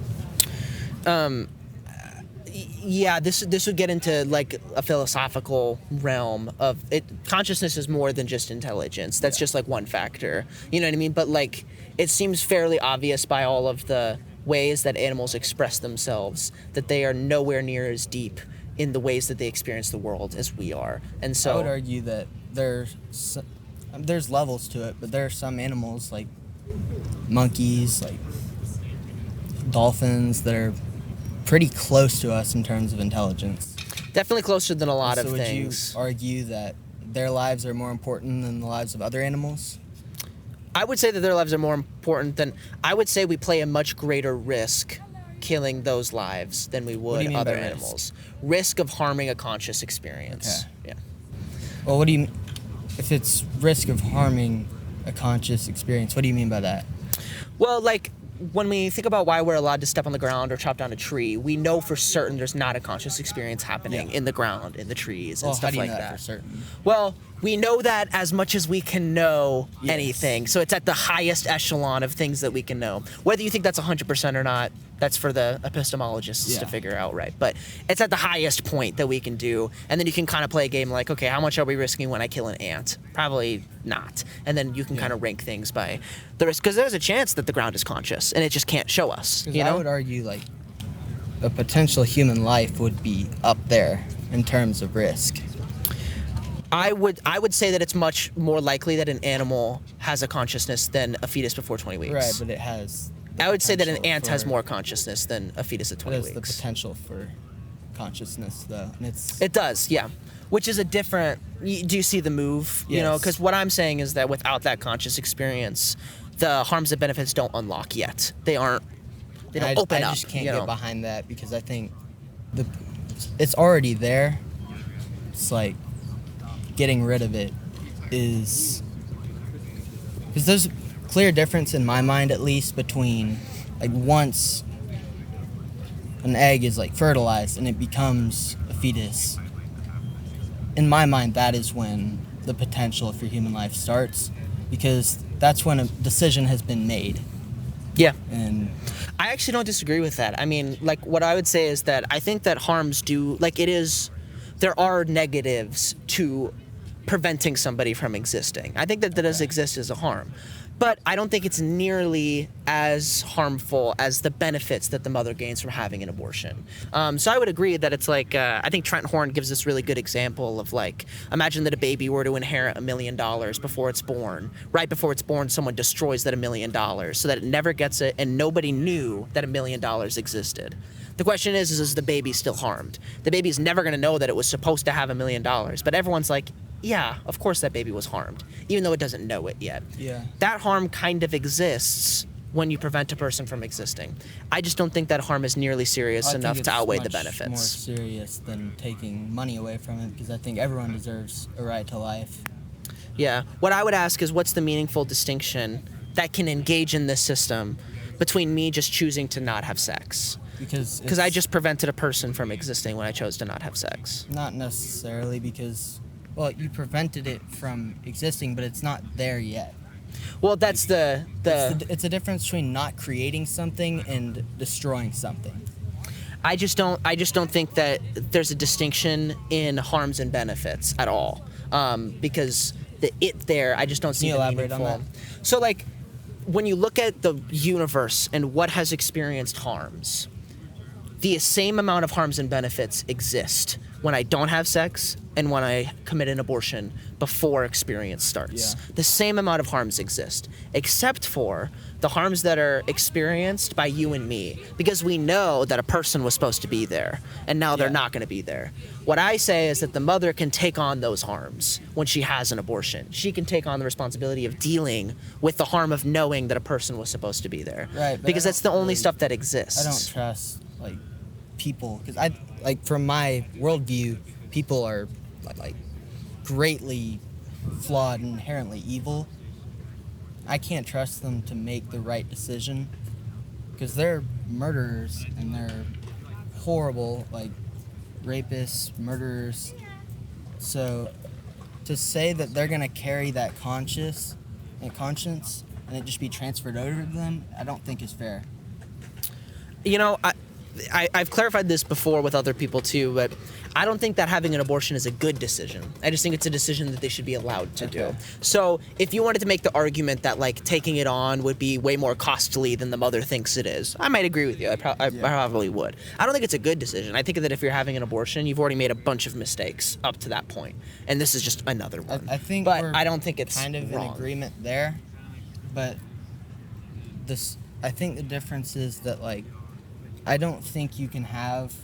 Yeah, this would get into like a philosophical realm of it. Consciousness is more than just intelligence. That's just like one factor. You know what I mean? But like, it seems fairly obvious by all of the ways that animals express themselves that they are nowhere near as deep in the ways that they experience the world as we are. And so I would argue that there's levels to it, but there are some animals like monkeys, like dolphins, that are pretty close to us in terms of intelligence. definitely closer than a lot So of would things. you argue that their lives are more important than the lives of other animals? I would say that their lives are more important than. I would say we play a much greater risk killing those lives than we do would you mean other by risk? animals. Risk of harming a conscious experience. Okay. Yeah. Well, what do you, if it's risk of harming a conscious experience, what do you mean by that? Well, like when we think about why we're allowed to step on the ground or chop down a tree, we know for certain there's not a conscious experience happening in the ground, in the trees, and Well, stuff how do you like know that. for certain? Well, we know that as much as we can know anything. So it's at the highest echelon of things that we can know. Whether you think that's 100% or not, that's for the epistemologists to figure out, right? But it's at the highest point that we can do. And then you can kind of play a game like, okay, how much are we risking when I kill an ant? Probably not. And then you can kind of rank things by the risk. Because there's a chance that the ground is conscious and it just can't show us. You know? I would argue like a potential human life would be up there in terms of risk. I would say that it's much more likely that an animal has a consciousness than a fetus before 20 weeks. Right, but it has. I would say that an ant has for- more consciousness than a fetus at It 20 has the weeks. potential for consciousness, though, and it's. It does, yeah. Which is a different. Do you see the move? You know, Yes. because what I'm saying is that without that conscious experience, the harms and benefits don't unlock yet. They aren't. They don't open up. I just can't you know? get behind that because I think it's already there. It's like getting rid of it is because there's a clear difference in my mind, at least, between like once an egg is like fertilized and it becomes a fetus. In my mind, that is when the potential for human life starts, because that's when a decision has been made. Yeah. And I actually don't disagree with that. I mean, like, what I would say is that I think that harms do, like, there are negatives to preventing somebody from existing. I think that does exist as a harm. But I don't think it's nearly as harmful as the benefits that the mother gains from having an abortion. So I would agree that it's like, I think Trent Horn gives this really good example of like, imagine that a baby were to inherit $1 million before it's born. Right before it's born, someone destroys that $1 million so that it never gets it and nobody knew that $1 million existed. The question is the baby still harmed? The baby's never gonna know that it was supposed to have $1 million, but everyone's like, yeah, of course that baby was harmed, even though it doesn't know it yet. Yeah. That harm kind of exists when you prevent a person from existing. I just don't think that harm is nearly serious I think enough it's to outweigh the much benefits. more serious than taking money away from it, because I think everyone deserves a right to life. Yeah. What I would ask is what's the meaningful distinction that can engage in this system between me just choosing to not have sex? Because I just prevented a person from existing when I chose to not have sex. Not necessarily, because, well, you prevented it from existing, but it's not there yet. Well, that's It's a difference between not creating something and destroying something. I just don't think that there's a distinction in harms and benefits at all. Because the it there, I just don't see Can you the elaborate on meaningful. So like, when you look at the universe and what has experienced harms, the same amount of harms and benefits exist when I don't have sex and when I commit an abortion before experience starts. Yeah. The same amount of harms exist, except for the harms that are experienced by you and me, because we know that a person was supposed to be there and now they're not going to be there. What I say is that the mother can take on those harms when she has an abortion. She can take on the responsibility of dealing with the harm of knowing that a person was supposed to be there. Right, but because I that's the don't only really- stuff that exists. I don't trust, like, people, because I, like, from my worldview, people are, like, greatly flawed and inherently evil. I can't trust them to make the right decision, because they're murderers and they're horrible, like, rapists, murderers. So to say that they're gonna carry that conscience and it just be transferred over to them, I don't think is fair. You know, I've clarified this before with other people too, but I don't think that having an abortion is a good decision. I just think it's a decision that they should be allowed to do. So if you wanted to make the argument that like taking it on would be way more costly than the mother thinks it is, I might agree with you. I probably would. I don't think it's a good decision. I think that if you're having an abortion, you've already made a bunch of mistakes up to that point, and this is just another one. I think, but we're I don't think it's kind of wrong. in agreement there. But I think the difference is that, like, I don't think you can have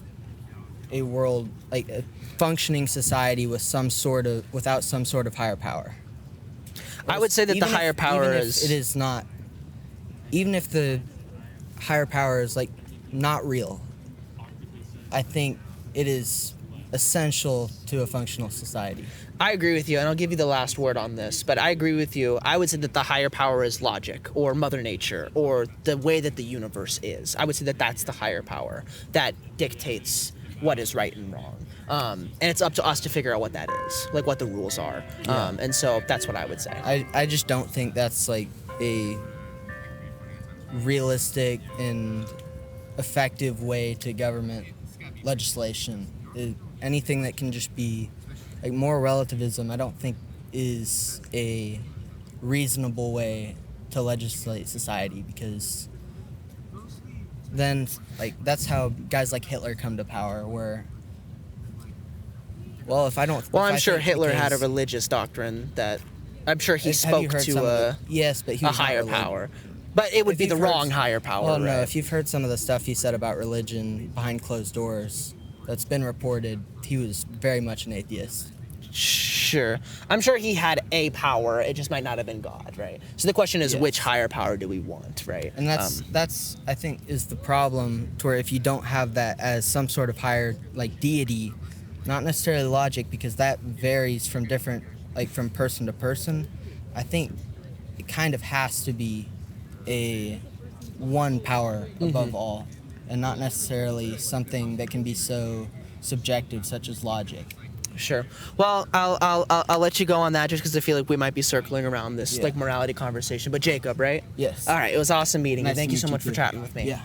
a world, like a functioning society without some sort of higher power. I would say that the Even higher power even if is. it is not. Even if the higher power is like not real, I think it is essential to a functional society. I agree with you, and I'll give you the last word on this, but I agree with you. I would say that the higher power is logic, or Mother Nature, or the way that the universe is. I would say that that's the higher power that dictates what is right and wrong. And it's up to us to figure out what that is, like what the rules are. And so that's what I would say. I just don't think that's like a realistic and effective way to government legislation. Anything that can just be like moral relativism, I don't think is a reasonable way to legislate society, because then like that's how guys like Hitler come to power, where well, if I don't Well, if I'm I sure think Hitler had a because- religious doctrine that I'm sure he Have you spoke heard some to of a yes, but he a was not higher religious. power. But it would If be the you've heard- wrong higher power. Well, no, right? if you've heard some of the stuff he said about religion behind closed doors, that's been reported, he was very much an atheist. Sure. I'm sure he had a power. It just might not have been God, right? So the question is, Yes. which higher power do we want, right? And that's I think is the problem, to where if you don't have that as some sort of higher like deity, not necessarily logic, because that varies from different like from person to person. I think it kind of has to be a one power above all, and not necessarily something that can be so subjective, such as logic. Sure. Well, I'll let you go on that just because I feel like we might be circling around this Yeah. like morality conversation. But Jacob, right? Yes. All right. It was awesome meeting you. Nice Thank to you so meet you much for too. chatting with me. Yeah.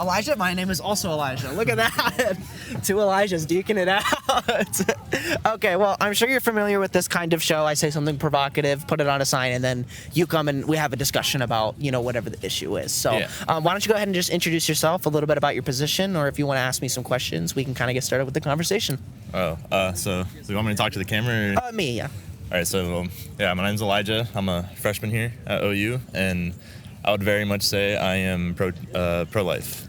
Elijah, my name is also Elijah. Look at that. Two Elijahs duking it out. Okay, well, I'm sure you're familiar with this kind of show. I say something provocative, put it on a sign, and then you come and we have a discussion about, whatever the issue is. So Yeah. why don't you go ahead and just introduce yourself, a little bit about your position, or if you want to ask me some questions, we can kind of get started with the conversation. So you want me to talk to the camera? Or? Me, yeah. All right, so my name's Elijah. I'm a freshman here at OU, and I would very much say I am pro-life.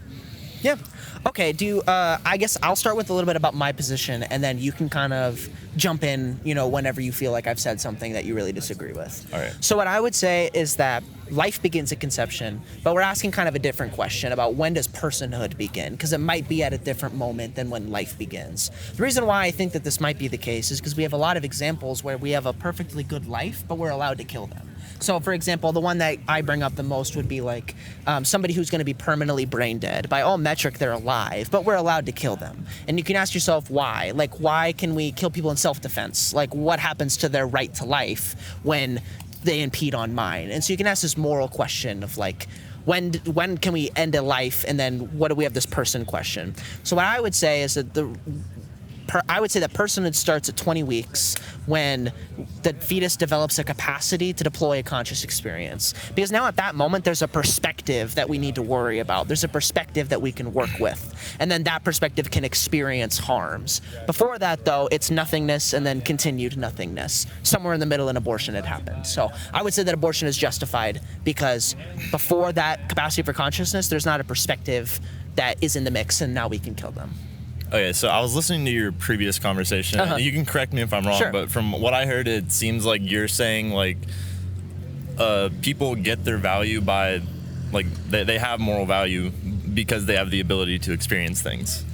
Yeah. Okay. I guess I'll start with a little bit about my position, and then you can kind of jump in, whenever you feel like I've said something that you really disagree with. All right. So what I would say is that life begins at conception, but we're asking kind of a different question about when does personhood begin, because it might be at a different moment than when life begins. The reason why I think that this might be the case is because we have a lot of examples where we have a perfectly good life, but we're allowed to kill them. So, for example, the one that I bring up the most would be like somebody who's going to be permanently brain dead. By all metric, they're alive, but we're allowed to kill them. And you can ask yourself why. Like, why can we kill people in self-defense? Like, what happens to their right to life when they impede on mine? And so you can ask this moral question of like, when can we end a life? And then what do we have this person question? So what I would say is that I would say that personhood starts at 20 weeks when the fetus develops a capacity to deploy a conscious experience. Because now at that moment, there's a perspective that we need to worry about. There's a perspective that we can work with. And then that perspective can experience harms. Before that, though, it's nothingness and then continued nothingness. Somewhere in the middle, an abortion had happened. So I would say that abortion is justified because before that capacity for consciousness, there's not a perspective that is in the mix, and now we can kill them. Okay, so I was listening to your previous conversation. Uh-huh. You can correct me if I'm wrong, Sure. but from what I heard, it seems like you're saying like people get their value by like they have moral value because they have the ability to experience things.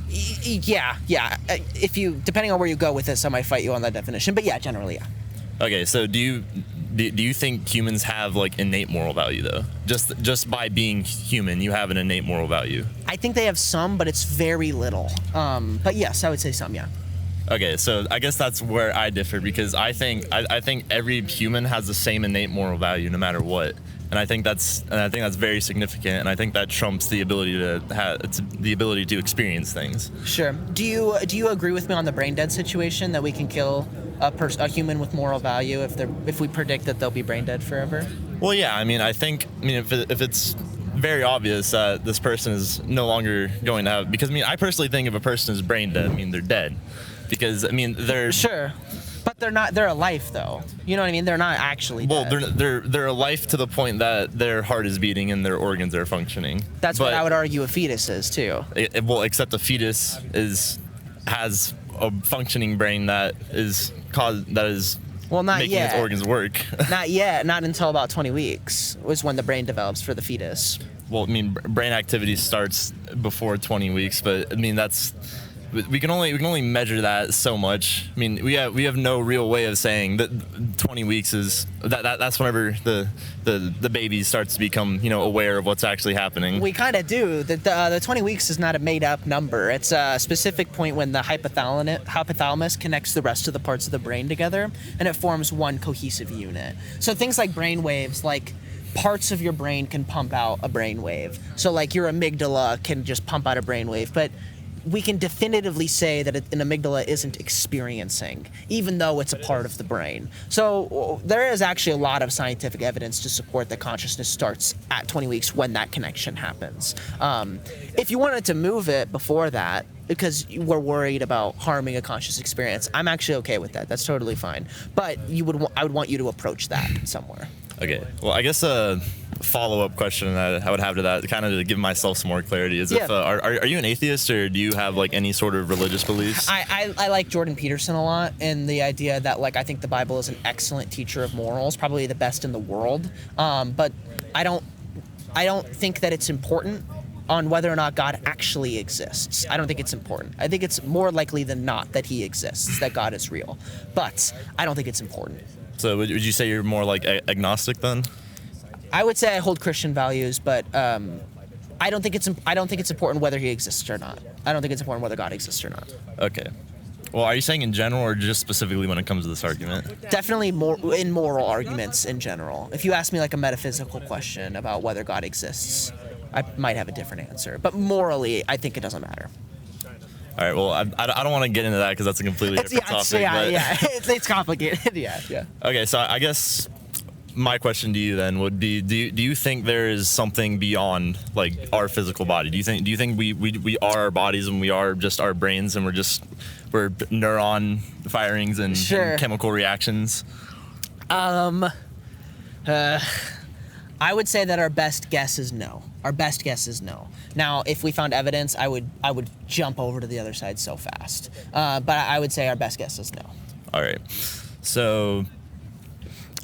Yeah. If you, depending on where you go with this, I might fight you on that definition. But yeah, generally, yeah. Okay, so do you think humans have like innate moral value though? Just by being human, you have an innate moral value. I think they have some, but it's very little. But yes, I would say some, yeah. Okay, so I guess that's where I differ, because I think every human has the same innate moral value no matter what. And I think that's very significant, and I think that trumps the ability to experience things. Sure. Do you agree with me on the brain dead situation, that we can kill a human with moral value if we predict that they'll be brain dead forever? Well, yeah. If it's very obvious that this person is no longer going to have, because I personally think if a person is brain dead, they're dead, because they're Sure. But they're not. They're alive, though. You know what I mean? They're not actually dead. Well, they're alive to the point that their heart is beating and their organs are functioning. That's what I would argue a fetus is too. Well, except the fetus has a functioning brain that is Well, not making yet. its organs work. Not yet. Not until about 20 weeks was when the brain develops for the fetus. Well, brain activity starts before 20 weeks, but we can only measure that so much. I mean, we have no real way of saying that 20 weeks is that's whenever the baby starts to become, you know, aware of what's actually happening. We kind of do. The 20 weeks is not a made-up number. It's a specific point when the hypothalamus connects the rest of the parts of the brain together, and it forms one cohesive unit. So things like brain waves, like parts of your brain can pump out a brain wave. So like your amygdala can just pump out a brain wave, but we can definitively say that an amygdala isn't experiencing, even though it's a part of the brain. So there is actually a lot of scientific evidence to support that consciousness starts at 20 weeks when that connection happens. If you wanted to move it before that, because we're worried about harming a conscious experience, I'm actually okay with that. That's totally fine. But I would want you to approach that somewhere. Okay. Well, I guess a follow-up question I would have to that, kind of to give myself some more clarity, is if are you an atheist, or do you have like any sort of religious beliefs? I like Jordan Peterson a lot, and the idea that like I think the Bible is an excellent teacher of morals, probably the best in the world. But I don't think that it's important on whether or not God actually exists. I don't think it's important. I think it's more likely than not that he exists, that God is real. But I don't think it's important. So would you say you're more like agnostic then? I would say I hold Christian values, but I don't think it's important whether he exists or not. I don't think it's important whether God exists or not. Okay. Well, are you saying in general, or just specifically when it comes to this argument? Definitely more in moral arguments in general. If you ask me like a metaphysical question about whether God exists, I might have a different answer. But morally, I think it doesn't matter. All right. Well, I don't want to get into that because that's a completely different topic. It's complicated. Yeah. Okay. So I guess my question to you then would be: do you think there is something beyond like our physical body? Do you think we are our bodies, and we are just our brains, and we're neuron firings and chemical reactions? I would say that our best guess is no. Now, if we found evidence, I would jump over to the other side so fast. But I would say our best guess is no. All right. So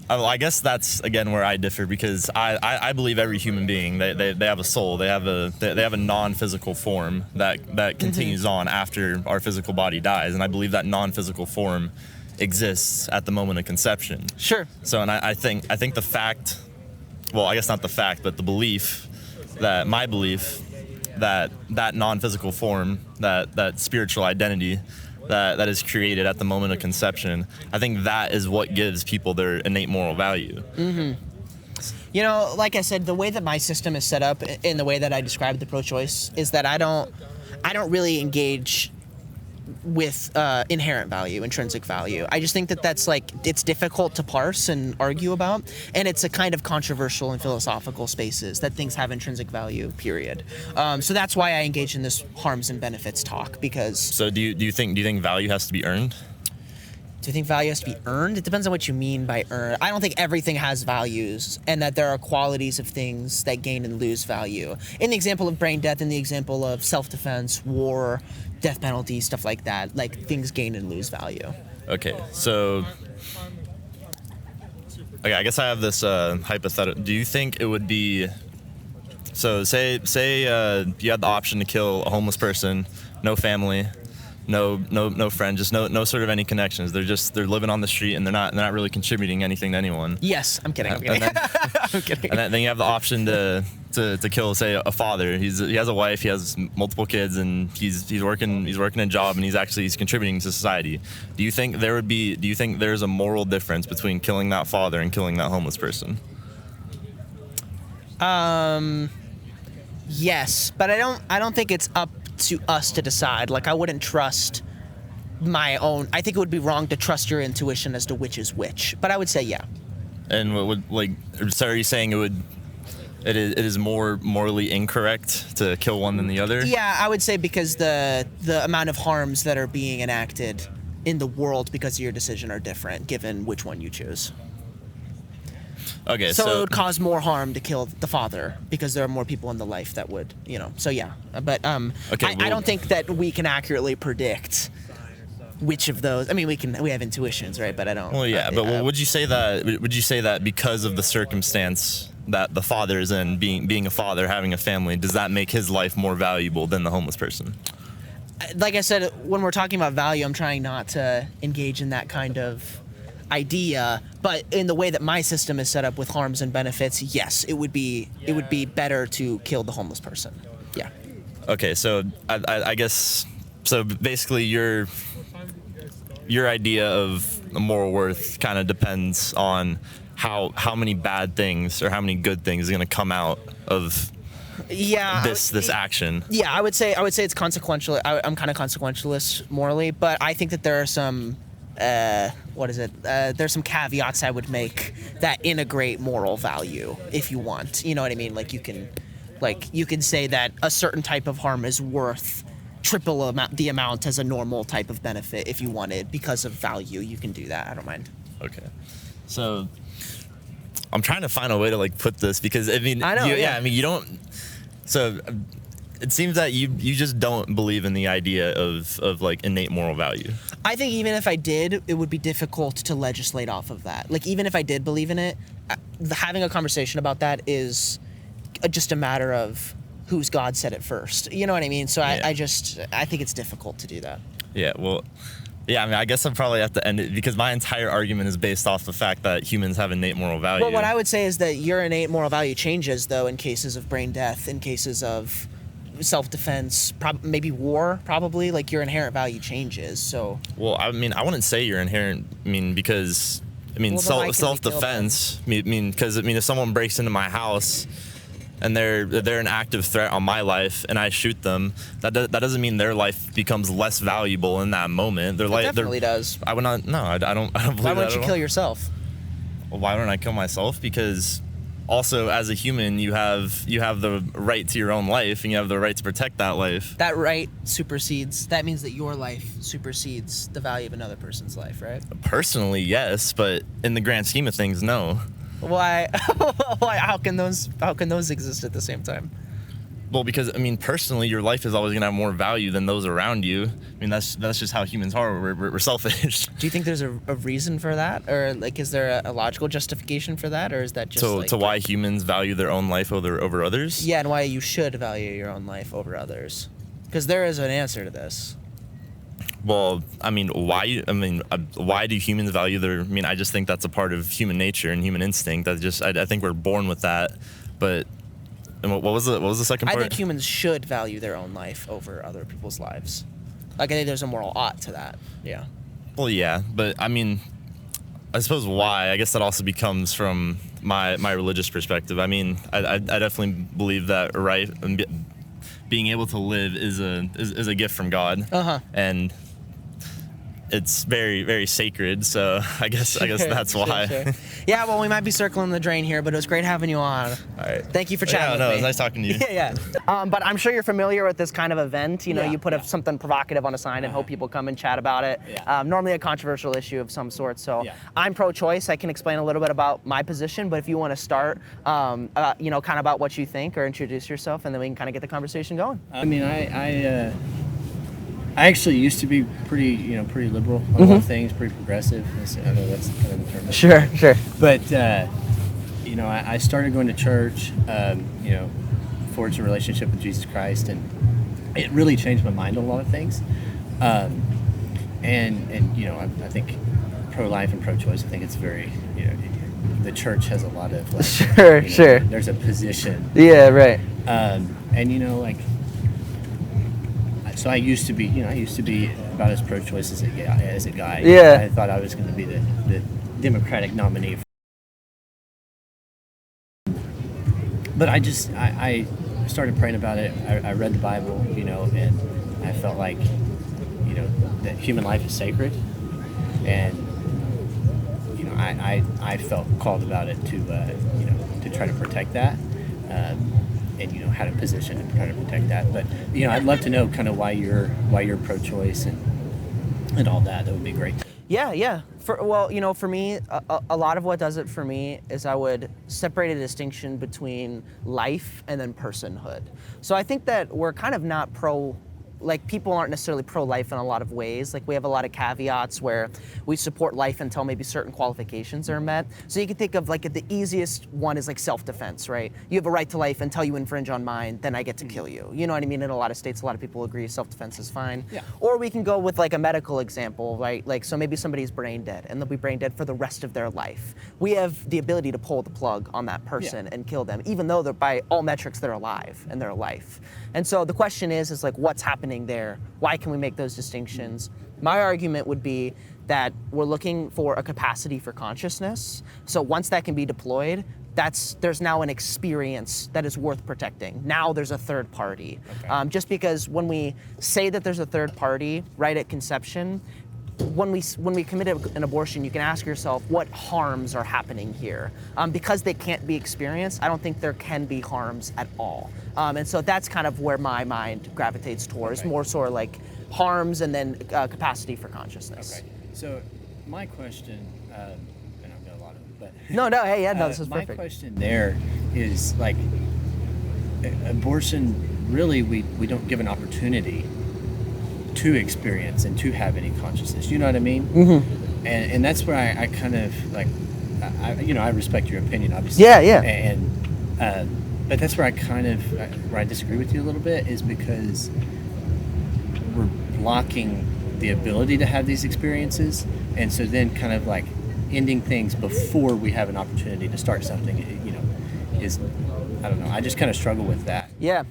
I guess that's again where I differ, because I believe every human being, they have a soul, they have a non-physical form that continues on after our physical body dies, and I believe that non-physical form exists at the moment of conception. Sure. So, and I think the fact, well, I guess not the fact, but the belief that non-physical form, that spiritual identity that is created at the moment of conception, I think that is what gives people their innate moral value. Mm-hmm. You know, like I said, the way that my system is set up, in the way that I described the pro-choice, is that I don't really engage with inherent value, intrinsic value. I just think that that's like, it's difficult to parse and argue about, and it's a kind of controversial in philosophical spaces that things have intrinsic value, period. So that's why I engage in this harms and benefits talk, because... So do you think value has to be earned? Do you think value has to be earned? It depends on what you mean by earn. I don't think everything has values, and that there are qualities of things that gain and lose value. In the example of brain death, in the example of self-defense, war, death penalty, stuff like that, like things gain and lose value. Okay, so I guess I have this hypothetical. Do you think it would be, so say you had the option to kill a homeless person, no family, no friend, just no sort of any connections. They're living on the street, and they're not really contributing anything to anyone. Yes, I'm kidding. I'm kidding. I'm kidding. And then you have the option to kill, say, a father. He has a wife, he has multiple kids, and he's working a job, and he's contributing to society. Do you think there's a moral difference between killing that father and killing that homeless person? Yes, but I don't think it's up to us to decide. Like, I wouldn't trust my own. I think it would be wrong to trust your intuition as to which is which. But I would say yeah. And what would, like, so are you saying it is more morally incorrect to kill one than the other? Yeah, I would say because the amount of harms that are being enacted in the world because of your decision are different, given which one you choose. Okay, so it would cause more harm to kill the father because there are more people in the life that would, So yeah, but okay, I don't think that we can accurately predict which of those. I mean, we have intuitions, right? But I don't. Well, yeah, but would you say that because of the circumstance that the father is in, being a father, having a family, does that make his life more valuable than the homeless person? like I said, when we're talking about value, I'm trying not to engage in that kind of idea. But in the way that my system is set up with harms and benefits, yes, it would be better to kill the homeless person. Yeah. Okay, so I guess so. Basically, your idea of moral worth kind of depends on how many bad things or how many good things are going to come out of this action. Yeah, I would say it's consequential. I'm kind of consequentialist morally, but I think that there are some there's some caveats I would make that integrate moral value if you want. You know what I mean? Like you can say that a certain type of harm is worth triple the amount as a normal type of benefit if you wanted because of value. You can do that. I don't mind. Okay. So I'm trying to find a way to like put this because I mean, I know, I mean, you don't. So it seems that you just don't believe in the idea of like innate moral value. I think even if I did, it would be difficult to legislate off of that. Like even if I did believe in it, having a conversation about that is just a matter of whose God said it first. You know what I mean? So I think it's difficult to do that. Yeah. Well. Yeah, I mean, I guess I'll probably have to end it because my entire argument is based off the fact that humans have innate moral value. Well, what I would say is that your innate moral value changes, though, in cases of brain death, in cases of self-defense, maybe war, probably. Like, your inherent value changes, so... Well, I mean, I wouldn't say your inherent... I mean, because... I mean, self-defense... because if someone breaks into my house... and they're an active threat on my life, and I shoot them, that doesn't mean their life becomes less valuable in that moment. Their life definitely does. I would not. No, I don't believe that. Why wouldn't you kill yourself? Well, why don't I kill myself? Because also, as a human, you have the right to your own life, and you have the right to protect that life. That right supersedes. That means that your life supersedes the value of another person's life, right? Personally, yes, but in the grand scheme of things, no. Why? Why? How can those exist at the same time? Well, because I mean, personally, your life is always gonna have more value than those around you. I mean, that's just how humans are. We're selfish. Do you think there's a reason for that, or like, is there a logical justification for that, or is that just to why humans value their own life over others? Yeah, and why you should value your own life over others, because there is an answer to this. Well, I mean, why? Why do humans value their? I mean, I just think that's a part of human nature and human instinct. I think we're born with that. But what was the second part? I think humans should value their own life over other people's lives. Like, I think there's a moral ought to that. Yeah. Well, yeah, but I mean, I suppose why? I guess that also becomes from my religious perspective. I mean, I definitely believe that being able to live is a gift from God. And it's very, very sacred, so I guess that's why. Sure. Yeah, well, we might be circling the drain here, but it was great having you on. All right. Thank you for chatting with me. It was nice talking to you. Yeah. But I'm sure you're familiar with this kind of event. You know, you put something provocative on a sign and hope people come and chat about it. Yeah. Normally a controversial issue of some sort. So I'm pro-choice. I can explain a little bit about my position, but if you want to start, kind of about what you think or introduce yourself, and then we can kind of get the conversation going. I mean, I actually used to be pretty liberal on a lot of things, pretty progressive. I know that's kind of the term. Sure. But, I started going to church, forged a relationship with Jesus Christ, and it really changed my mind on a lot of things. I think pro-life and pro-choice, I think it's very, the church has a lot of, like, Sure. There's a position. Yeah, right. So I used to be about as pro-choice as a guy. Yeah. I thought I was going to be the Democratic nominee. But I started praying about it. I read the Bible, and I felt like, that human life is sacred, and I felt called about it to try to protect that. And had a position to try to protect that. But I'd love to know kind of why you're pro-choice and all that. That would be great. Yeah. For me, a lot of what does it for me is I would separate a distinction between life and then personhood. So I think that we're kind of not pro like people aren't necessarily pro-life in a lot of ways. Like we have a lot of caveats where we support life until maybe certain qualifications are met. So you can think of like the easiest one is like self-defense, right? You have a right to life until you infringe on mine, then I get to kill you. You know what I mean? In a lot of states, a lot of people agree self-defense is fine. Yeah. Or we can go with like a medical example, right? Like so maybe somebody's brain dead and they'll be brain dead for the rest of their life. We have the ability to pull the plug on that person and kill them, even though they're by all metrics they're alive and they're alive. And so the question is like what's happening there? Why can we make those distinctions? My argument would be that we're looking for a capacity for consciousness. So once that can be deployed, there's now an experience that is worth protecting. Now there's a third party. Okay. Just because when we say that there's a third party right at conception, when we commit an abortion, you can ask yourself what harms are happening here. Because they can't be experienced, I don't think there can be harms at all. And so that's kind of where my mind gravitates towards, more sort of like harms and then capacity for consciousness. Okay. So my question, and I've got a lot of them, but no, hey, yeah, no, this is perfect. My question there is like abortion. Really, we don't give an opportunity to experience and to have any consciousness. You know what I mean? Mm-hmm. And that's where I kind of like, I respect your opinion, obviously. Yeah. And but that's where I kind of where I disagree with you a little bit is because we're blocking the ability to have these experiences, and so then kind of like ending things before we have an opportunity to start something. Is I don't know. I just kind of struggle with that. Yeah,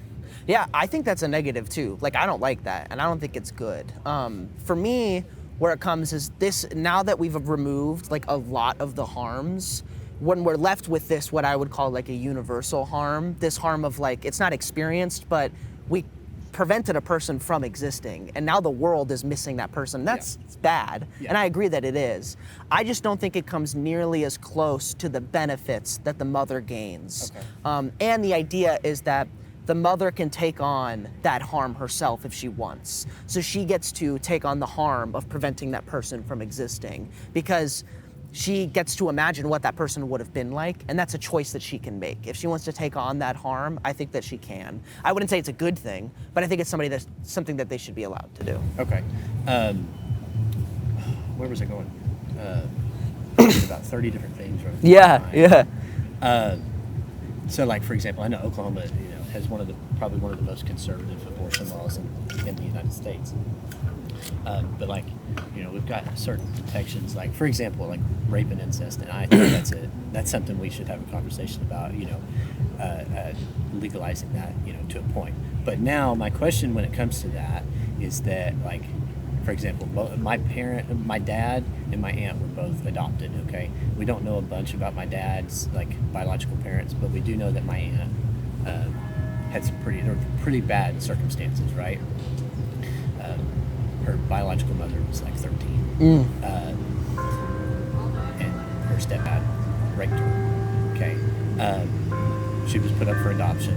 I think that's a negative too. Like, I don't like that, and I don't think it's good. For me, where it comes is this, now that we've removed like a lot of the harms, when we're left with this, what I would call like a universal harm, this harm of like, it's not experienced, but we prevented a person from existing, and now the world is missing that person. That's bad, and I agree that it is. I just don't think it comes nearly as close to the benefits that the mother gains. Okay. And the idea is that the mother can take on that harm herself if she wants. So she gets to take on the harm of preventing that person from existing because she gets to imagine what that person would have been like, and that's a choice that she can make. If she wants to take on that harm, I think that she can. I wouldn't say it's a good thing, but I think it's something that they should be allowed to do. Okay. Where was I going? About 30 different things. Right? Yeah. So, like for example, I know Oklahoma, has probably one of the most conservative abortion laws in the United States. But like, we've got certain protections, like for example, like rape and incest, and I think that's something we should have a conversation about. Legalizing that, to a point. But now my question when it comes to that is that, like, for example, my dad and my aunt were both adopted. Okay, we don't know a bunch about my dad's like biological parents, but we do know that my aunt had some pretty bad circumstances, right? Her biological mother was like 13, and her stepdad raped her. Okay, she was put up for adoption,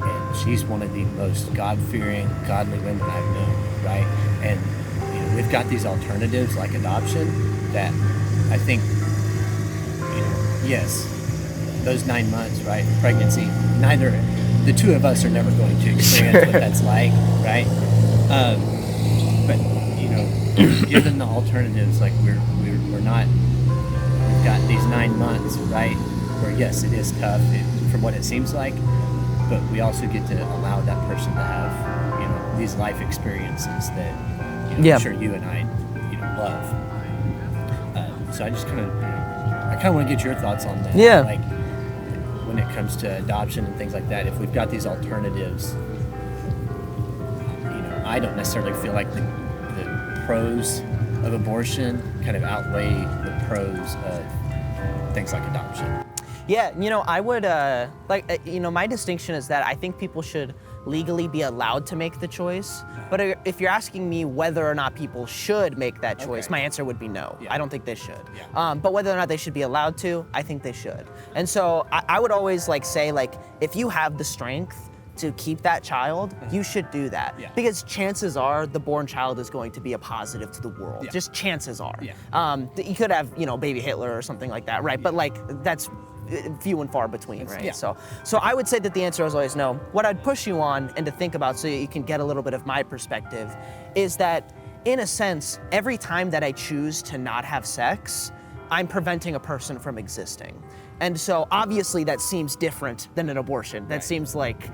and she's one of the most God-fearing, godly women I've known, right? And we've got these alternatives like adoption that I think, yes, those 9 months, right, pregnancy, the two of us are never going to experience what that's like, right? But given the alternatives, like we're not, we've got these 9 months, right, where yes, it is tough from what it seems like, but we also get to allow that person to have, these life experiences that, I'm sure you and I, love. So I just kind of want to get your thoughts on that. Yeah. Like, when it comes to adoption and things like that, if we've got these alternatives, I don't necessarily feel like the pros of abortion kind of outweigh the pros of things like adoption. Yeah, I would, my distinction is that I think people should legally be allowed to make the choice. But if you're asking me whether or not people should make that choice, my answer would be no. Yeah. I don't think they should. Yeah. But whether or not they should be allowed to, I think they should. And so I would always say, if you have the strength to keep that child, you should do that. Yeah. Because chances are the born child is going to be a positive to the world. Yeah. Just chances are. Yeah. You could have, baby Hitler or something like that, right? Yeah. But that's few and far between, right? yeah. So I would say that the answer is always no. What I'd push you on and to think about so you can get a little bit of my perspective is that, in a sense, every time that I choose to not have sex, I'm preventing a person from existing. And so obviously that seems different than an abortion. That seems like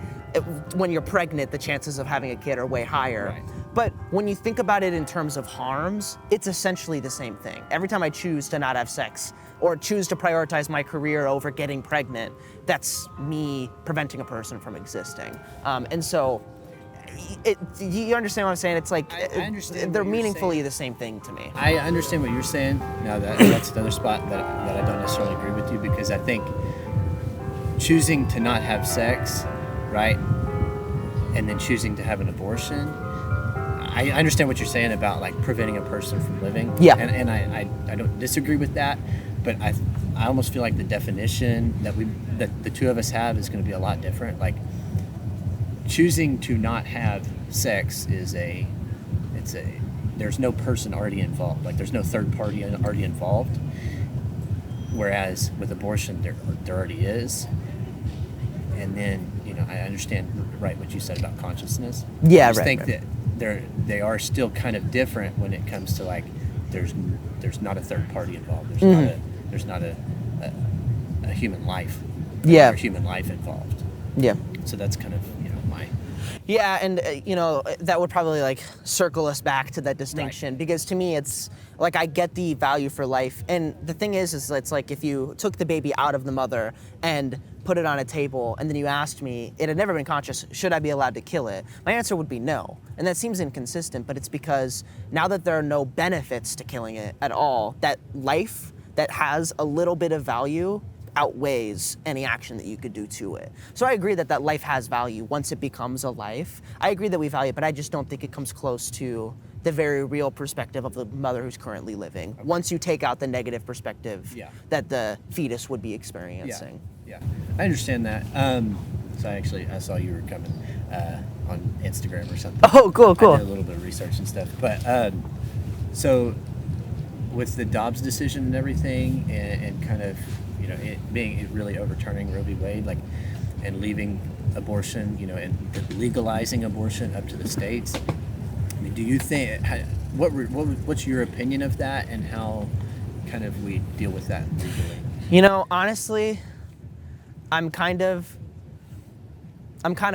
when you're pregnant, the chances of having a kid are way higher. Right. But when you think about it in terms of harms, it's essentially the same thing. Every time I choose to not have sex or choose to prioritize my career over getting pregnant, that's me preventing a person from existing. And so, you understand what I'm saying? It's like I understand they're what you're meaningfully saying. the same thing to me. I understand what you're saying. Now that's another spot that I don't necessarily agree with you, because I think choosing to not have sex, right, and then choosing to have an abortion, I understand what you're saying about like preventing a person from living. Yeah. And I don't disagree with that, but I almost feel like the definition that the two of us have is going to be a lot different. Like, choosing to not have sex there's no person already involved. Like, there's no third party already involved. Whereas with abortion, there already is. And then, I understand right what you said about consciousness. Yeah, I just right, think right. that they are still kind of different when it comes to like there's not a third party involved. There's not a human life. Yeah. Or human life involved. Yeah. So that's kind of my. Yeah, and that would probably like circle us back to that distinction, because to me it's like I get the value for life, and the thing is it's like if you took the baby out of the mother and put it on a table and then you asked me, it had never been conscious, should I be allowed to kill it? My answer would be no. And that seems inconsistent, but it's because now that there are no benefits to killing it at all, that life that has a little bit of value outweighs any action that you could do to it. So I agree that life has value once it becomes a life. I agree that we value it, but I just don't think it comes close to the very real perspective of the mother who's currently living. Okay. Once you take out the negative perspective that the fetus would be experiencing. Yeah, I understand that. So I saw you were coming on Instagram or something. Oh, cool. I did a little bit of research and stuff. But so with the Dobbs decision and everything, and kind of it really overturning Roe v. Wade, like, and leaving abortion, and legalizing abortion up to the states. I mean, do you think what's your opinion of that, and how kind of we deal with that legally? Honestly, I'm kind of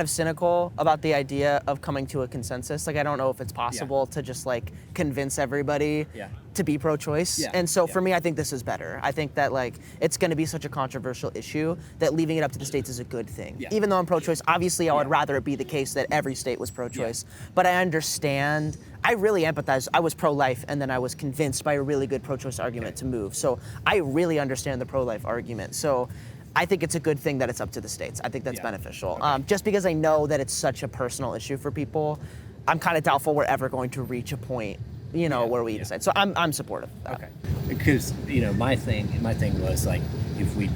cynical about the idea of coming to a consensus. Like, I don't know if it's possible to just like convince everybody to be pro-choice. Yeah. And so for me, I think this is better. I think that like it's going to be such a controversial issue that leaving it up to the states is a good thing. Yeah. Even though I'm pro-choice, obviously I would rather it be the case that every state was pro-choice. Yeah. But I understand. I really empathize. I was pro-life, and then I was convinced by a really good pro-choice argument to move. So I really understand the pro-life argument. So I think it's a good thing that it's up to the states. I think that's beneficial. Okay. Just because I know that it's such a personal issue for people, I'm kind of doubtful we're ever going to reach a point, where we decide. So I'm supportive of that. Okay. Because my thing was like, if we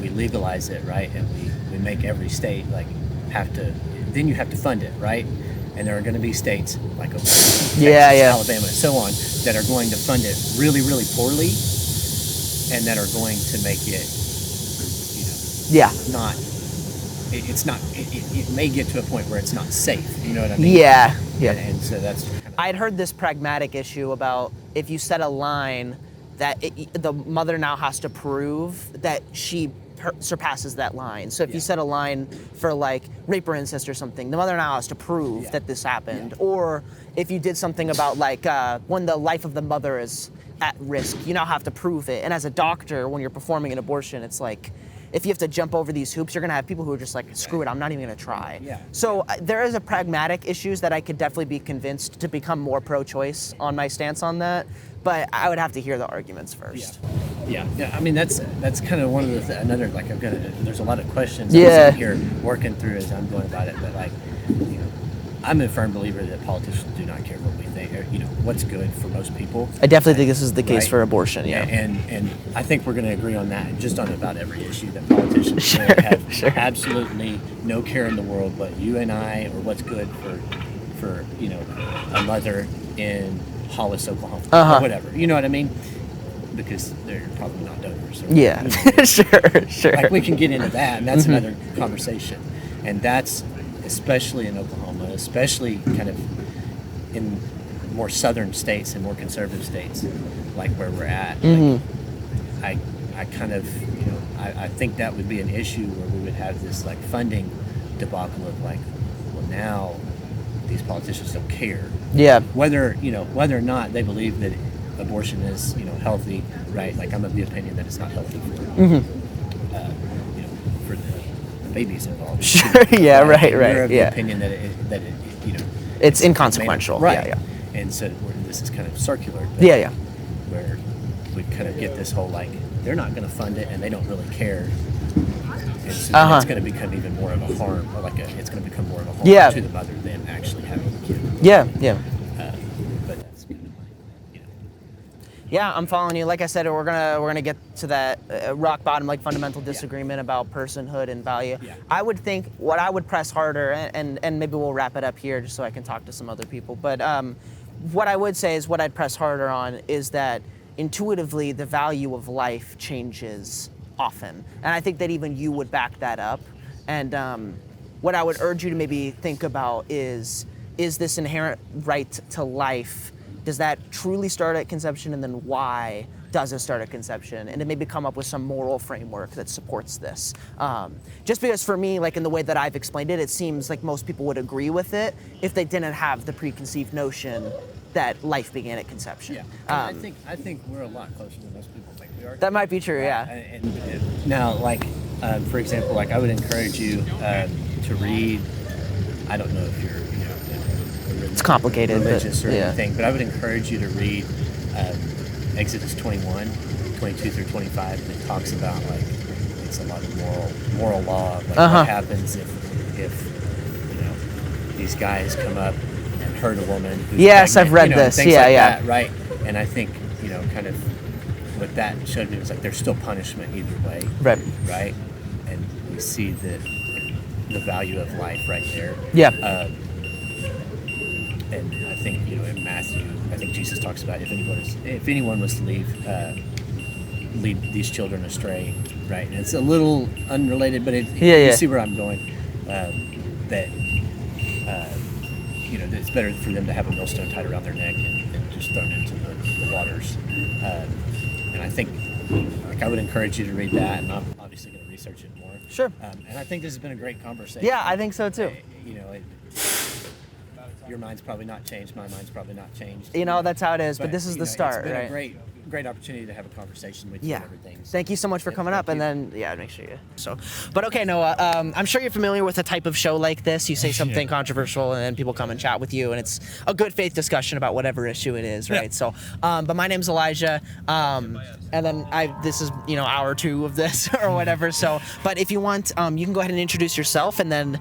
legalize it, right, and we make every state like then you have to fund it, right? And there are going to be states like Texas, Alabama, and so on that are going to fund it really, really poorly, and that are going to make it. It may get to a point where it's not safe. You know what I mean? Yeah. And so that's. I'd heard this pragmatic issue about if you set a line that the mother now has to prove that she surpasses that line. So if you set a line for like rape or incest or something, the mother now has to prove that this happened. Or if you did something about like when the life of the mother is at risk, you now have to prove it. And as a doctor, when you're performing an abortion, it's like, if you have to jump over these hoops, you're gonna have people who are just like, screw it, I'm not even gonna try. Yeah. So there is a pragmatic issues that I could definitely be convinced to become more pro-choice on my stance on that, but I would have to hear the arguments first. Yeah. I mean, that's kind of one of the another like there's a lot of questions I'm sitting here working through as I'm going about it, but like, I'm a firm believer that politicians do not care what we think, or, what's good for most people. I definitely think this is the case for abortion, And I think we're going to agree on that just on about every issue, that politicians have absolutely no care in the world but you and I, or what's good for a mother in Hollis, Oklahoma, or whatever. You know what I mean? because they're probably not donors. Or, Yeah, sure. Like we can get into that, and that's another conversation. And that's especially in Oklahoma, especially kind of in more southern states and more conservative states, like where we're at. Like, I kind of, I think that would be an issue where we would have this like funding debacle of like, well, now these politicians don't care. Yeah. Whether or not they believe that abortion is healthy, right? Like I'm of the opinion that it's not healthy for for the babies involved. Sure. Yeah. Right. You're of the Yeah. opinion that it It's inconsequential. right? Yeah. And so this is kind of circular. But Yeah. where we kind of get this whole like they're not going to fund it and they don't really care. And so then it's going to become even more of a harm, or like it's going to become more of a harm to the mother than actually having the kid. Yeah. But that's kind of like, Yeah, I'm following you. Like I said, we're gonna get to that rock bottom, like fundamental disagreement about personhood and value. Yeah. I would think what I would press harder, and maybe we'll wrap it up here just so I can talk to some other people. But what I would say is what I'd press harder on is that intuitively the value of life changes often, and I think that even you would back that up. And what I would urge you to maybe think about is this inherent right to life, does that truly start at conception, and then why does it start at conception? And to maybe come up with some moral framework that supports this. Just because for me, like in the way that I've explained it, it seems like most people would agree with it if they didn't have the preconceived notion that life began at conception. Yeah, I think we're a lot closer than most people think we are. That might be true, yeah. And now, like for example, like I would encourage you to read. I don't know if you're It's complicated, religious but or yeah. anything, but I would encourage you to read Exodus 21, 22 through 25, and it talks about like it's a lot of moral law, like what happens if these guys come up and hurt a woman. Who's Yes, pregnant, I've read this. things Yeah, like yeah. that, right. And I think kind of what that showed me was like there's still punishment either way, right? And we see the value of life right there. Yeah. And I think in Matthew, I think Jesus talks about if anyone was to lead these children astray, right? And it's a little unrelated, but you see where I'm going. That it's better for them to have a millstone tied around their neck and just thrown into the waters. And I think I would encourage you to read that, and I'm obviously going to research it more. Sure. And I think this has been a great conversation. Yeah, I think so too. Your mind's probably not changed. My mind's probably not changed. That's how it is. But this is the start, it's been right? a great opportunity to have a conversation with you and everything. So, Thank you so much for coming up, thank and then make sure you. But okay, Noah. I'm sure you're familiar with a type of show like this. You say something controversial, and then people come and chat with you, and it's a good faith discussion about whatever issue it is, right? Yeah. So, but my name's Elijah, and then this is hour 2 of this or whatever. So, but if you want, you can go ahead and introduce yourself, and then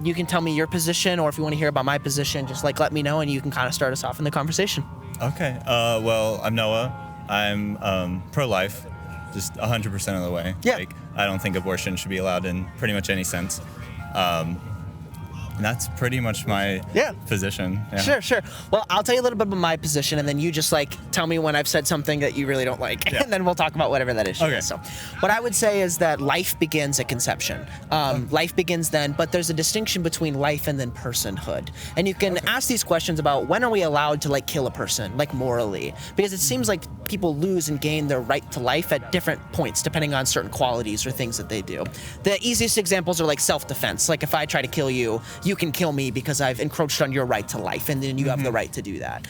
you can tell me your position, or if you want to hear about my position, just let me know, and you can kind of start us off in the conversation. Okay. Well, I'm Noah. I'm pro-life, just 100% of the way. Yeah. I don't think abortion should be allowed in pretty much any sense. And that's pretty much my position. Yeah. Sure. Well, I'll tell you a little bit about my position, and then you just tell me when I've said something that you really don't like, and then we'll talk about whatever that issue is. So, what I would say is that life begins at conception. Life begins then, but there's a distinction between life and then personhood. And you can ask these questions about when are we allowed to kill a person, morally, because it seems like people lose and gain their right to life at different points, depending on certain qualities or things that they do. The easiest examples are self-defense. If I try to kill you, you can kill me because I've encroached on your right to life, and then you have the right to do that.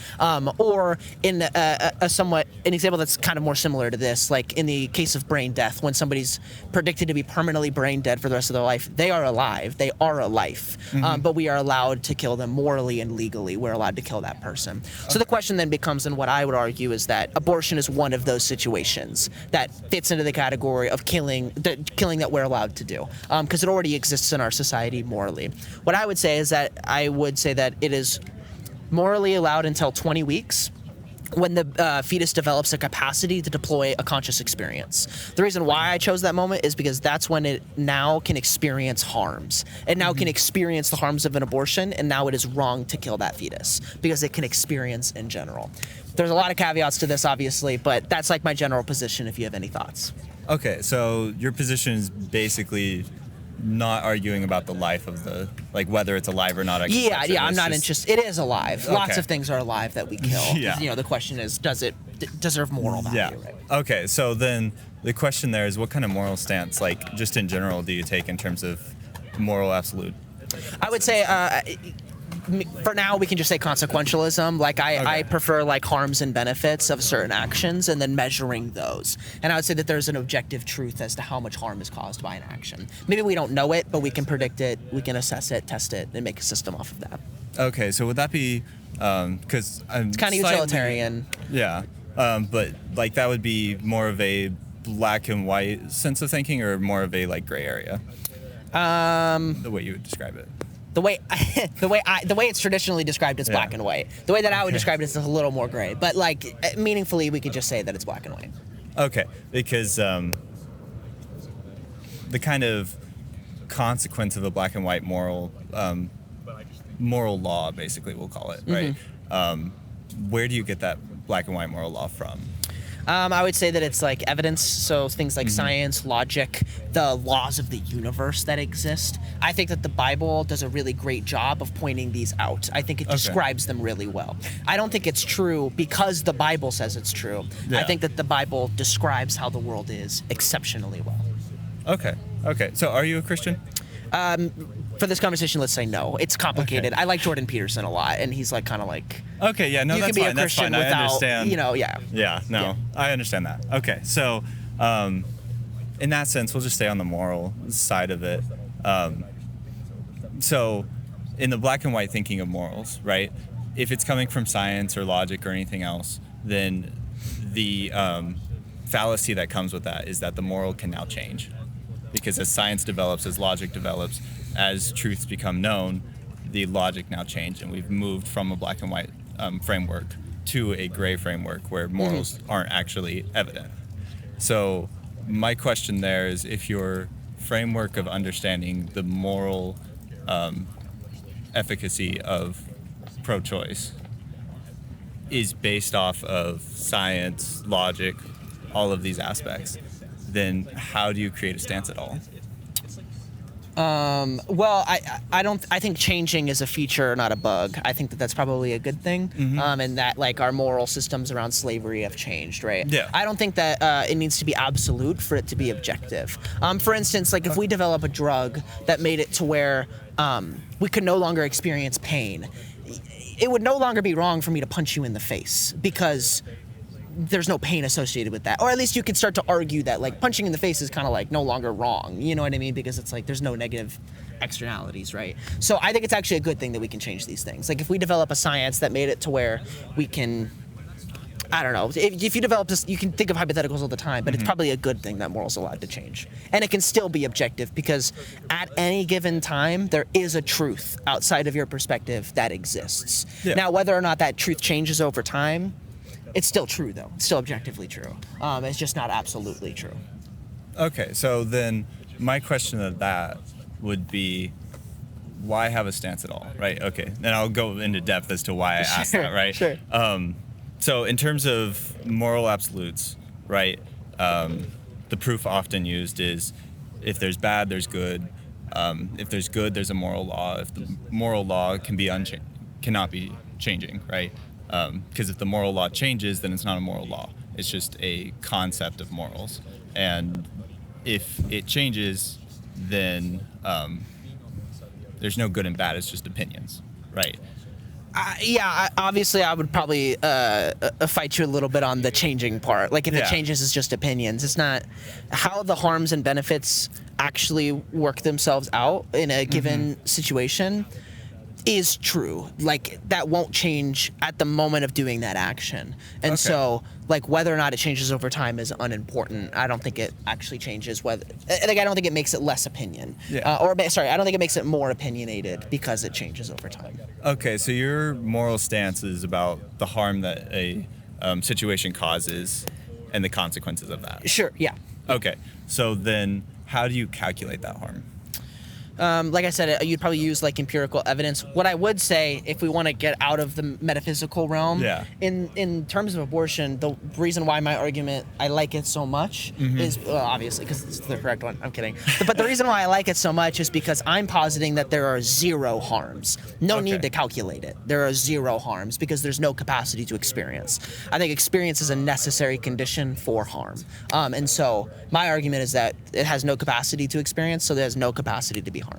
Or in an example that's kind of more similar to this, in the case of brain death, when somebody's predicted to be permanently brain dead for the rest of their life, they are alive, they are a life, but we are allowed to kill them morally and legally. We're allowed to kill that person. So the question then becomes, and what I would argue is that abortion is one of those situations that fits into the category of killing that we're allowed to do, because it already exists in our society morally. What I would say is that it is morally allowed until 20 weeks, when the fetus develops a capacity to deploy a conscious experience. The reason why I chose that moment is because that's when it now can experience harms. It now can experience the harms of an abortion, and now it is wrong to kill that fetus because it can experience in general. There's a lot of caveats to this, obviously, but that's like my general position if you have any thoughts. Okay, so your position is basically not arguing about the life of the, like whether it's alive or not. Yeah, I'm not interested. It is alive. Lots Okay. of things are alive that we kill. Yeah. You know, the question is, does it deserve moral value? Yeah. Right? Okay, so then the question there is, what kind of moral stance, like just in general, do you take in terms of moral absolute? I would say, for now, we can just say consequentialism. Like I prefer like harms and benefits of certain actions and then measuring those. And I would say that there's an objective truth as to how much harm is caused by an action. Maybe we don't know it, but we can predict it, we can assess it, test it, and make a system off of that. Okay, so would that be, because It's kind of utilitarian. Yeah, but like that would be more of a black and white sense of thinking, or more of a like gray area? The way you would describe it. The way it's traditionally described is black and white. The way that I would describe it is a little more gray. But like meaningfully, we could just say that it's black and white. Okay, because the kind of consequence of a black and white moral law, basically, we'll call it, right? Where do you get that black and white moral law from? I would say that it's like evidence, so things like science, logic, the laws of the universe that exist. I think that the Bible does a really great job of pointing these out. I think it describes them really well. I don't think it's true because the Bible says it's true. Yeah. I think that the Bible describes how the world is exceptionally well. Okay. So are you a Christian? For this conversation, let's say no. It's complicated. I like Jordan Peterson a lot, and he's like kind of like... Okay, yeah, no, you that's can be fine. a Christian that's fine. without, I understand. you know, yeah. Yeah, no, I understand that. Okay, so in that sense, we'll just stay on the moral side of it. So in the black and white thinking of morals, right? If it's coming from science or logic or anything else, then the fallacy that comes with that is that the moral can now change. Because as science develops, as logic develops, as truths become known, the logic now changed, and we've moved from a black and white framework to a gray framework where morals aren't actually evident. So my question there is, if your framework of understanding the moral efficacy of pro-choice is based off of science, logic, all of these aspects, then how do you create a stance at all? Well, I think changing is a feature, not a bug. I think that that's probably a good thing, and that like our moral systems around slavery have changed, right? Yeah. I don't think that it needs to be absolute for it to be objective. For instance, like if we develop a drug that made it to where we could no longer experience pain, it would no longer be wrong for me to punch you in the face because there's no pain associated with that. Or at least you could start to argue that like punching in the face is kind of like no longer wrong. You know what I mean? Because it's like there's no negative externalities, right? So I think it's actually a good thing that we can change these things. Like if we develop a science that made it to where we can, I don't know, if you develop this, you can think of hypotheticals all the time, but it's probably a good thing that morals are allowed to change. And it can still be objective because at any given time, there is a truth outside of your perspective that exists. Yeah. Now, whether or not that truth changes over time, it's still true, though. It's still objectively true. It's just not absolutely true. Okay, so then my question of that would be, why have a stance at all, right? Okay, and I'll go into depth as to why I asked that, right? Sure. So in terms of moral absolutes, right, the proof often used is if there's bad, there's good. If there's good, there's a moral law. If the moral law cannot be changing, right? Because if the moral law changes, then it's not a moral law. It's just a concept of morals. And if it changes, then there's no good and bad. It's just opinions, right? Obviously, I would probably fight you a little bit on the changing part. Like, if it changes, it's just opinions. It's not how the harms and benefits actually work themselves out in a given situation is true. Like, that won't change at the moment of doing that action. And so, like, whether or not it changes over time is unimportant. I don't think it actually changes whether... Like, I don't think it makes it less opinion. I don't think it makes it more opinionated because it changes over time. Okay, so your moral stance is about the harm that a situation causes and the consequences of that. Sure, yeah. Okay, so then how do you calculate that harm? Like I said, you'd probably use like empirical evidence. What I would say, if we want to get out of the metaphysical realm, Yeah. in terms of abortion, the reason why my argument, I like it so much is, obviously, because it's the correct one. I'm kidding. But the reason why I like it so much is because I'm positing that there are 0 harms. No Okay. need to calculate it. There are 0 harms because there's no capacity to experience. I think experience is a necessary condition for harm. And so my argument is that it has no capacity to experience, so there's no capacity to be harmed.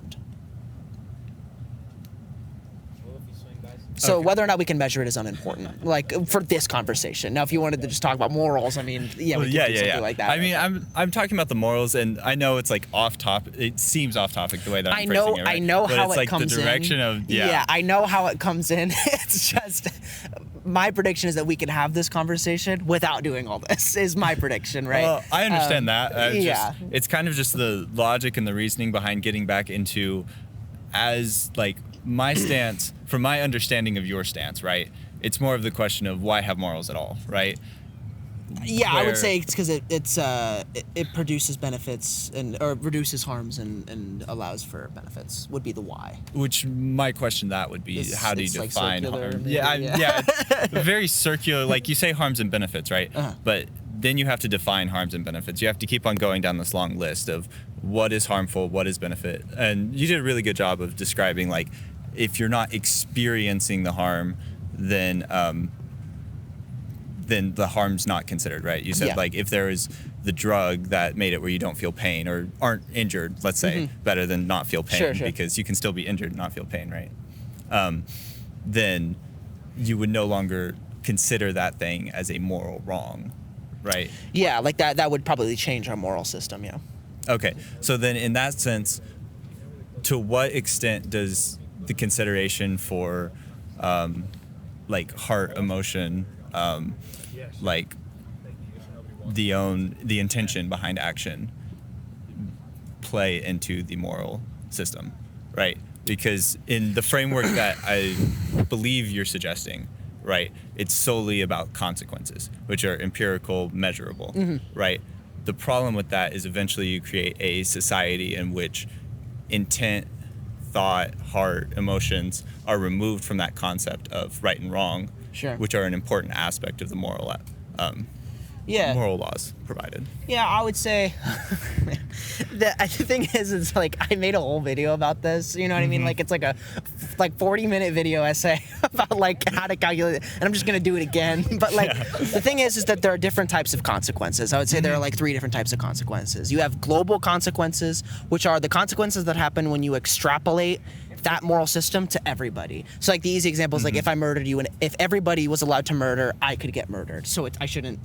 So whether or not we can measure it is unimportant, like for this conversation. Now, if you wanted to just talk about morals, I mean, yeah, we could do something like that. I mean, I'm talking about the morals, and I know it's like off topic. It seems off topic the way that I'm phrasing it, right? I know but how it's it like comes the direction in. of I know how it comes in. It's just my prediction is that we can have this conversation without doing all this. Is my prediction, right? Well, I understand that. yeah. It's kind of just the logic and the reasoning behind getting back into, as like my stance, from my understanding of your stance, right? It's more of the question of why have morals at all, right? Yeah, I Where- would say it's because it produces benefits or reduces harms and allows for benefits would be the why. Which my question that would be, how do you it's like define circular, harm? maybe, It's very circular. Like you say harms and benefits, right? But then you have to define harms and benefits. You have to keep on going down this long list of what is harmful, what is benefit. And you did a really good job of describing, like, if you're not experiencing the harm, then the harm's not considered, right? You said, Yeah. like, if there is the drug that made it where you don't feel pain or aren't injured, let's say, better than not feel pain, Sure. because you can still be injured and not feel pain, right? Then you would no longer consider that thing as a moral wrong, right? Yeah, like that would probably change our moral system, yeah. Okay, so then in that sense, to what extent does the consideration for like heart emotion, like the intention behind action play into the moral system, right? Because in the framework that I believe you're suggesting, right, it's solely about consequences, which are empirical, measurable, right? The problem with that is eventually you create a society in which intent, thought, heart, emotions are removed from that concept of right and wrong, Sure. which are an important aspect of the moral laws provided. Yeah, I would say the thing is, it's like I made a whole video about this. You know what I mean? Like it's like a 40-minute video essay about like how to calculate it, and I'm just gonna do it again. But like the thing is that there are different types of consequences. I would say there are like 3 different types of consequences. You have global consequences, which are the consequences that happen when you extrapolate that moral system to everybody. So like the easy example is like if I murdered you and if everybody was allowed to murder, I could get murdered. So I shouldn't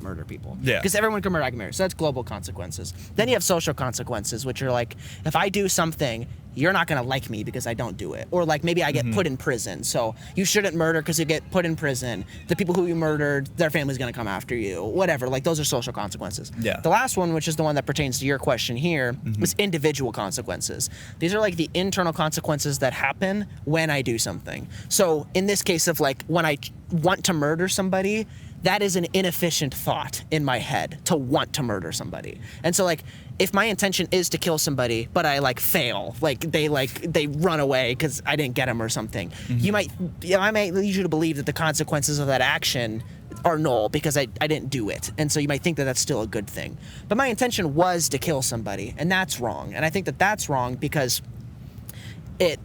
murder people. Yeah. Because everyone can murder, I can murder. So that's global consequences. Then you have social consequences, which are like if I do something, you're not gonna like me because I don't do it. Or like maybe I get put in prison. So you shouldn't murder because you get put in prison. The people who you murdered, their family's gonna come after you. Whatever. Like those are social consequences. Yeah. The last one, which is the one that pertains to your question here, is individual consequences. These are like the internal consequences that happen when I do something. So in this case of like when I want to murder somebody, that is an inefficient thought in my head to want to murder somebody. And so like if my intention is to kill somebody, but I like fail, like they run away because I didn't get them or something, I might lead you to believe that the consequences of that action are null because I didn't do it. And so you might think that that's still a good thing. But my intention was to kill somebody, and that's wrong. And I think that that's wrong because the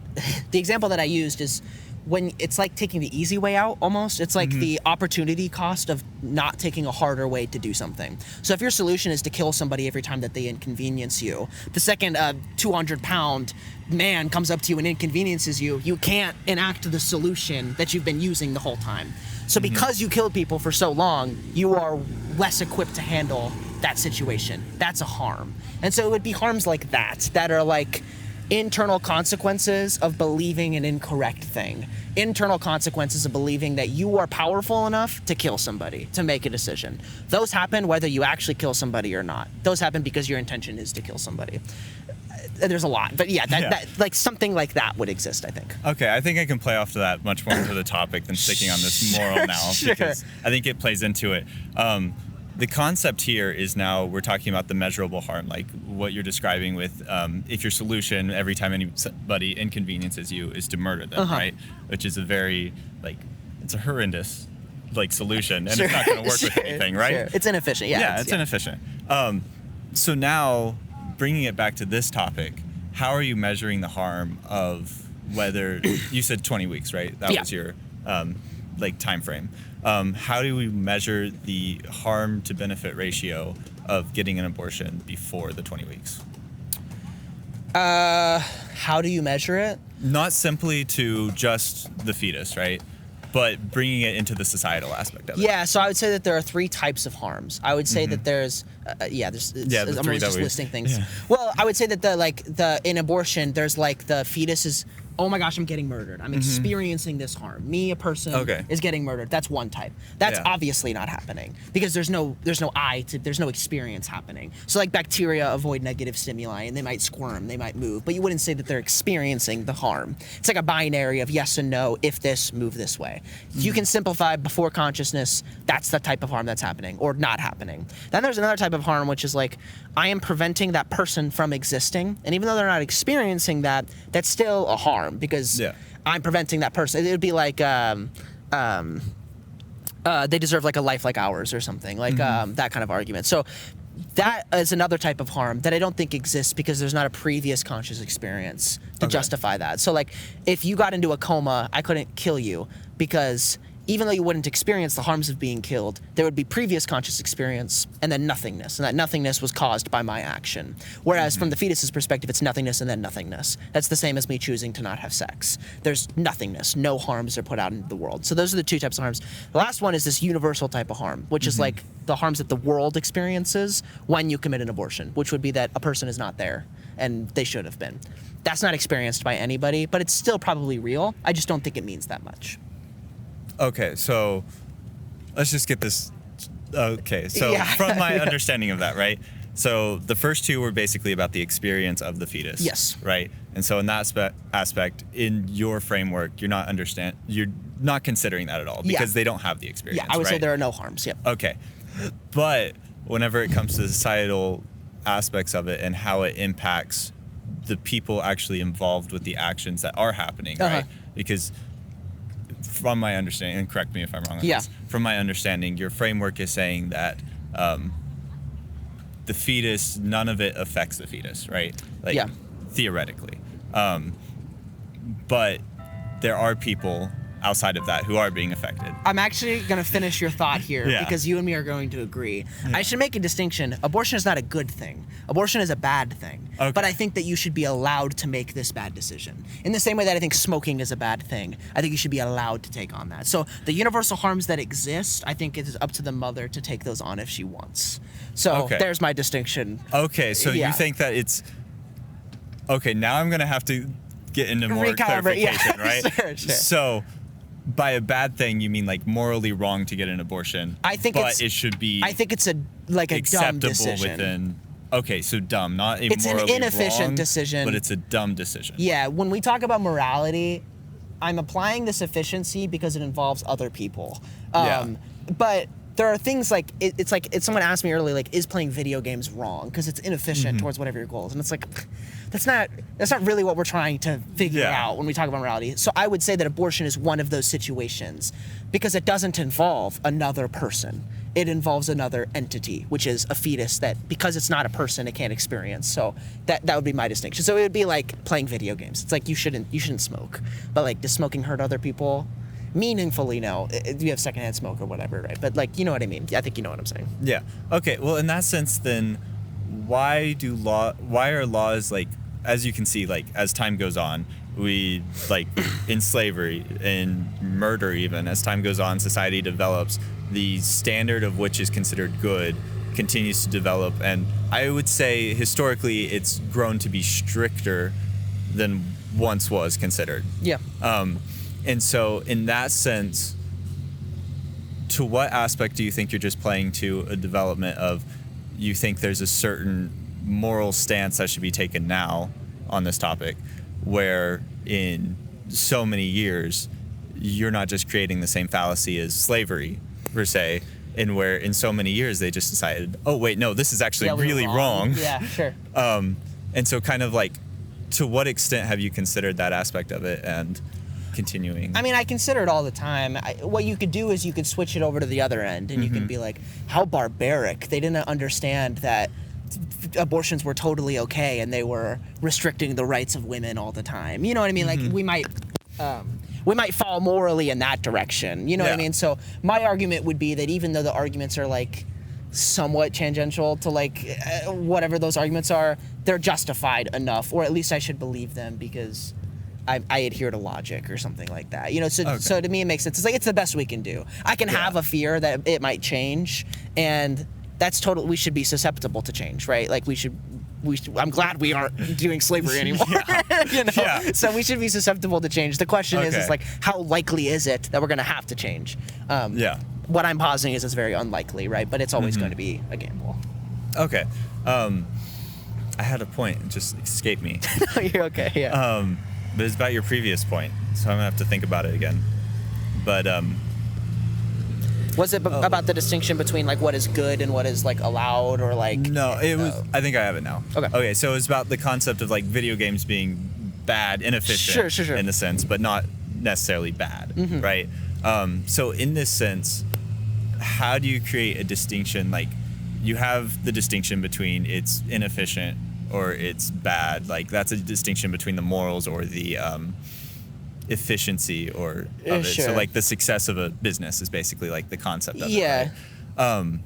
example that I used is when it's like taking the easy way out almost. It's like the opportunity cost of not taking a harder way to do something. So if your solution is to kill somebody every time that they inconvenience you, the second a 200-pound man comes up to you and inconveniences you, you can't enact the solution that you've been using the whole time. So because you killed people for so long, you are less equipped to handle that situation. That's a harm. And so it would be harms like that are like internal consequences of believing an incorrect thing, internal consequences of believing that you are powerful enough to kill somebody, to make a decision. Those happen whether you actually kill somebody or not. Those happen because your intention is to kill somebody. There's a lot, but yeah, that like something like that would exist, I think. Okay, I think I can play off to that much more into the topic than sticking on this moral now, because I think it plays into it. The concept here is now we're talking about the measurable harm, like what you're describing with if your solution every time anybody inconveniences you is to murder them, right? Which is a very, like, it's a horrendous, like, solution, and it's not going to work with anything, right? It's inefficient, yeah. It's inefficient. So now, bringing it back to this topic, how are you measuring the harm of whether, you said 20 weeks, right? That was your, like, time frame. How do we measure the harm to benefit ratio of getting an abortion before the 20 weeks? How do you measure it? Not simply to just the fetus, right? But bringing it into the societal aspect of it. Yeah, so I would say that there are 3 types of harms. I would say that there's, I'm always just listing things. Yeah. Well, I would say that in abortion, there's like the fetus is, oh my gosh, I'm getting murdered. I'm experiencing this harm. Me, a person, is getting murdered. That's one type. That's obviously not happening because there's no experience happening. So like bacteria avoid negative stimuli and they might squirm, they might move, but you wouldn't say that they're experiencing the harm. It's like a binary of yes and no, if this, move this way. You can simplify before consciousness, that's the type of harm that's happening or not happening. Then there's another type of harm, which is like, I am preventing that person from existing. And even though they're not experiencing that, that's still a harm because I'm preventing that person. It would be like, they deserve like a life like ours or something, like that kind of argument. So that is another type of harm that I don't think exists because there's not a previous conscious experience to justify that. So like if you got into a coma, I couldn't kill you because even though you wouldn't experience the harms of being killed, there would be previous conscious experience and then nothingness. And that nothingness was caused by my action. Whereas from the fetus's perspective, it's nothingness and then nothingness. That's the same as me choosing to not have sex. There's nothingness. No harms are put out into the world. So those are the 2 types of harms. The last one is this universal type of harm, which is like the harms that the world experiences when you commit an abortion, which would be that a person is not there and they should have been. That's not experienced by anybody, but it's still probably real. I just don't think it means that much. Okay, so let's just get this. Okay, so from my understanding of that, right? So the first 2 were basically about the experience of the fetus. Yes. Right? And so in that aspect, in your framework, you're not considering that at all because they don't have the experience. Yeah, I would say right? there are no harms. Yep. Okay. But whenever it comes to the societal aspects of it and how it impacts the people actually involved with the actions that are happening, right? Because from my understanding, and correct me if I'm wrong on this, from my understanding, your framework is saying that the fetus, none of it affects the fetus, right? Like, theoretically. But there are people outside of that who are being affected. I'm actually going to finish your thought here because you and me are going to agree. I should make a distinction. Abortion is not a good thing. Abortion is a bad thing. But I think that you should be allowed to make this bad decision. In the same way that I think smoking is a bad thing, I think you should be allowed to take on that. So the universal harms that exist, I think it is up to the mother to take those on if she wants. So there's my distinction. Okay, so you think that it's... Okay, now I'm going to have to get into more clarification, right? Sure. So... By a bad thing, you mean like morally wrong to get an abortion? I think it should be. I think it's a dumb decision. Within. Okay, so dumb, not a it's morally an inefficient wrong, decision, but it's a dumb decision. Yeah, when we talk about morality, I'm applying this efficiency because it involves other people. But there are things like it's like someone asked me earlier, like, is playing video games wrong because it's inefficient towards whatever your goal is, and it's like. That's not really what we're trying to figure out when we talk about morality. So I would say that abortion is one of those situations because it doesn't involve another person. It involves another entity, which is a fetus that, because it's not a person, it can't experience. So that would be my distinction. So it would be like playing video games. It's like you shouldn't smoke. But like, does smoking hurt other people? Meaningfully, no. You have secondhand smoke or whatever, right? But like, you know what I mean? I think you know what I'm saying. Yeah. Okay. Well, in that sense, then why are laws, like, as you can see, like, as time goes on, we, like, in slavery, in murder even, as time goes on, society develops, the standard of which is considered good continues to develop, and I would say historically it's grown to be stricter than once was considered. Yeah. And so in that sense, to what aspect do you think you're just playing to a development of, you think there's a certain moral stance that should be taken now on this topic, where in so many years you're not just creating the same fallacy as slavery per se, and where in so many years they just decided, oh wait, no, this is actually really wrong. Yeah, sure. And so kind of like, to what extent have you considered that aspect of it and continuing? I mean, I consider it all the time. What you could do is you could switch it over to the other end, and you can be like, how barbaric. They didn't understand that abortions were totally okay, and they were restricting the rights of women all the time. You know what I mean? Like, we might fall morally in that direction. You know what I mean? So my argument would be that even though the arguments are like somewhat tangential to like whatever those arguments are, they're justified enough, or at least I should believe them because I adhere to logic or something like that. You know, so to me it makes sense. It's like, it's the best we can do. I can have a fear that it might change, and that's total. We should be susceptible to change, right? Like we should. I'm glad we aren't doing slavery anymore. You know? So we should be susceptible to change. The question is like, how likely is it that we're going to have to change? What I'm positing is it's very unlikely, right? But it's always going to be a gamble. Okay. I had a point, it just escaped me. No, you're okay. Yeah. But it's about your previous point, so I'm gonna have to think about it again. But was it about the distinction between like what is good and what is like allowed, or like? No, it was. I think I have it now. Okay. Okay, so it's about the concept of like video games being bad, inefficient, sure. in a sense, but not necessarily bad, right? So in this sense, how do you create a distinction? Like, you have the distinction between it's inefficient or it's bad. Like, that's a distinction between the morals or the efficiency or of it. So like the success of a business is basically like the concept of it. Right?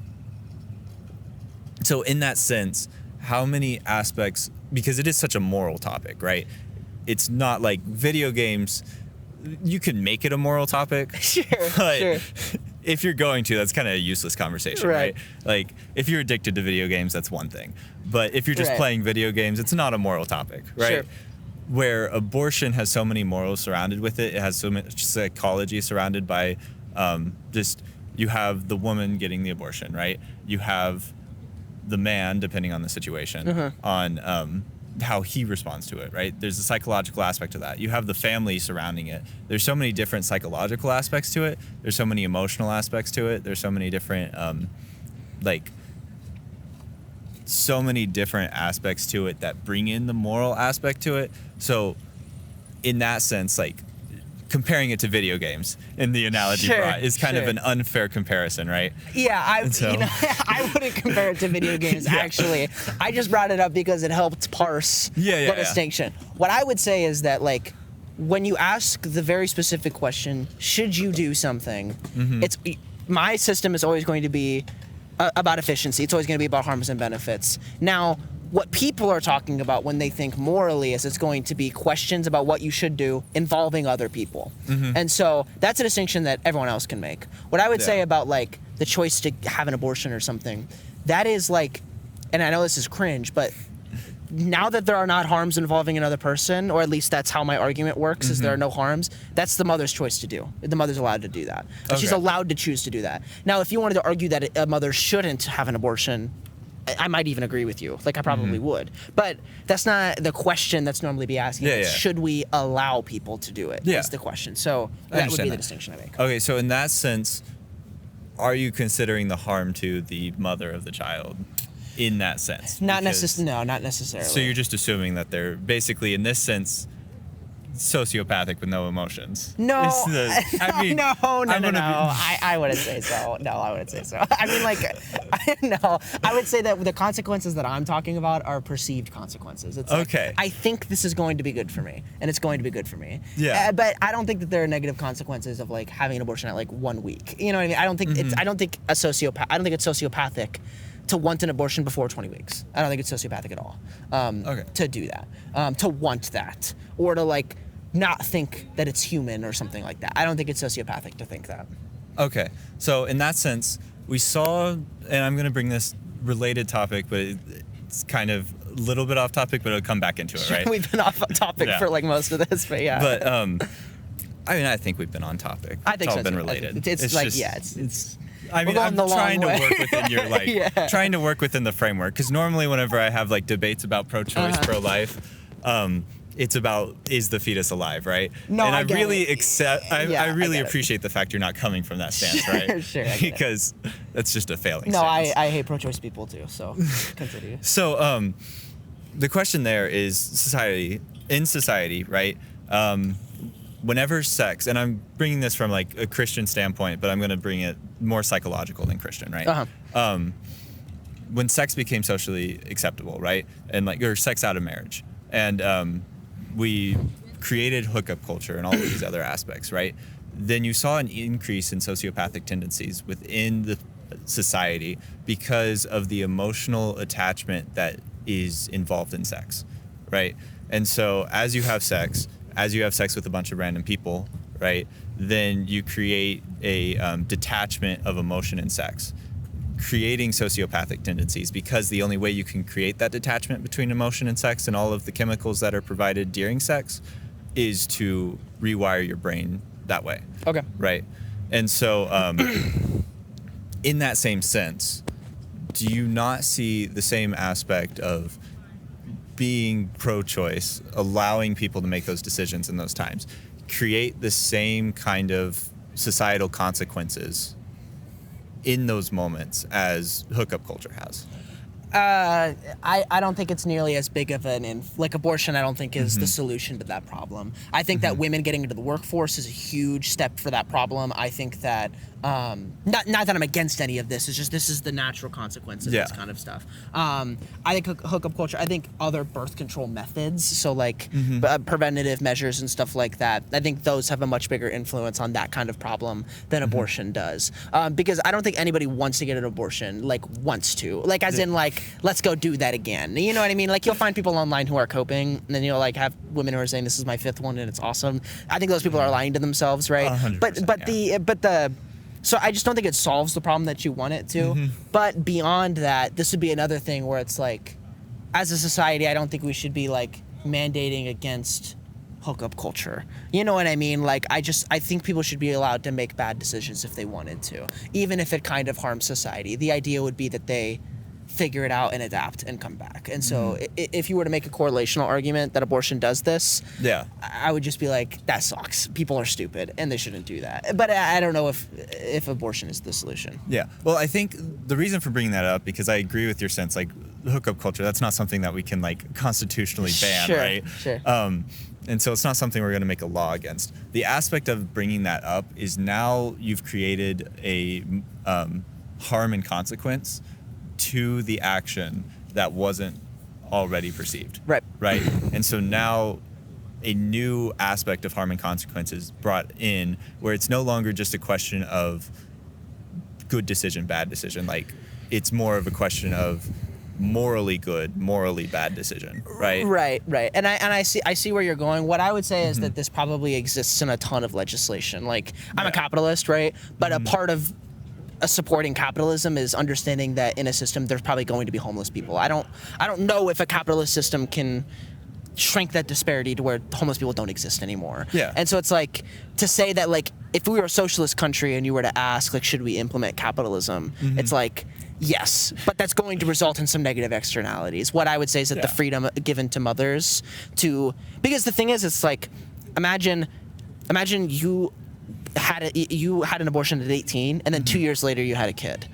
So in that sense, how many aspects, because it is such a moral topic, right? It's not like video games, you can make it a moral topic. But if you're going to, that's kind of a useless conversation, right? Like, if you're addicted to video games, that's one thing. But if you're just playing video games, it's not a moral topic, right? Where abortion has so many morals surrounded with it, it has so much psychology surrounded by just, you have the woman getting the abortion, right? You have the man, depending on the situation, on how he responds to it, right? There's a psychological aspect to that. You have the family surrounding it. There's so many different psychological aspects to it. There's so many emotional aspects to it. There's so many different, so many different aspects to it that bring in the moral aspect to it. So in that sense, like, comparing it to video games in the analogy brought is kind of an unfair comparison, right? Yeah, I wouldn't compare it to video games, actually. I just brought it up because it helped parse the distinction. What I would say is that, like, when you ask the very specific question, should you do something, it's my system is always going to be about efficiency. It's always going to be about harms and benefits. Now, what people are talking about when they think morally is it's going to be questions about what you should do involving other people. And so that's a distinction that everyone else can make. What I would say about like the choice to have an abortion or something, that is like, and I know this is cringe, but now that there are not harms involving another person, or at least that's how my argument works, is there are no harms, that's the mother's choice to do. The mother's allowed to do that. She's allowed to choose to do that. Now, if you wanted to argue that a mother shouldn't have an abortion, I might even agree with you. Like, I probably would. But that's not the question that's normally be asking. Should we allow people to do it? That's the question. So that would be the distinction I make. Okay, so in that sense, are you considering the harm to the mother of the child in that sense? No, not necessarily. So you're just assuming that they're basically, in this sense, sociopathic with no emotions. No, I mean, no. I wouldn't say so. No, I wouldn't say so. I mean, like, no. I would say that the consequences that I'm talking about are perceived consequences. It's like, I think this is going to be good for me, and it's going to be good for me. But I don't think that there are negative consequences of like having an abortion at like 1 week. You know what I mean? I don't think it's. I don't think it's sociopathic to want an abortion before 20 weeks. I don't think it's sociopathic at all. To do that, to want that, or to like not think that it's human or something like that. I don't think it's sociopathic to think that. Okay, so in that sense, we saw, and I'm going to bring this related topic, but it's kind of little bit off topic, but it'll come back into it, right? We've been off topic Yeah. for like most of this, but yeah. But I mean, I think we've been on topic. I think it's all so, been too. related. It's like, just, yeah, it's I we're mean, going I'm the long trying to way. work within your like, Yeah. trying to work within the framework. Because normally, whenever I have like debates about pro-choice, pro-life, it's about is the fetus alive, right? No, and I I get really it. accept. I Yeah, I really get it. appreciate the fact you're not coming from that stance, right? Sure, I get it. Because that's just a failing. No, stance. I hate pro-choice people too. So continue. So the question there is in society, right? Whenever sex, and I'm bringing this from like a Christian standpoint, but I'm going to bring it more psychological than Christian, right? When sex became socially acceptable, right? And like, or sex out of marriage. And we created hookup culture and all of these other aspects, right? Then you saw an increase in sociopathic tendencies within the society because of the emotional attachment that is involved in sex, right? And so as you have sex with a bunch of random people, right, then you create a detachment of emotion in sex, creating sociopathic tendencies, because the only way you can create that detachment between emotion and sex and all of the chemicals that are provided during sex is to rewire your brain that way. Okay. Right? And so in that same sense, do you not see the same aspect of being pro-choice, allowing people to make those decisions in those times, create the same kind of societal consequences in those moments as hookup culture has? I don't think it's nearly as big of like abortion. I don't think is the solution to that problem. I think that women getting into the workforce is a huge step for that problem. I think that not that I'm against any of this. It's just this is the natural consequence of this kind of stuff. I think hookup culture. I think other birth control methods, so like preventative measures and stuff like that. I think those have a much bigger influence on that kind of problem than abortion does. Because I don't think anybody wants to get an abortion, like wants to, like as in like, let's go do that again. You know what I mean? Like you'll find people online who are coping, and then you'll like have women who are saying this is my 5th one and it's awesome. I think those people are lying to themselves, right? 100%, So I just don't think it solves the problem that you want it to. But beyond that, this would be another thing where it's like, as a society, I don't think we should be like mandating against hookup culture. You know what I mean? Like I think people should be allowed to make bad decisions if they wanted to, even if it kind of harms society. The idea would be that they figure it out and adapt and come back. And so if you were to make a correlational argument that abortion does this, I would just be like, that sucks. People are stupid and they shouldn't do that. But I don't know if abortion is the solution. Yeah. Well, I think the reason for bringing that up, because I agree with your sense, like hookup culture, that's not something that we can like constitutionally ban, right? Sure. And so it's not something we're going to make a law against. The aspect of bringing that up is now you've created a harm and consequence to the action that wasn't already perceived. Right. And so now a new aspect of harm and consequences brought in, where it's no longer just a question of good decision, bad decision. Like it's more of a question of morally good, morally bad decision, right? Right. And I see where you're going. What I would say is that this probably exists in a ton of legislation. Like I'm a capitalist, right? But a part of supporting capitalism is understanding that in a system there's probably going to be homeless people. I don't know if a capitalist system can shrink that disparity to where homeless people don't exist anymore. Yeah. And so it's like to say that like if we were a socialist country and you were to ask like should we implement capitalism, it's like yes, but that's going to result in some negative externalities. What I would say is that the freedom given to mothers because the thing is it's like imagine you had an abortion at 18 and then 2 years later you had a kid.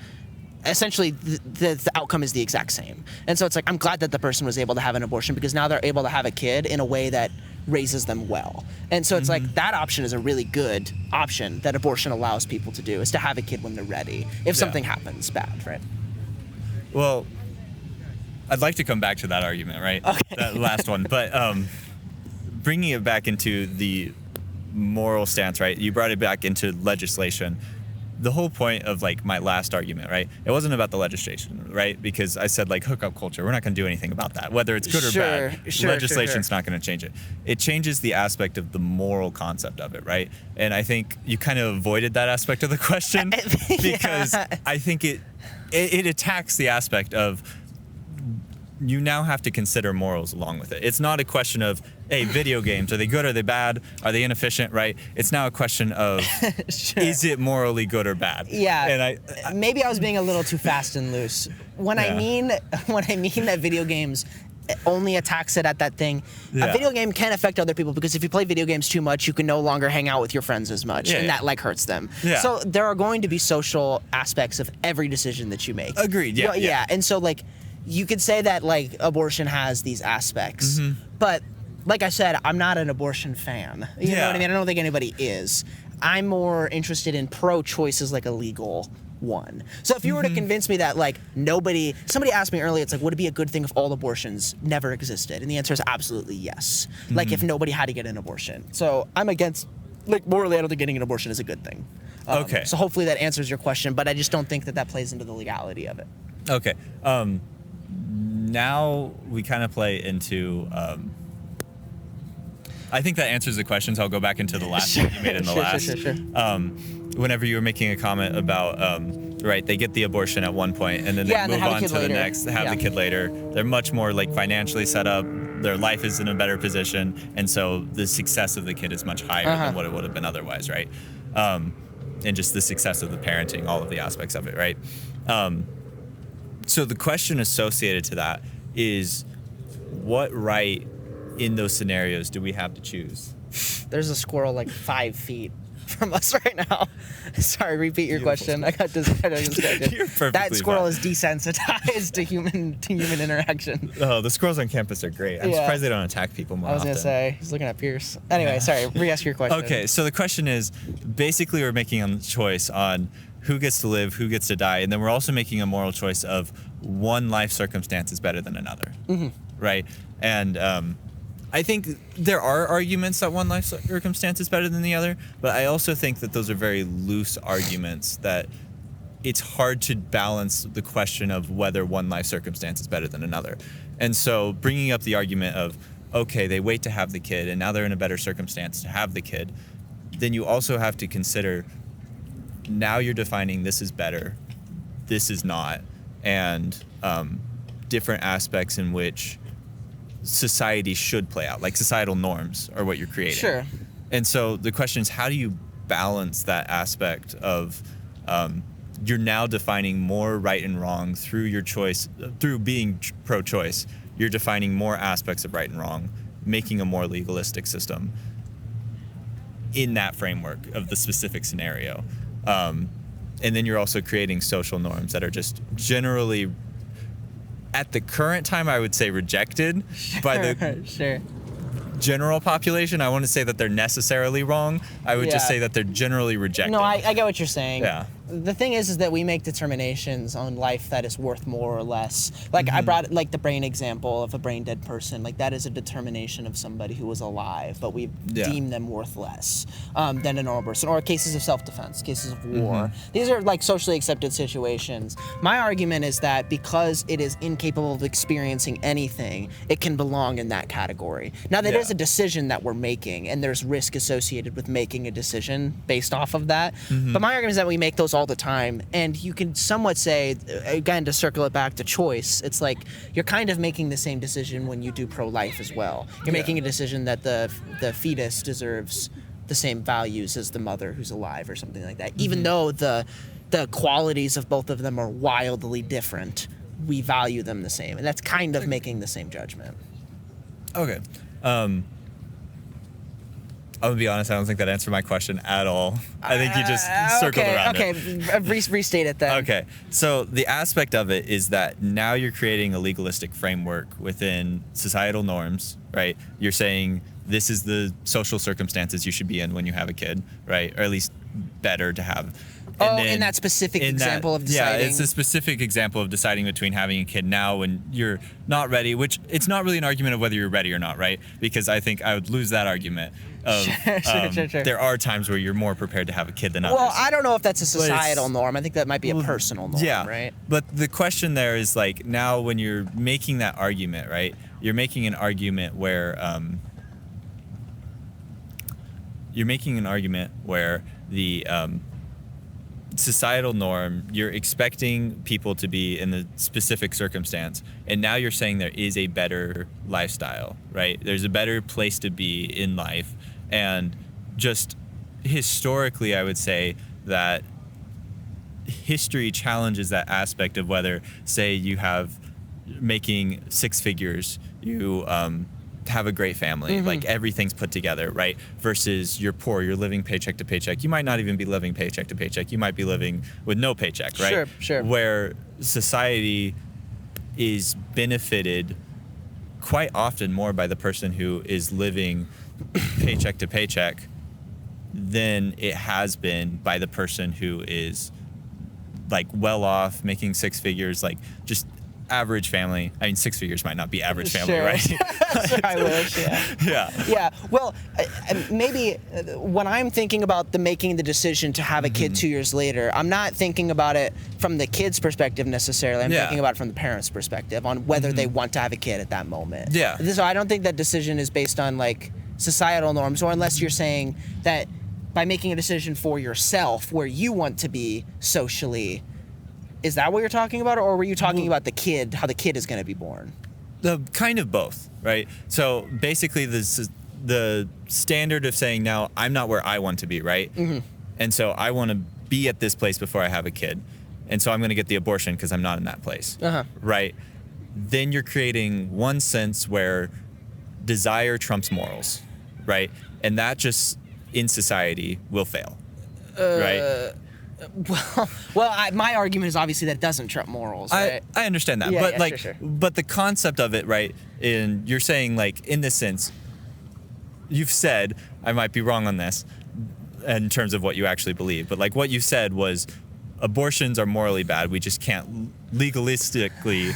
Essentially the outcome is the exact same. And so it's like I'm glad that the person was able to have an abortion because now they're able to have a kid in a way that raises them well. And so it's like that option is a really good option that abortion allows people to do, is to have a kid when they're ready if something happens bad, right? Well, I'd like to come back to that argument, right? Okay. That last one. But bringing it back into the moral stance, right? You brought it back into legislation. The whole point of like my last argument, right? It wasn't about the legislation, right? Because I said like hookup culture, we're not going to do anything about that, whether it's good or bad. Legislation's not going to change it. It changes the aspect of the moral concept of it, right? And I think you kind of avoided that aspect of the question because I think it attacks the aspect of you now have to consider morals along with it. It's not a question of, hey, video games, are they good, are they bad, are they inefficient, right? It's now a question of, Sure. is it morally good or bad? Yeah. And maybe I was being a little too fast and loose. When I mean that video games only attacks it at that thing, Yeah. a video game can affect other people, because if you play video games too much, you can no longer hang out with your friends as much, and that like hurts them. Yeah. So there are going to be social aspects of every decision that you make. Agreed, yeah, Yeah. And so like, you could say that like abortion has these aspects, but like I said, I'm not an abortion fan. You know what I mean? I don't think anybody is. I'm more interested in pro-choice as like a legal one. So if you were to convince me that like somebody asked me earlier, it's like, would it be a good thing if all abortions never existed? And the answer is absolutely yes. Like if nobody had to get an abortion. So I'm against, like morally, I don't think getting an abortion is a good thing. Okay. So hopefully that answers your question, but I just don't think that plays into the legality of it. Okay. Now we kind of play into. I think that answers the question, so I'll go back into the last point you made in the last. Sure. Whenever you were making a comment about, right, they get the abortion at one point and then they and move have a on kid to the later. next, have the kid later. They're much more like financially set up. Their life is in a better position, and so the success of the kid is much higher than what it would have been otherwise, right? And just the success of the parenting, all of the aspects of it, right? So the question associated to that is, what right in those scenarios do we have to choose? There's a squirrel like 5 feet from us right now. Sorry, repeat your question. I got distracted. You're perfectly That squirrel fine. is desensitized to human interaction. Oh, the squirrels on campus are great. I'm Yeah. surprised they don't attack people more I was often. gonna say he's looking at Pierce. Anyway, sorry. Re-ask your question. Okay, so the question is, basically we're making a choice on who gets to live, who gets to die, and then we're also making a moral choice of one life circumstance is better than another, right? And I think there are arguments that one life circumstance is better than the other, but I also think that those are very loose arguments that it's hard to balance the question of whether one life circumstance is better than another. And so bringing up the argument of, okay, they wait to have the kid and now they're in a better circumstance to have the kid, then you also have to consider, now you're defining this is better, this is not, and different aspects in which society should play out, like societal norms are what you're creating. Sure. And so the question is, how do you balance that aspect of you're now defining more right and wrong through your choice, through being pro-choice, you're defining more aspects of right and wrong, making a more legalistic system in that framework of the specific scenario. And then you're also creating social norms that are just generally, at the current time, I would say rejected by the general population. I wouldn't say that they're necessarily wrong. I would just say that they're generally rejected. No, I get what you're saying. Yeah. The thing is that we make determinations on life that is worth more or less. Like I brought like the brain example of a brain dead person. Like that is a determination of somebody who was alive, but we deem them worth less than a normal person. Or cases of self-defense, cases of war. These are like socially accepted situations. My argument is that because it is incapable of experiencing anything, it can belong in that category. Now that is a decision that we're making, and there's risk associated with making a decision based off of that. But my argument is that we make those all the time, and you can somewhat say, again, to circle it back to choice, it's like you're kind of making the same decision when you do pro-life as well. You're making a decision that the fetus deserves the same values as the mother who's alive or something like that. Even though the qualities of both of them are wildly different, we value them the same, and that's kind of making the same judgment. Okay. I'm gonna be honest, I don't think that answered my question at all. I think you just circled around it. Okay, restate it then. Okay, so the aspect of it is that now you're creating a legalistic framework within societal norms, right? You're saying this is the social circumstances you should be in when you have a kid, right? Or at least better to have. And in that specific example of deciding. Yeah, it's a specific example of deciding between having a kid now when you're not ready, which it's not really an argument of whether you're ready or not, right? Because I think I would lose that argument. Sure. There are times where you're more prepared to have a kid than others. Well, I don't know if that's a societal norm. I think that might be a personal norm, right? But the question there is like, now when you're making that argument, right? You're making an argument where societal norm, you're expecting people to be in the specific circumstance, and now you're saying there is a better lifestyle, right? There's a better place to be in life. And just historically, I would say that history challenges that aspect of whether, say, you have making six figures, you have a great family, like everything's put together, right? Versus you're poor, you're living paycheck to paycheck. You might not even be living paycheck to paycheck. You might be living with no paycheck, right? Sure. Where society is benefited quite often more by the person who is living paycheck to paycheck than it has been by the person who is like well off, making six figures, like just average family. I mean, six figures might not be average family, Sure. right? I wish, yeah. Yeah. Well, maybe when I'm thinking about making the decision to have a kid 2 years later, I'm not thinking about it from the kid's perspective necessarily. I'm thinking about it from the parent's perspective on whether they want to have a kid at that moment. Yeah. So I don't think that decision is based on like societal norms, or unless you're saying that by making a decision for yourself where you want to be socially. Is that what you're talking about, or were you talking about the kid, how the kid is going to be born? The kind of both, right? So basically, this is the standard of saying now I'm not where I want to be, right? And so I want to be at this place before I have a kid, and so I'm going to get the abortion because I'm not in that place, right? Then you're creating one sense where desire trumps morals, right? And that just in society will fail, right? My argument is obviously that it doesn't trump morals, right? I understand that, but sure. but the concept of it, right? In you're saying like in this sense, you've said, I might be wrong on this, in terms of what you actually believe, but like what you said was, abortions are morally bad. We just can't legalistically.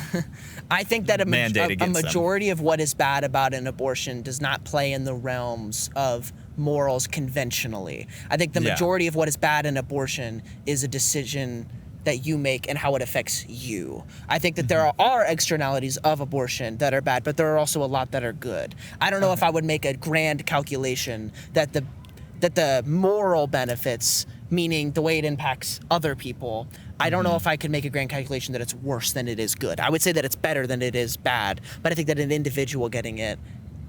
I think that a majority them. of what is bad about an abortion does not play in the realms of morals conventionally. I think the majority of what is bad in abortion is a decision that you make and how it affects you. I think that there are externalities of abortion that are bad, but there are also a lot that are good. I don't know if I would make a grand calculation that the moral benefits, meaning the way it impacts other people, I don't know if I could make a grand calculation that it's worse than it is good. I would say that it's better than it is bad, but I think that an individual getting it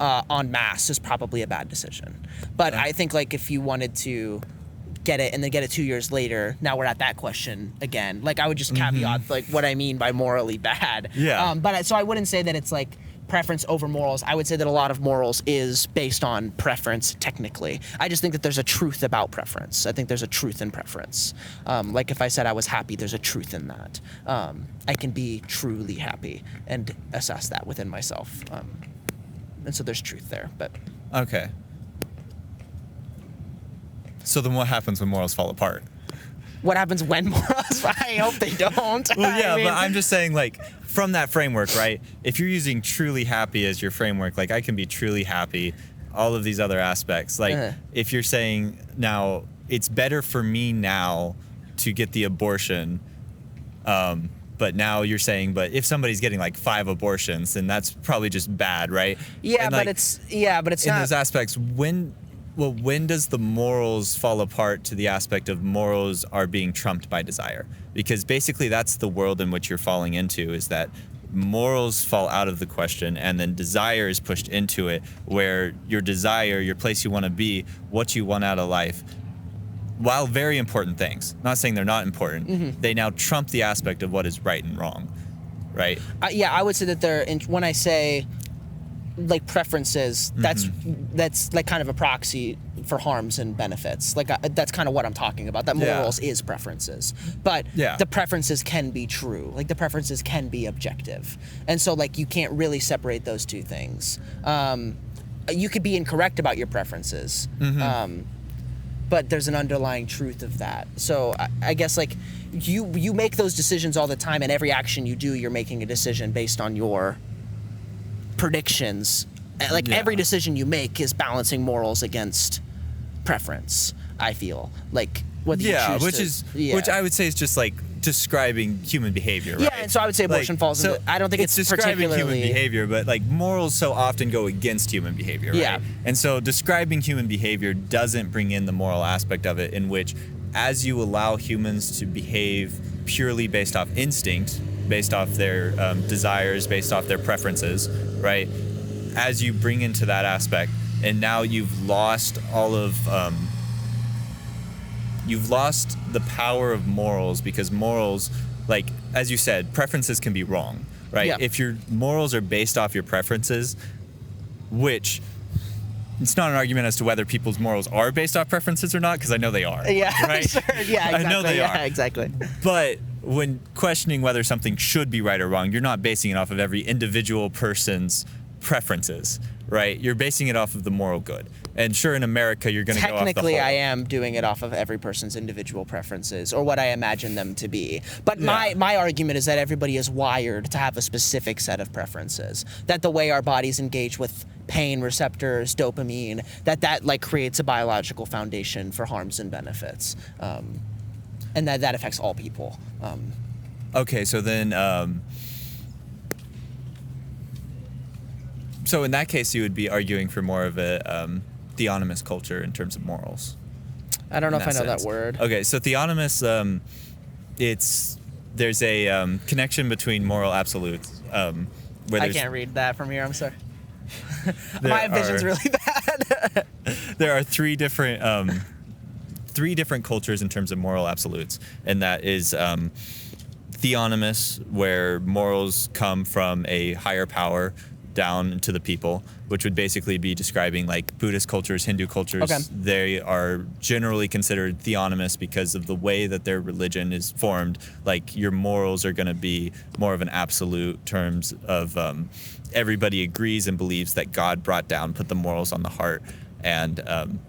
en masse is probably a bad decision. But I think like if you wanted to get it and then get it 2 years later, now we're at that question again. Like I would just caveat like what I mean by morally bad. But so I wouldn't say that it's like preference over morals. I would say that a lot of morals is based on preference technically. I just think that there's a truth about preference. I think there's a truth in preference. Like if I said I was happy, there's a truth in that. I can be truly happy and assess that within myself. And so there's truth there, but. Okay. So then what happens when morals fall apart? What happens when morals? I hope they don't. Well, yeah, but I'm just saying, like, from that framework, right? If you're using truly happy as your framework, like, I can be truly happy, all of these other aspects. Like, if you're saying, now, it's better for me now to get the abortion, but now you're saying, but if somebody's getting, like, 5 abortions, then that's probably just bad, right? Yeah, and, but like, it's not. In those aspects, when does the morals fall apart to the aspect of morals are being trumped by desire? Because basically that's the world in which you're falling into, is that morals fall out of the question and then desire is pushed into it, where your desire, your place you want to be, what you want out of life, while very important things, not saying they're not important, they now trump the aspect of what is right and wrong, right? Yeah, I would say that when I say like preferences, that's like kind of a proxy for harms and benefits. Like that's kind of what I'm talking about. That morals is preferences, but the preferences can be true. Like the preferences can be objective, and so like you can't really separate those two things. You could be incorrect about your preferences, but there's an underlying truth of that. So I guess like you make those decisions all the time, and every action you do, you're making a decision based on your predictions. Like every decision you make is balancing morals against preference. I feel like whether you choose which I would say is just like describing human behavior, right? Yeah, and so I would say abortion falls into. I don't think it's describing particularly human behavior, but like morals so often go against human behavior, right? Yeah. And so describing human behavior doesn't bring in the moral aspect of it, in which as you allow humans to behave purely based off instinct, based off their desires, based off their preferences, right? As you bring into that aspect, and now you've lost you've lost the power of morals, because morals, like, as you said, preferences can be wrong, right? Yeah. If your morals are based off your preferences, which it's not an argument as to whether people's morals are based off preferences or not, because I know they are. Yeah, right? sure. Yeah, exactly. I know they yeah, are. exactly. But when questioning whether something should be right or wrong, you're not basing it off of every individual person's preferences, right? You're basing it off of the moral good. And sure, in America, you're going to go off the Technically, whole. I am doing it off of every person's individual preferences or what I imagine them to be. But Yeah. my argument is that everybody is wired to have a specific set of preferences. That the way our bodies engage with pain receptors, dopamine, that like creates a biological foundation for harms and benefits, and that affects all people. Okay, so then, so in that case, you would be arguing for more of a theonomous culture in terms of morals. I don't know in if I know sense. that word. Okay, so theonomous, there's a connection between moral absolutes. Where I there's, can't read that from here. I'm sorry. there My vision's are- really bad. There are three different cultures in terms of moral absolutes, and that is theonomous, where morals come from a higher power down to the people, which would basically be describing like Buddhist cultures, Hindu cultures. Okay. They are generally considered theonomous because of the way that their religion is formed. Like, your morals are going to be more of an absolute terms of everybody agrees and believes that God put the morals on the heart. And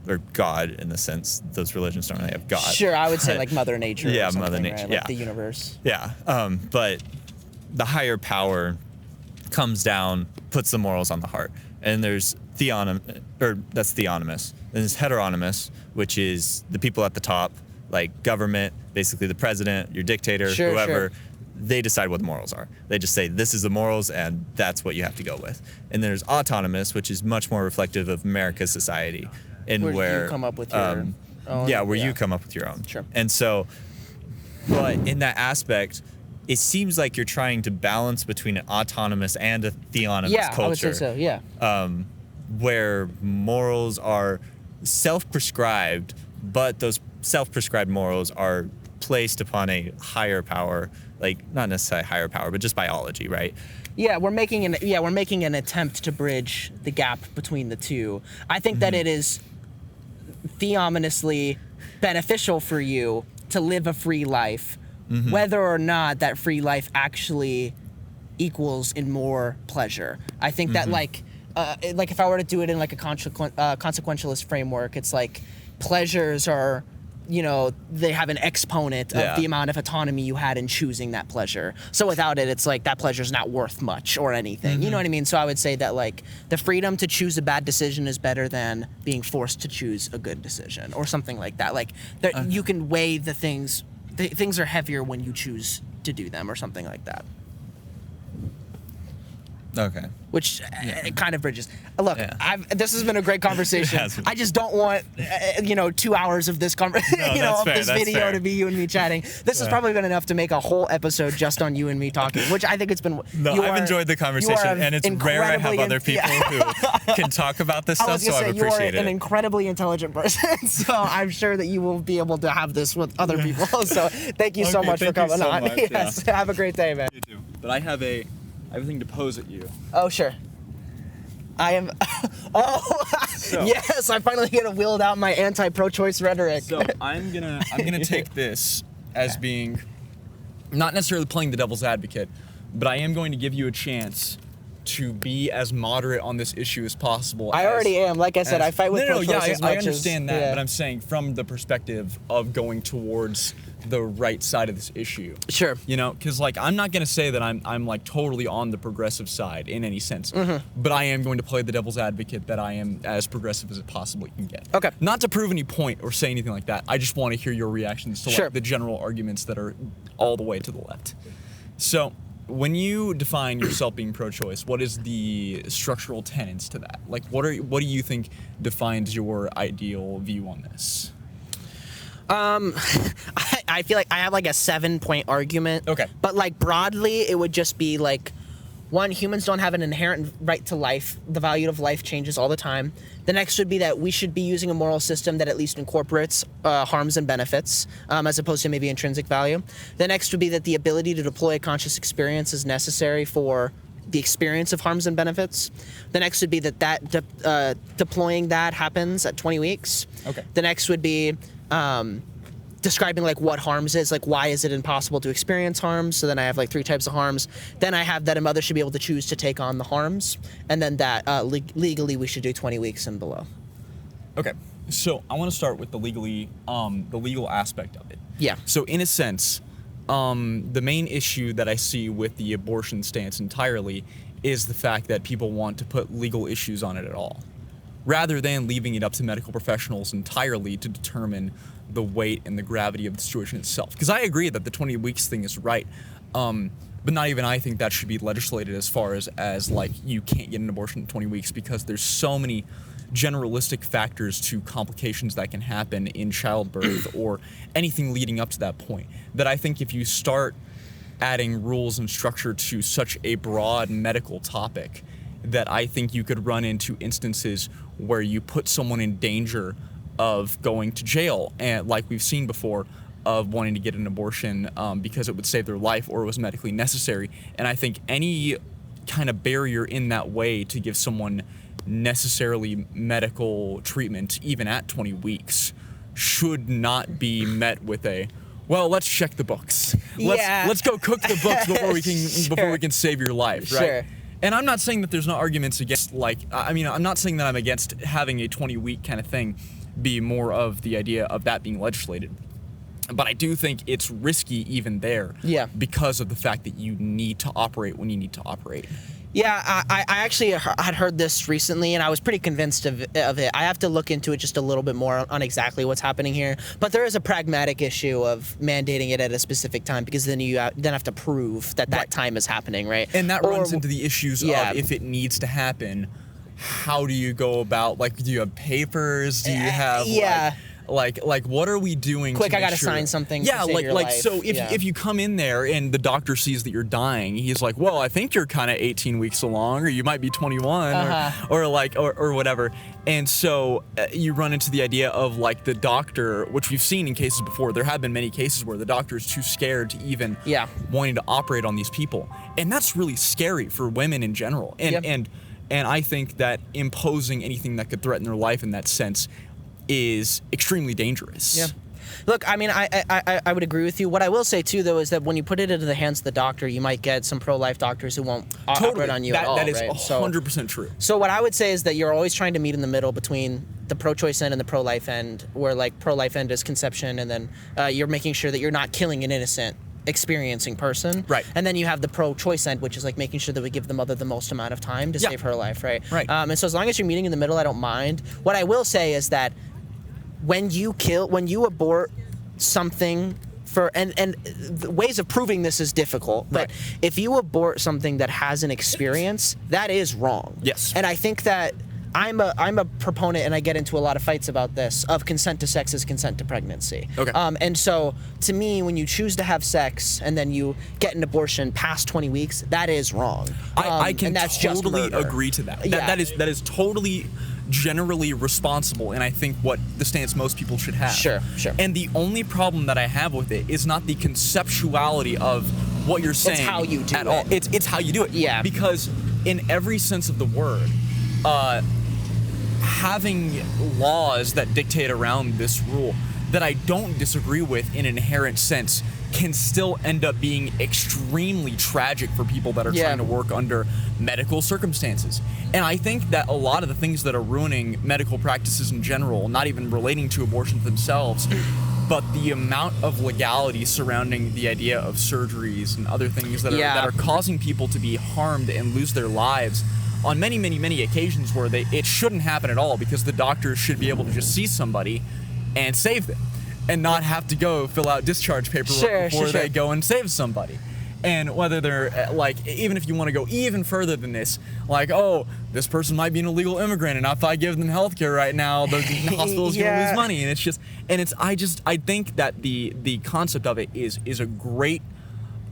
or God, in the sense, those religions don't really have God. Sure, I would say like Mother Nature. Yeah, or something, Mother Nature, right? yeah. Like the universe. Yeah, but the higher power comes down, puts the morals on the heart. And there's that's theonomous. And there's heteronomous, which is the people at the top, like government, basically the president, your dictator, Sure, whoever. sure. They decide what the morals are. They just say, this is the morals, and that's what you have to go with. And there's autonomous, which is much more reflective of America's society. And Where you come up with your own. Yeah, where yeah. you come up with your own. Sure. And so, but in that aspect, it seems like you're trying to balance between an autonomous and a theonomous culture. Yeah, I would say so, yeah. Where morals are self-prescribed, but those self-prescribed morals are placed upon a higher power, like not necessarily higher power, but just biology, right? Yeah, we're making an attempt to bridge the gap between the two. I think that it is theominously beneficial for you to live a free life, whether or not that free life actually equals in more pleasure. I think that like if I were to do it in like a consequentialist framework, it's like pleasures are, they have an exponent of the amount of autonomy you had in choosing that pleasure. So without it, it's like that pleasure's not worth much or anything. You know what I mean? So I would say that like the freedom to choose a bad decision is better than being forced to choose a good decision or something like that. Like you can weigh the things. Things are heavier when you choose to do them or something like that. Okay. Which it kind of bridges. Look, Yeah. this has been a great conversation. It has been. I just don't want 2 hours of this conversation, that's of fair, this that's video fair. to be you and me chatting. This has probably been enough to make a whole episode just on you and me talking, which I think it's been. No, I've enjoyed the conversation, and it's rare I have other people who can talk about this I stuff, was so gonna I say, you are appreciate an it. incredibly intelligent person, so I'm sure that you will be able to have this with other people. So thank you so Okay, much for thank you coming so on. much, Yes, have a great day, man. You too. But I have a thing to pose at you. Oh, sure. I am. Yes! I finally get to wield out my anti-pro-choice rhetoric. So I'm gonna take this as being not necessarily playing the devil's advocate, but I am going to give you a chance to be as moderate on this issue as possible. I already am. Like I said, I fight with pro-choice as much I understand as, that, but I'm saying from the perspective of going towards the right side of this issue. Sure. Because like I'm not gonna say that I'm like totally on the progressive side in any sense, but I am going to play the devil's advocate that I am as progressive as it possibly can get. Okay. Not to prove any point or say anything like that. I just want to hear your reactions to Sure. like the general arguments that are all the way to the left. So, when you define yourself being pro-choice, what is the structural tenets to that? Like, what do you think defines your ideal view on this? I feel like I have like a 7-point argument. Okay. But like broadly, it would just be like, one, humans don't have an inherent right to life. The value of life changes all the time. The next would be that we should be using a moral system that at least incorporates harms and benefits, as opposed to maybe intrinsic value. The next would be that the ability to deploy a conscious experience is necessary for the experience of harms and benefits. The next would be that deploying that happens at 20 weeks. Okay. The next would be describing like what harms is, like why is it impossible to experience harms. So then I have like 3 types of harms. Then I have that a mother should be able to choose to take on the harms, and then that legally we should do 20 weeks and below. Okay, so I want to start with the legal aspect of it. Yeah. So in a sense, the main issue that I see with the abortion stance entirely is the fact that people want to put legal issues on it at all, rather than leaving it up to medical professionals entirely to determine the weight and the gravity of the situation itself. Because I agree that the 20 weeks thing is right, but not even I think that should be legislated as far as like you can't get an abortion in 20 weeks, because there's so many generalistic factors to complications that can happen in childbirth or anything leading up to that point, that I think if you start adding rules and structure to such a broad medical topic, that I think you could run into instances where you put someone in danger of going to jail, and like we've seen before, of wanting to get an abortion because it would save their life or it was medically necessary. And I think any kind of barrier in that way to give someone necessarily medical treatment, even at 20 weeks, should not be met with a, well, let's check the books. Let's go cook the books before we can save your life, right? Sure. And I'm not saying that there's not arguments against, like, I mean, I'm not saying that I'm against having a 20-week kind of thing be more of the idea of that being legislated. But I do think it's risky even there, because of the fact that you need to operate when you need to operate. Yeah, I actually had heard this recently, and I was pretty convinced of it. I have to look into it just a little bit more on exactly what's happening here. But there is a pragmatic issue of mandating it at a specific time, because then you have to prove that time is happening, right? And that runs into the issues of, if it needs to happen, how do you go about, like, do you have papers? Do you have, like what are we doing? Quick, to I gotta sure? sign something. Yeah, to save your life. So if you come in there and the doctor sees that you're dying, he's like, well, I think you're kind of 18 weeks along, or you might be 21, or whatever. And so you run into the idea of, like, the doctor, which we've seen in cases before. There have been many cases where the doctor is too scared to even wanting to operate on these people, and that's really scary for women in general. And I think that imposing anything that could threaten their life in that sense is extremely dangerous. Yeah. Look, I mean, I would agree with you. What I will say, too, though, is that when you put it into the hands of the doctor, you might get some pro-life doctors who won't operate on you at all. That is right? 100% true. So what I would say is that you're always trying to meet in the middle between the pro-choice end and the pro-life end, where, like, pro-life end is conception, and then you're making sure that you're not killing an innocent experiencing person. Right. And then you have the pro-choice end, which is like making sure that we give the mother the most amount of time to save her life, right? Right. And so as long as you're meeting in the middle, I don't mind. What I will say is that when you abort something and the ways of proving this is difficult, but if you abort something that has an experience, that is wrong. Yes. And I think that I'm a proponent, and I get into a lot of fights about this, of consent to sex is consent to pregnancy. Okay. And so to me, when you choose to have sex and then you get an abortion past 20 weeks, that is wrong. I can and that's totally just murder. agree to that. Yeah. That is totally generally responsible, and I think what the stance most people should have. Sure. And the only problem that I have with it is not the conceptuality of what you're saying. It's how you do at it. all. It's how you do it. Yeah. Because in every sense of the word, having laws that dictate around this rule that I don't disagree with in an inherent sense can still end up being extremely tragic for people that are trying to work under medical circumstances. And I think that a lot of the things that are ruining medical practices in general, not even relating to abortions themselves, but the amount of legality surrounding the idea of surgeries and other things that are causing people to be harmed and lose their lives on many, many, many occasions where it shouldn't happen at all, because the doctors should be able to just see somebody and save them and not have to go fill out discharge paperwork before they go and save somebody. And whether they're even if you want to go even further than this, oh, this person might be an illegal immigrant, and if I give them health care right now, the hospital's gonna lose money. And I think that the concept of it is a great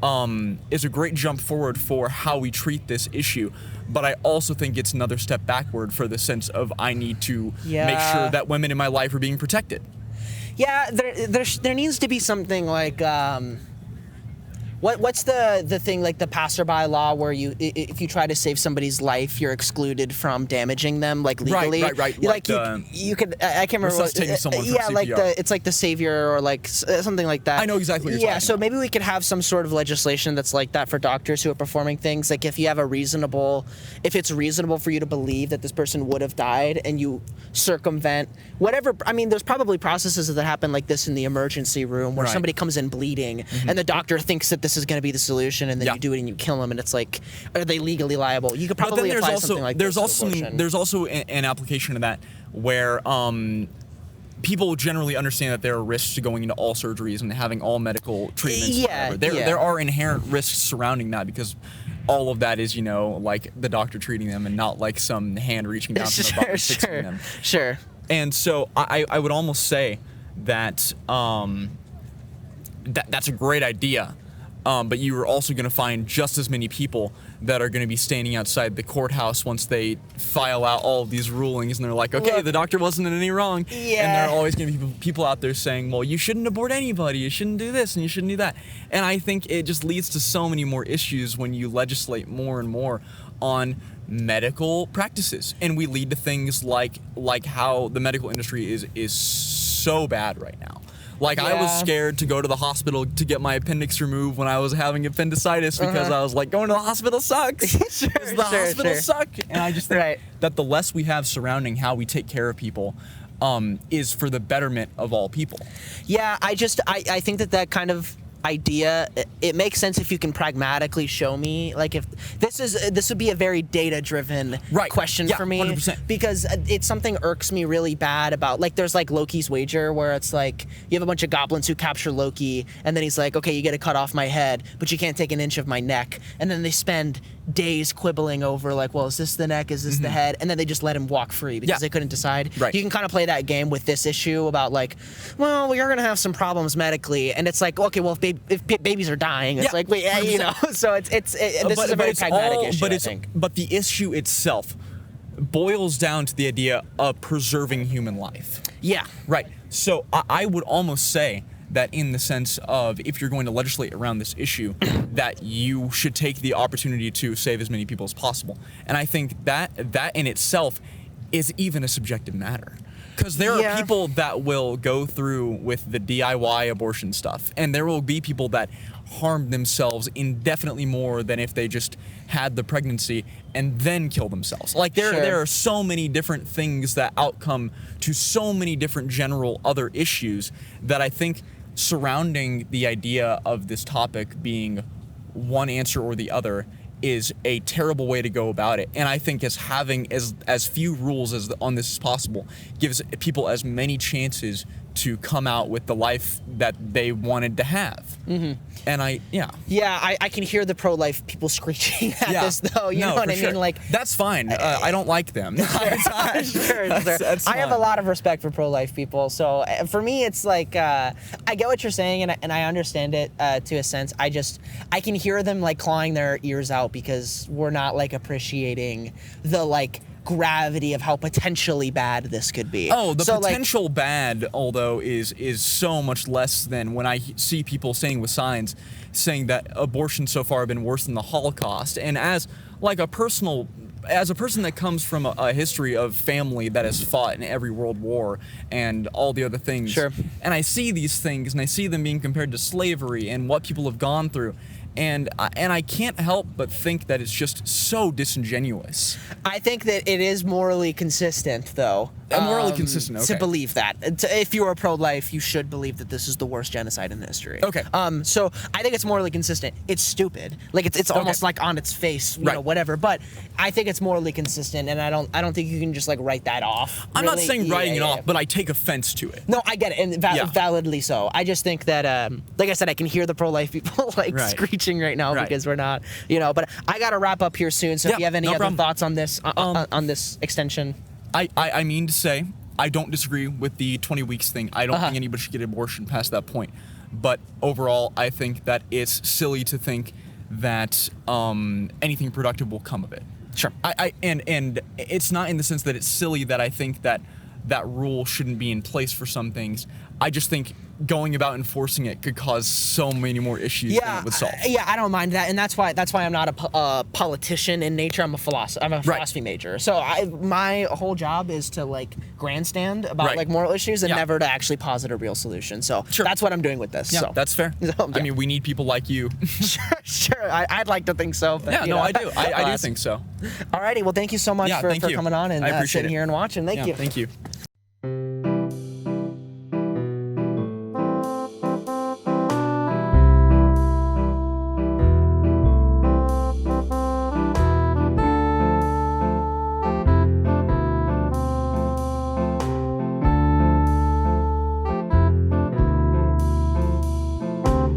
jump forward for how we treat this issue. But I also think it's another step backward for the sense of I need to make sure that women in my life are being protected. Yeah, there needs to be something like what's the thing, like the passerby law, where if you try to save somebody's life, you're excluded from damaging them, like legally. Right. Like you could, I can't remember. Resuscitating someone from CPR. Like it's like the savior or like something like that. I know exactly what you're talking about. So maybe we could have some sort of legislation that's like that for doctors who are performing things. Like if it's reasonable for you to believe that this person would have died, and you circumvent whatever. I mean, there's probably processes that happen like this in the emergency room where somebody comes in bleeding, and the doctor thinks that this is going to be the solution, and then you do it and you kill them, and it's like, are they legally liable? You could probably apply something like this to abortion. There's also an application of that where people generally understand that there are risks to going into all surgeries and having all medical treatments. There are inherent risks surrounding that, because all of that is, like the doctor treating them and not like some hand reaching down from the bottom and fixing them. Sure. And so I would almost say that that's a great idea. But you are also going to find just as many people that are going to be standing outside the courthouse once they file out all of these rulings, and they're like, okay, the doctor wasn't in any wrong. Yeah. And there are always going to be people out there saying, well, you shouldn't abort anybody, you shouldn't do this, and you shouldn't do that. And I think it just leads to so many more issues when you legislate more and more on medical practices. And we lead to things like how the medical industry is so bad right now. I was scared to go to the hospital to get my appendix removed when I was having appendicitis, because I was like, going to the hospital sucks. The hospital suck. And I just think that the less we have surrounding how we take care of people is for the betterment of all people. Yeah, I think that kind of idea, it makes sense if you can pragmatically show me, like, if this would be a very data-driven question for me, 100%. because it's something irks me really bad about, like, there's like Loki's Wager, where it's like you have a bunch of goblins who capture Loki, and then he's like, okay, you get to cut off my head, but you can't take an inch of my neck, and then they spend days quibbling over, like, well, is this the neck, is this the head, and then they just let him walk free because they couldn't decide. You can kind of play that game with this issue about, like, well, you're gonna have some problems medically, and it's like, okay, well, if babies are dying, it's like, wait, so this is a very pragmatic issue, I think. But the issue itself boils down to the idea of preserving human life. Yeah. Right. So I would almost say that in the sense of, if you're going to legislate around this issue, that you should take the opportunity to save as many people as possible. And I think that in itself is even a subjective matter. Because there are people that will go through with the DIY abortion stuff, and there will be people that harm themselves indefinitely more than if they just had the pregnancy and then kill themselves. Like, there are so many different things that outcome to so many different general other issues that I think surrounding the idea of this topic being one answer or the other is a terrible way to go about it. And I think having as few rules on this as possible gives people as many chances to come out with the life that they wanted to have. And I can hear the pro-life people screeching at this, though. You know what I mean? Like, that's fine. I don't like them. That's I have a lot of respect for pro-life people. So for me, it's like, I get what you're saying, and I understand it to a sense. I can hear them like clawing their ears out because we're not like appreciating the like gravity of how potentially bad this could be. Oh, the potential bad, although, is so much less than when I see people saying with signs saying that abortion so far have been worse than the Holocaust. And as a person that comes from a history of family that has fought in every world war and all the other things, and I see these things and I see them being compared to slavery and what people have gone through, and I can't help but think that it's just so disingenuous. I think that it is morally consistent, though. Morally consistent, okay. To believe that. If you are pro-life, you should believe that this is the worst genocide in history. Okay. So I think it's morally consistent. It's stupid. Like, it's almost like on its face, you know, whatever. But I think it's morally consistent, and I don't think you can just like write that off. I'm not saying writing it off, but I take offense to it. No, I get it, and validly so. I just think that, like I said, I can hear the pro-life people like screeching teaching right now Right. because we're not, but I got to wrap up here soon. So if Yeah, you have any no other problem. thoughts on this, on this extension. I mean to say, I don't disagree with the 20 weeks thing. I don't think anybody should get an abortion past that point. But overall, I think that it's silly to think that anything productive will come of it. Sure. And it's not in the sense that it's silly that I think that that rule shouldn't be in place for some things. I just think going about enforcing it could cause so many more issues than it would solve. I don't mind that, and that's why I'm not a politician in nature. I'm a philosophy major. So my whole job is to like grandstand about like moral issues and never to actually posit a real solution. So that's what I'm doing with this. Yeah, so that's fair. I mean, we need people like you. sure. I'd like to think so. But, I do. I do think so. Alrighty. Well, thank you so much for thank you. coming on and I appreciate sitting it. here and watching. Thank you. Thank you.